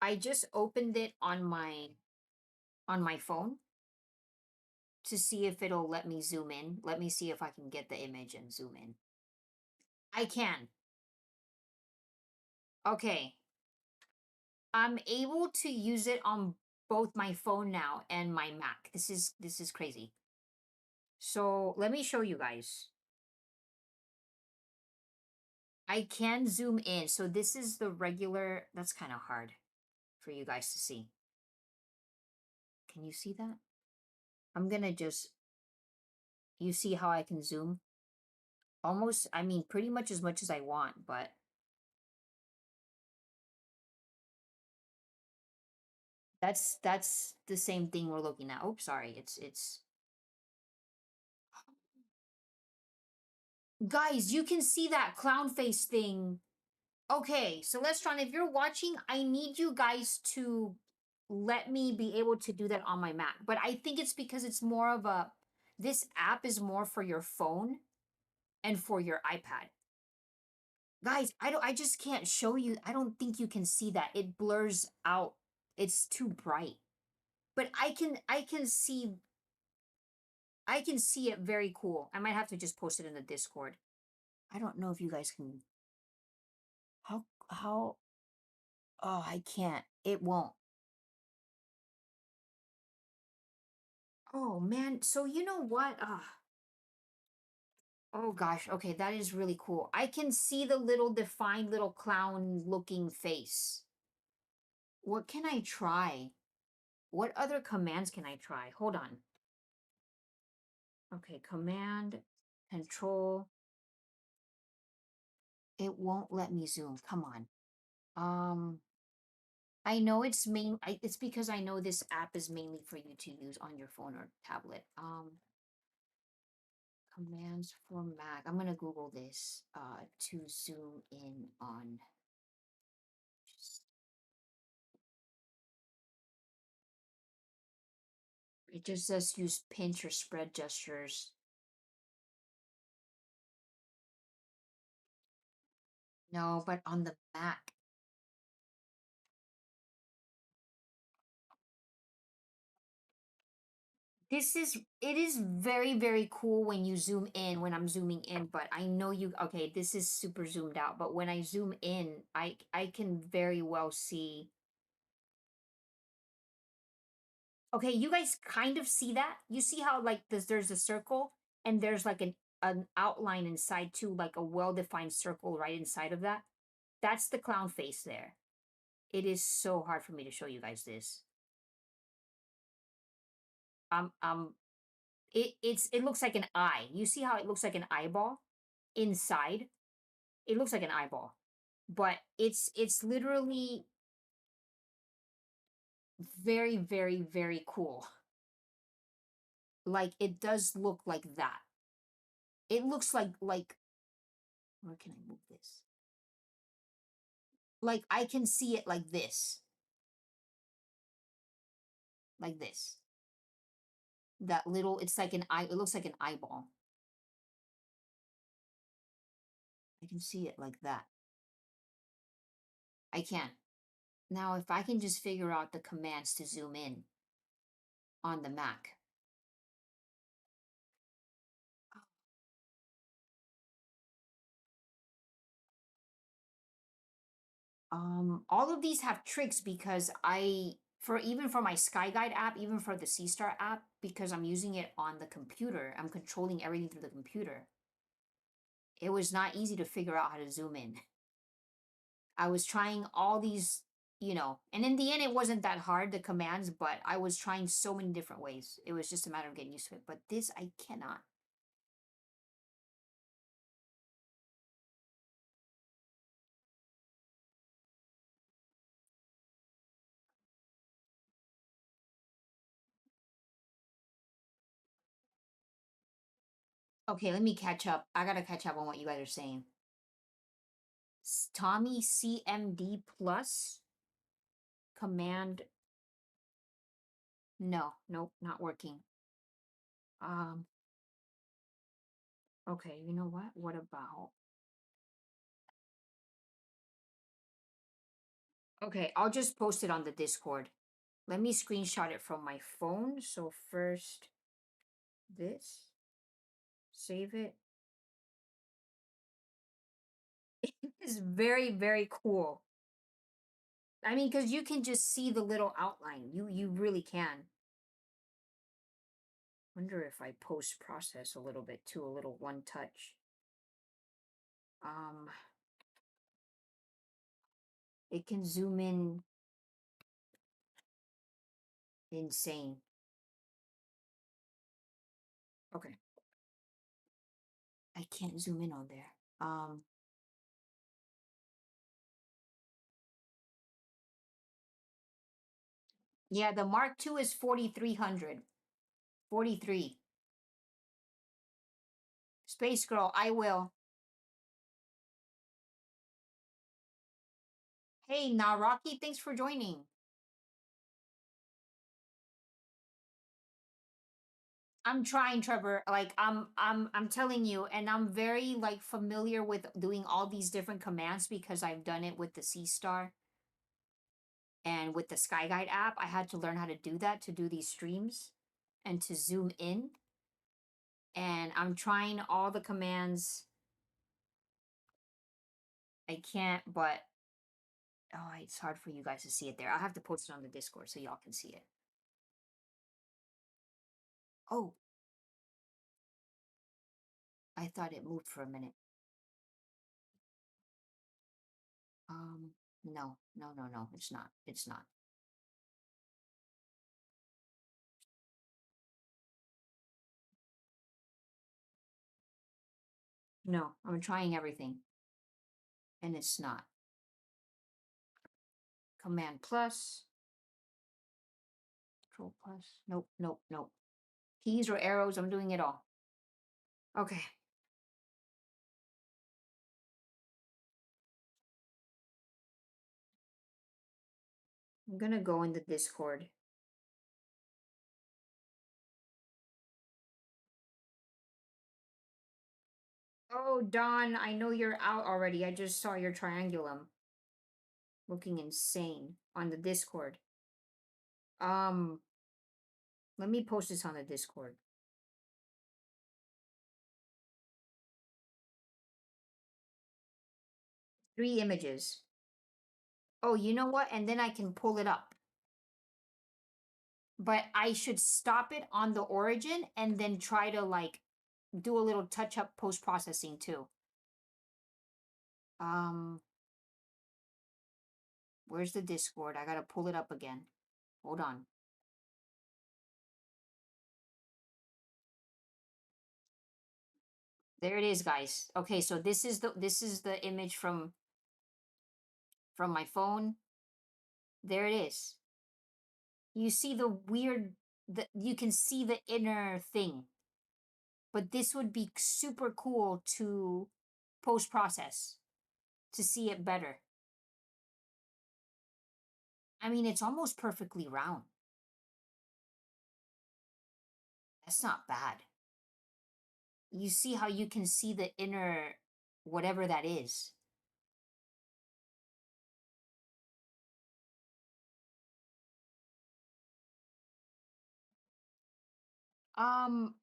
I just opened it on my phone to see if it'll let me zoom in. Let me see if I can get the image and zoom in. I can. Okay. I'm able to use it on both my phone now and my Mac. This is crazy. So, let me show you guys. I can zoom in. So this is the regular, that's kind of hard for you guys to see. Can you see that? I'm going to just you see how I can zoom? Almost, I mean, pretty much as I want, but that's the same thing we're looking at. Oh, sorry. It's Guys, you can see that clown face thing. Okay, Celestron, if you're watching, I need you guys to let me be able to do that on my Mac. But I think it's because it's more of a this app is more for your phone and for your iPad. Guys, I just can't show you. I don't think you can see that. It blurs out. It's too bright. But I can see it very cool. I might have to just post it in the Discord. I don't know if you guys can how oh, I can't. It won't. Oh man, so you know what? Oh gosh, okay, that is really cool. I can see the little defined little clown looking face. What can I try? What other commands can I try? Hold on. Okay, command, control. It won't let me zoom. Come on. I know it's because I know this app is mainly for you to use on your phone or tablet. Commands for Mac. I'm gonna Google this to zoom in on. It just says use pinch or spread gestures. No, but on the Mac. It is very, very cool when you zoom in, when I'm zooming in, but I know you, okay, this is super zoomed out, but when I zoom in, I can very well see. Okay, you guys kind of see that? You see how like there's a circle and there's like an outline inside too, like a well-defined circle right inside of that? That's the clown face there. It is so hard for me to show you guys this. Um, um, it looks like an eye. You see how it looks like an eyeball inside? It looks like an eyeball, but it's literally very, very, very cool. Like it does look like that. It looks like where can I move this? Like I can see it like this. Like this. That little, it's like an eye, it looks like an eyeball. I can see it like that. I can. Now, if I can just figure out the commands to zoom in on the Mac. All of these have tricks because even for my Sky Guide app, even for the Seestar app, because I'm using it on the computer, I'm controlling everything through the computer. It was not easy to figure out how to zoom in. I was trying all these, and in the end, it wasn't that hard, the commands, but I was trying so many different ways. It was just a matter of getting used to it. But this, I cannot. Okay, let me catch up. I gotta catch up on what you guys are saying. Tommy CMD plus command. No, nope, not working. Um, okay, you know what? What about? Okay, I'll just post it on the Discord. Let me screenshot it from my phone. So first, this, save it. It's very, very cool. I mean, because you can just see the little outline. You really can. Wonder if I post process a little bit too, a little one touch. Um, it can zoom in insane. Okay. I can't zoom in on there. Yeah, the Mark II is 4,300. 43. Space Girl, I will. Hey, Naraki, thanks for joining. I'm trying, Trevor. Like I'm telling you, and I'm very like familiar with doing all these different commands because I've done it with the Seestar and with the Sky Guide app. I had to learn how to do that to do these streams and to zoom in. And I'm trying all the commands. I can't, but oh, it's hard for you guys to see it there. I'll have to post it on the Discord so y'all can see it. Oh, I thought it moved for a minute. No, no, no, no, it's not. It's not. No, I'm trying everything. And it's not. Command plus. Control plus. Nope, nope, nope. Keys or arrows, I'm doing it all. Okay. I'm gonna go in the Discord. Oh, Don, I know you're out already. I just saw your triangulum. Looking insane on the Discord. Let me post this on the Discord. Three images. Oh, you know what? And then I can pull it up. But I should stop it on the origin and then try to like do a little touch up post processing too. Where's the Discord? I gotta pull it up again. Hold on. There it is, guys. Okay, so this is the image from my phone. There it is. You see the weird you can see the inner thing. But this would be super cool to post process to see it better. I mean, it's almost perfectly round. That's not bad. You see how you can see the inner whatever that is. Um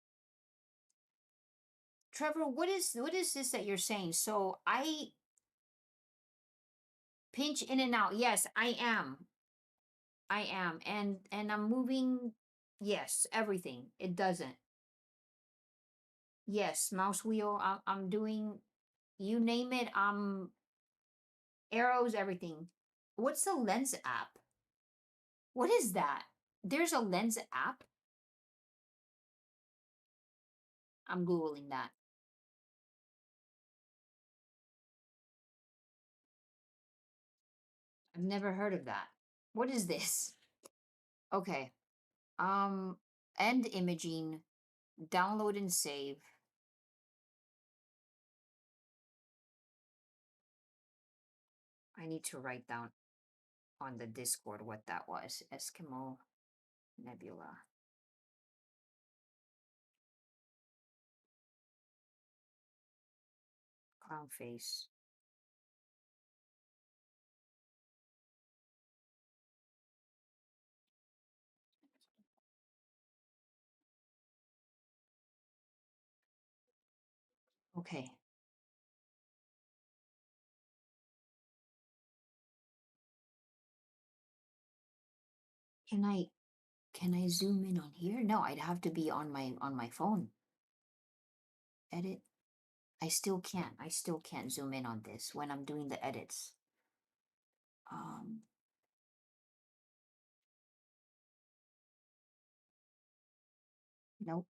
Trevor, what is this that you're saying? So I pinch in and out. Yes, I am. I am. And I'm moving, yes, everything. It doesn't. Yes, mouse wheel. I'm doing, you name it. Arrows, everything. What's the lens app? What is that? There's a lens app? I'm Googling that. I've never heard of that. What is this? Okay. End imaging, download and save. I need to write down on the Discord what that was. Eskimo Nebula. Clown face. Okay. Can I zoom in on here? No, I'd have to be on my phone. Edit. I still can't. I still can't zoom in on this when I'm doing the edits. Nope.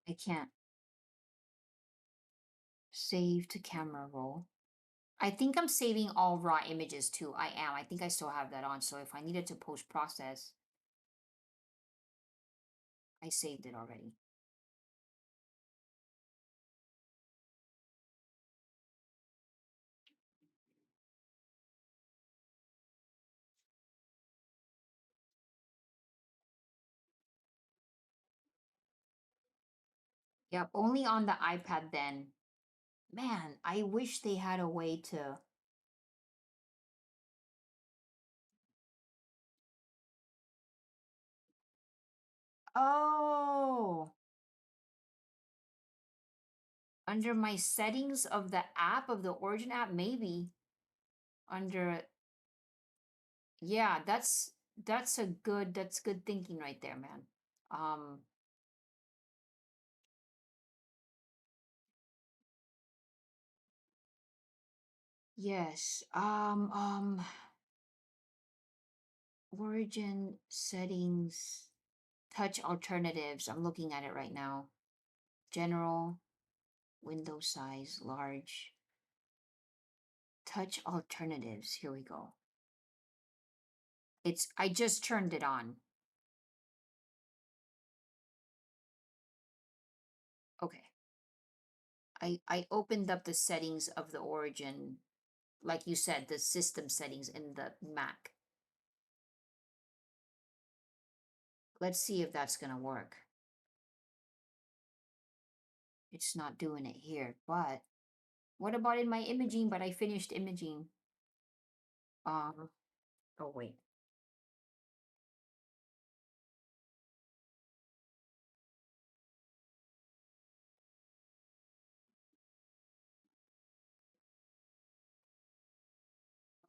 I can't. Save to camera roll. I think I'm saving all raw images too. I am. I think I still have that on. So if I needed to post process, I saved it already. Yep, only on the iPad then. Man, I wish they had a way to. Oh, under my settings of the app, of the Origin app, maybe. Under, yeah, that's That's good thinking right there, man. Um, yes. Origin settings, touch alternatives. I'm looking at it right now. General, window size, large. Touch alternatives. Here we go. I just turned it on. Okay. I opened up the settings of the Origin, like you said, the system settings in the Mac. Let's see if that's gonna work. It's not doing it here, but what about in my imaging? But I finished imaging. Um, oh wait.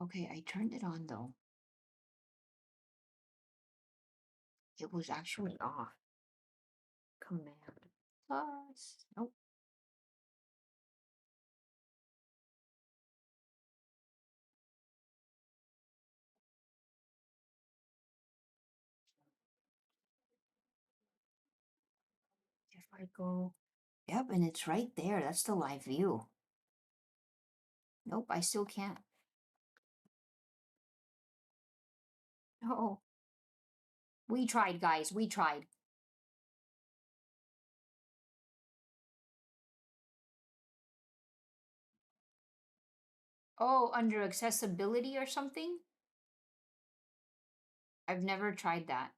Okay, I turned it on though. It was actually off. Command plus. Nope. If I go. Yep, and it's right there. That's the live view. Nope, I still can't. No. We tried, guys. We tried. Oh, under accessibility or something? I've never tried that.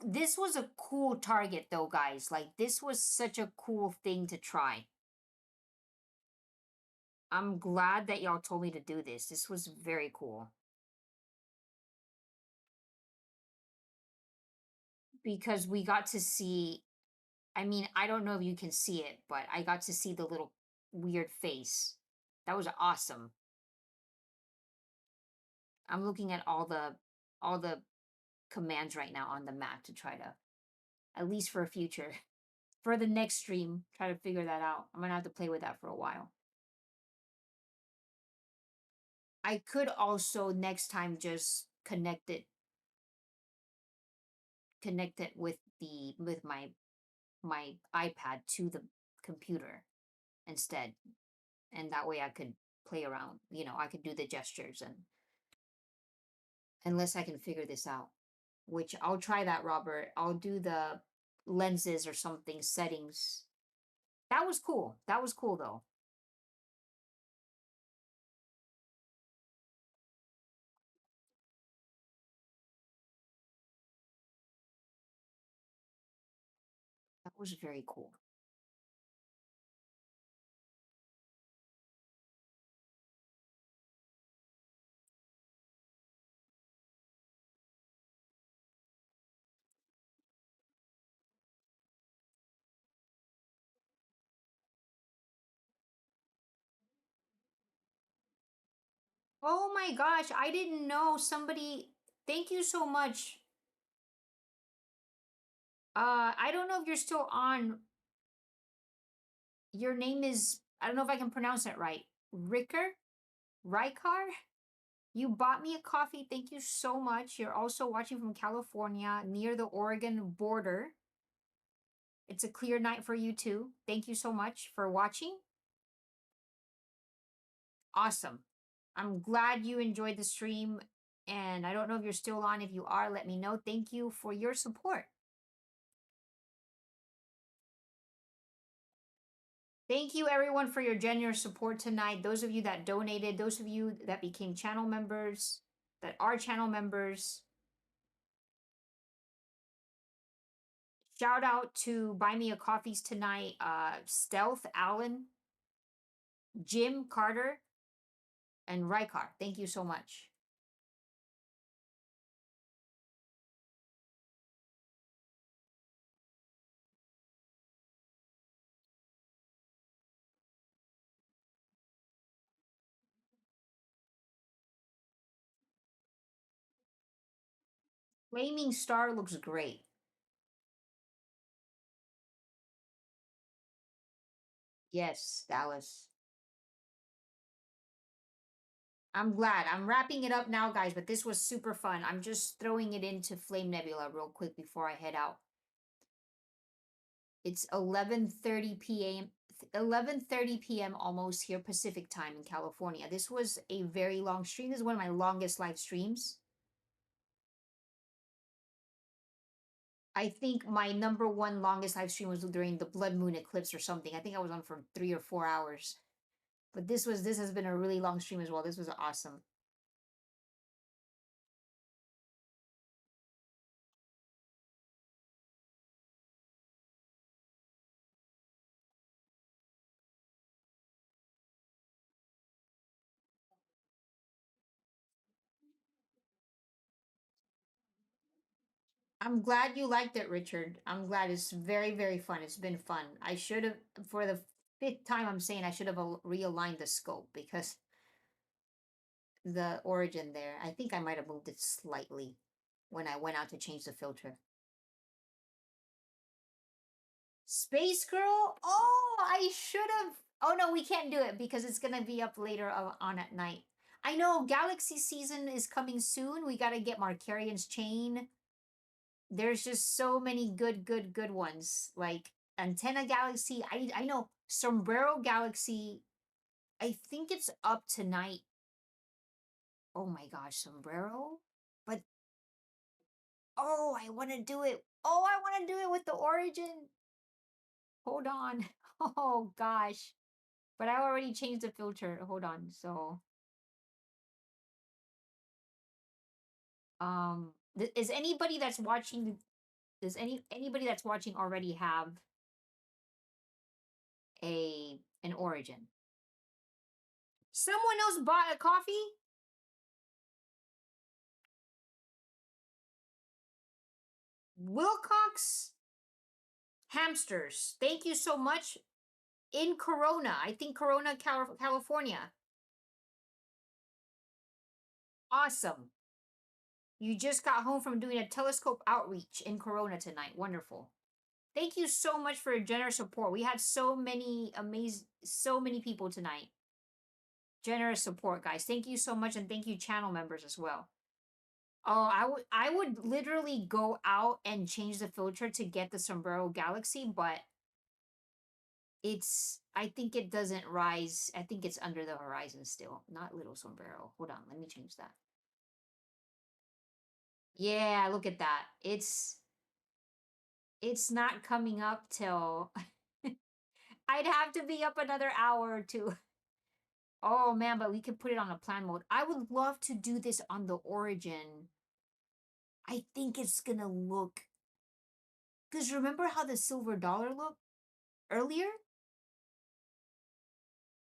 This was a cool target though, guys. Like, this was such a cool thing to try. I'm glad that y'all told me to do this. This was very cool. Because we got to see, I mean, I don't know if you can see it, but I got to see the little weird face. That was awesome. I'm looking at all the commands right now on the Mac to try to, at least for a future, for the next stream, try to figure that out. I'm gonna have to play with that for a while. I could also next time just connect it with my iPad to the computer instead, and that way I could play around. I could do the gestures, and unless I can figure this out, which I'll try that, Robert. I'll do the lenses or something settings. That was cool. That was cool though. That was very cool. Oh my gosh, I didn't know somebody. Thank you so much. I don't know if you're still on. Your name is, I don't know if I can pronounce it right. Ricker? Rykar? You bought me a coffee. Thank you so much. You're also watching from California near the Oregon border. It's a clear night for you too. Thank you so much for watching. Awesome. I'm glad you enjoyed the stream. And I don't know if you're still on. If you are, let me know. Thank you for your support. Thank you, everyone, for your generous support tonight. Those of you that donated, those of you that became channel members, that are channel members. Shout out to Buy Me a Coffees tonight, Stealth Allen, Jim Carter, and Rykar. Thank you so much. Flaming Star looks great. Yes, Dallas. I'm glad. I'm wrapping it up now, guys, but this was super fun. I'm just throwing it into Flame Nebula real quick before I head out. It's 11:30 p.m. 11:30 p.m. almost here Pacific time in California. This was a very long stream. This is one of my longest live streams. I think my number one longest live stream was during the blood moon eclipse or something. I think I was on for 3 or 4 hours. But this has been a really long stream as well. This was awesome. I'm glad you liked it, Richard. I'm glad it's very, very fun. It's been fun. I should have, for the fifth time, I'm saying I should have realigned the scope because the origin there, I think I might have moved it slightly when I went out to change the filter. Space Girl? Oh, I should have. Oh, no, we can't do it because it's going to be up later on at night. I know Galaxy season is coming soon. We got to get Markarian's Chain. There's just so many good ones. Like Antenna Galaxy. I know Sombrero Galaxy. I think it's up tonight. Oh my gosh, Sombrero. But oh, I want to do it. Oh, I want to do it with the Origin. Hold on. Oh gosh. But I already changed the filter. Hold on. So is anybody that's watching, does anybody that's watching already have an Origin? Someone else bought a coffee? Wilcox Hamsters. Thank you so much. In Corona. I think Corona, California. Awesome. You just got home from doing a telescope outreach in Corona tonight. Wonderful. Thank you so much for your generous support. We had so many so many people tonight. Generous support, guys. Thank you so much, and thank you, channel members as well. Oh, I would literally go out and change the filter to get the Sombrero Galaxy, but I think it doesn't rise. I think it's under the horizon still, not little Sombrero. Hold on, let me change that. Yeah, look at that. It's not coming up till I'd have to be up another hour or two. Oh man, but we could put it on a plan mode. I would love to do this on the Origin. I think it's gonna look, because remember how the silver dollar looked earlier?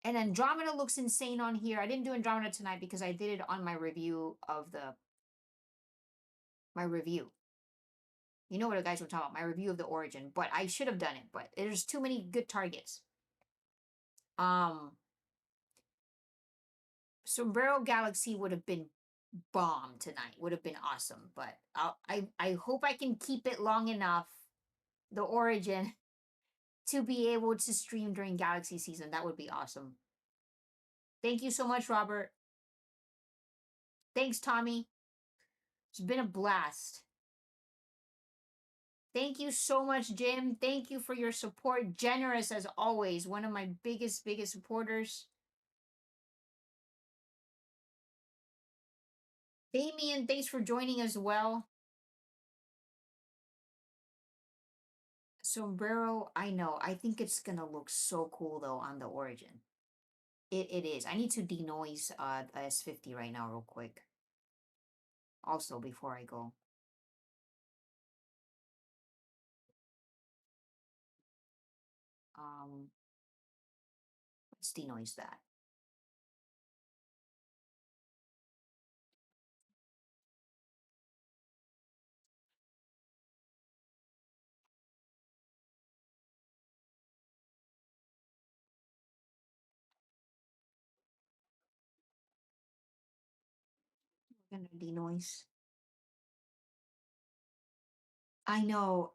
And Andromeda looks insane on here. I didn't do Andromeda tonight because I did it on my review of my review. You know what the guys were talking about, my review of the Origin, but I should have done it, but there's too many good targets. Sombrero Galaxy would have been bomb tonight. Would have been awesome, but I hope I can keep it long enough, the Origin, to be able to stream during Galaxy season. That would be awesome. Thank you so much, Robert. Thanks, Tommy. It's been a blast. Thank you so much, Jim. Thank you for your support. Generous as always. One of my biggest supporters. Damien, thanks for joining as well. Sombrero, I know. I think it's gonna look so cool though on the Origin. It is. I need to denoise S50 right now real quick. Also before I go. Let's denoise that. We're gonna denoise. I know.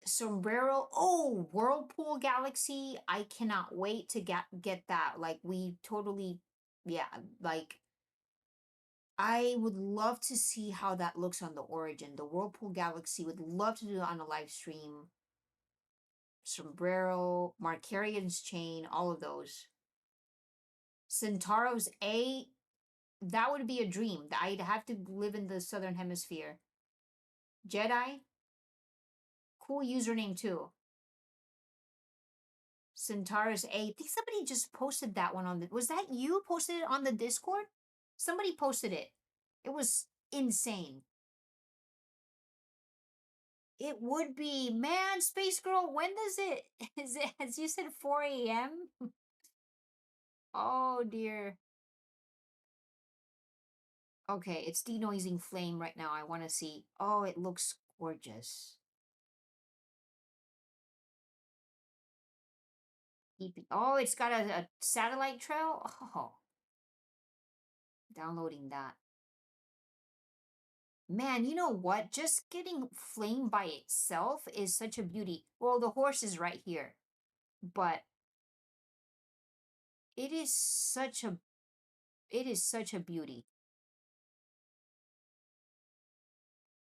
Sombrero. Oh, Whirlpool Galaxy. I cannot wait to get that. Like we totally, yeah. Like I would love to see how that looks on the Origin. The Whirlpool Galaxy would love to do it on a live stream. Sombrero, Markarian's Chain, all of those. Centauros A, that would be a dream. I'd have to live in the Southern Hemisphere. Jedi, cool username too. Centaurus A. I think somebody just posted that one on the. Was that you posted it on the Discord? Somebody posted it. It was insane. It would be, man, Space Girl. When does it? Is it? As you said, 4 a.m. Oh dear. Okay, it's denoising flame right now. I want to see. Oh, it looks gorgeous. Oh, it's got a satellite trail. Oh, downloading that. Man, you know what? Just getting flame by itself is such a beauty. Well, the horse is right here, but it is such a beauty.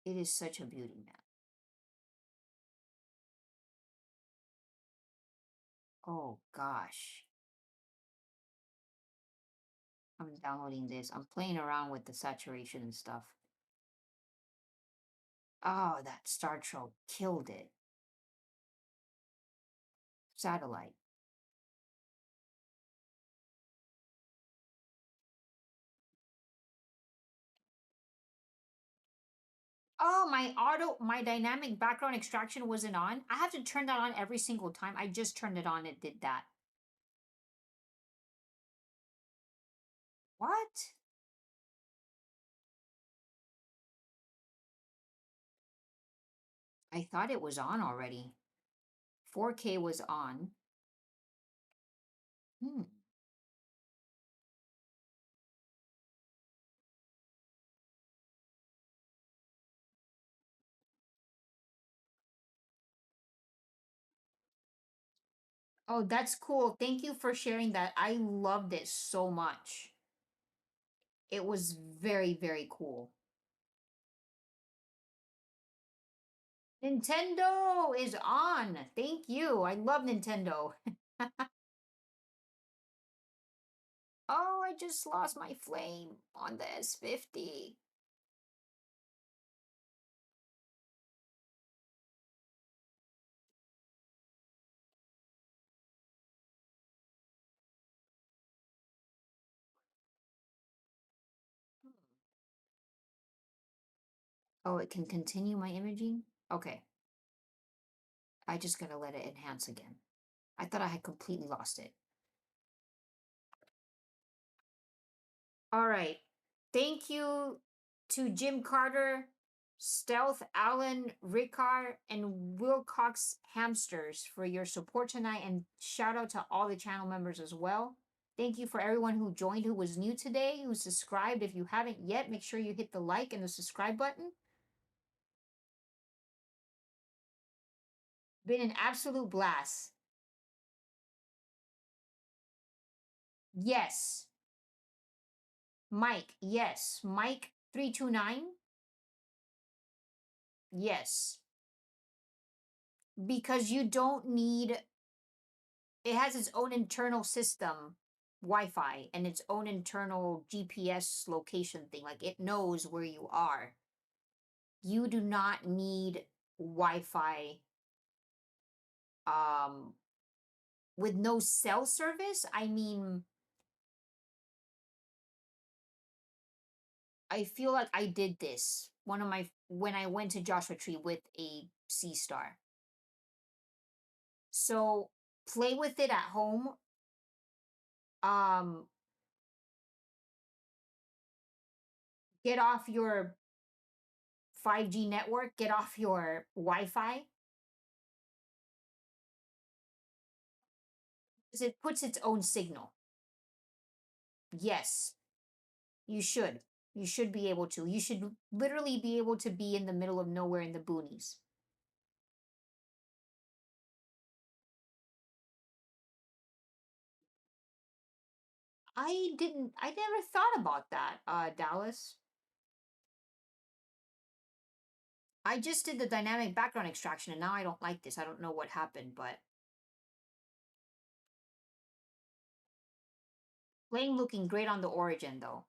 It is such a beauty, man. Oh gosh. I'm downloading this. I'm playing around with the saturation and stuff. Oh, that Star Trek killed it. Satellite. Oh, my dynamic background extraction wasn't on. I have to turn that on every single time. I just turned it on. It did that. What? I thought it was on already. 4K was on. Hmm. Oh, that's cool. Thank you for sharing that. I loved it so much. It was very, very cool. Nintendo is on. Thank you. I love Nintendo. Oh, I just lost my flame on the S50. Oh, it can continue my imaging? Okay. I just gotta let it enhance again. I thought I had completely lost it. All right. Thank you to Jim Carter, Stealth Allen, Ricard, and Wilcox Hamsters for your support tonight. And shout out to all the channel members as well. Thank you for everyone who joined who was new today, who subscribed. If you haven't yet, make sure you hit the like and the subscribe button. Been an absolute blast. Yes. Mike, yes. Mike 329. Yes. Because you don't need it has its own internal system, Wi-Fi, and its own internal GPS location thing. Like it knows where you are. You do not need Wi-Fi um with no cell service. I mean, I feel like I did this. One of my when I went to Joshua Tree with a Seestar. So play with it at home. Um get off your 5G network, get off your Wi-Fi. Because it puts its own signal. Yes, you should. You should be able to. You should literally be able to be in the middle of nowhere in the boonies. I never thought about that, Dallas. I just did the dynamic background extraction and now I don't like this. I don't know what happened, but flame looking great on the Origin though.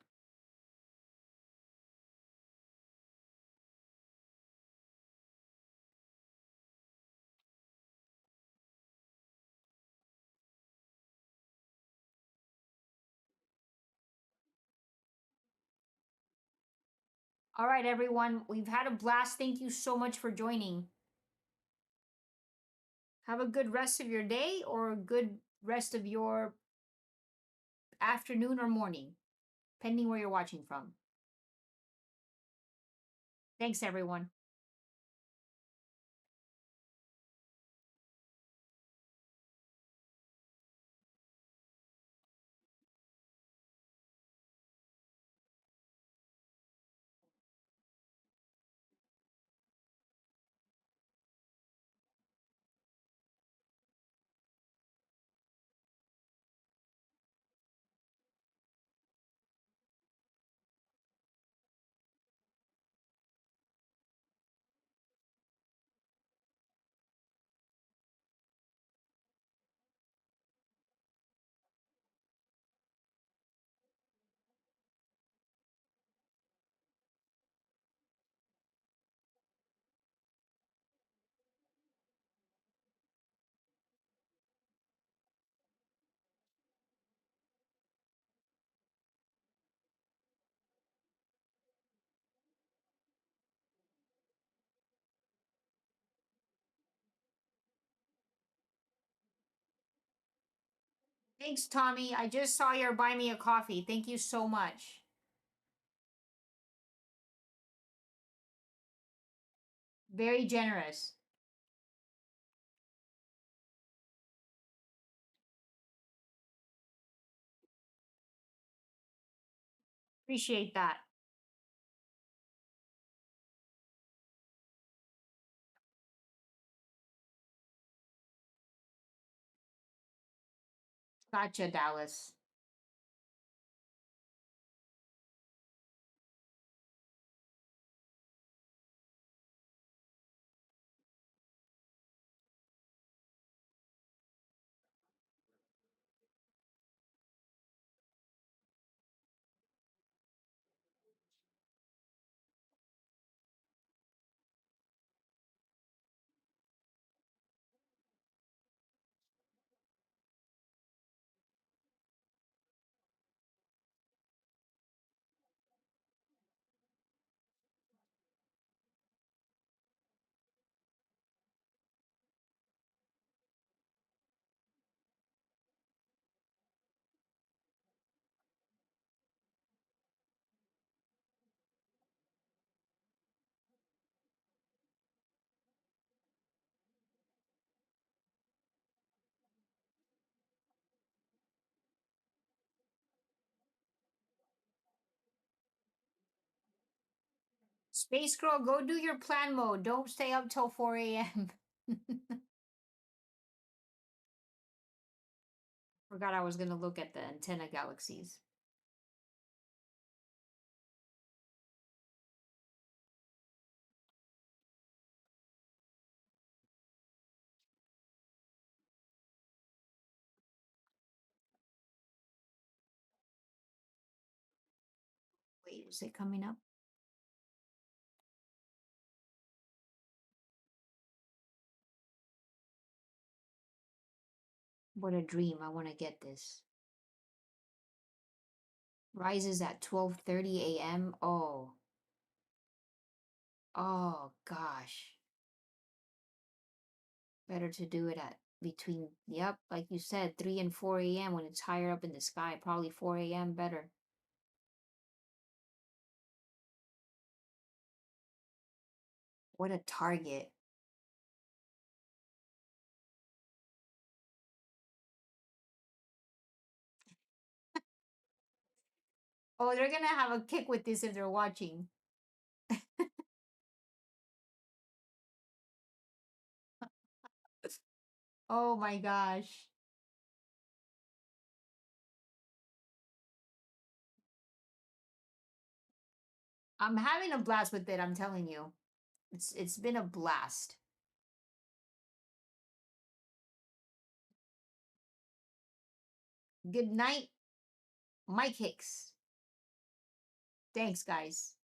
All right, everyone. We've had a blast. Thank you so much for joining. Have a good rest of your day or a good rest of your afternoon or morning, depending where you're watching from. Thanks, everyone. Thanks, Tommy. I just saw your buy me a coffee. Thank you so much. Very generous. Appreciate that. Gotcha, Dallas. Space Girl, go do your plan mode. Don't stay up till 4 a.m. Forgot I was going to look at the antenna galaxies. Wait, is it coming up? What a dream. I want to get this. Rises at 12:30 a.m. Oh. Oh gosh. Better to do it at between, yep, like you said, 3 and 4 a.m. when it's higher up in the sky. Probably 4 a.m. better. What a target. Oh, they're gonna have a kick with this if they're watching. Oh my gosh. I'm having a blast with it, I'm telling you. It's been a blast. Good night, Mike Hicks. Thanks, guys.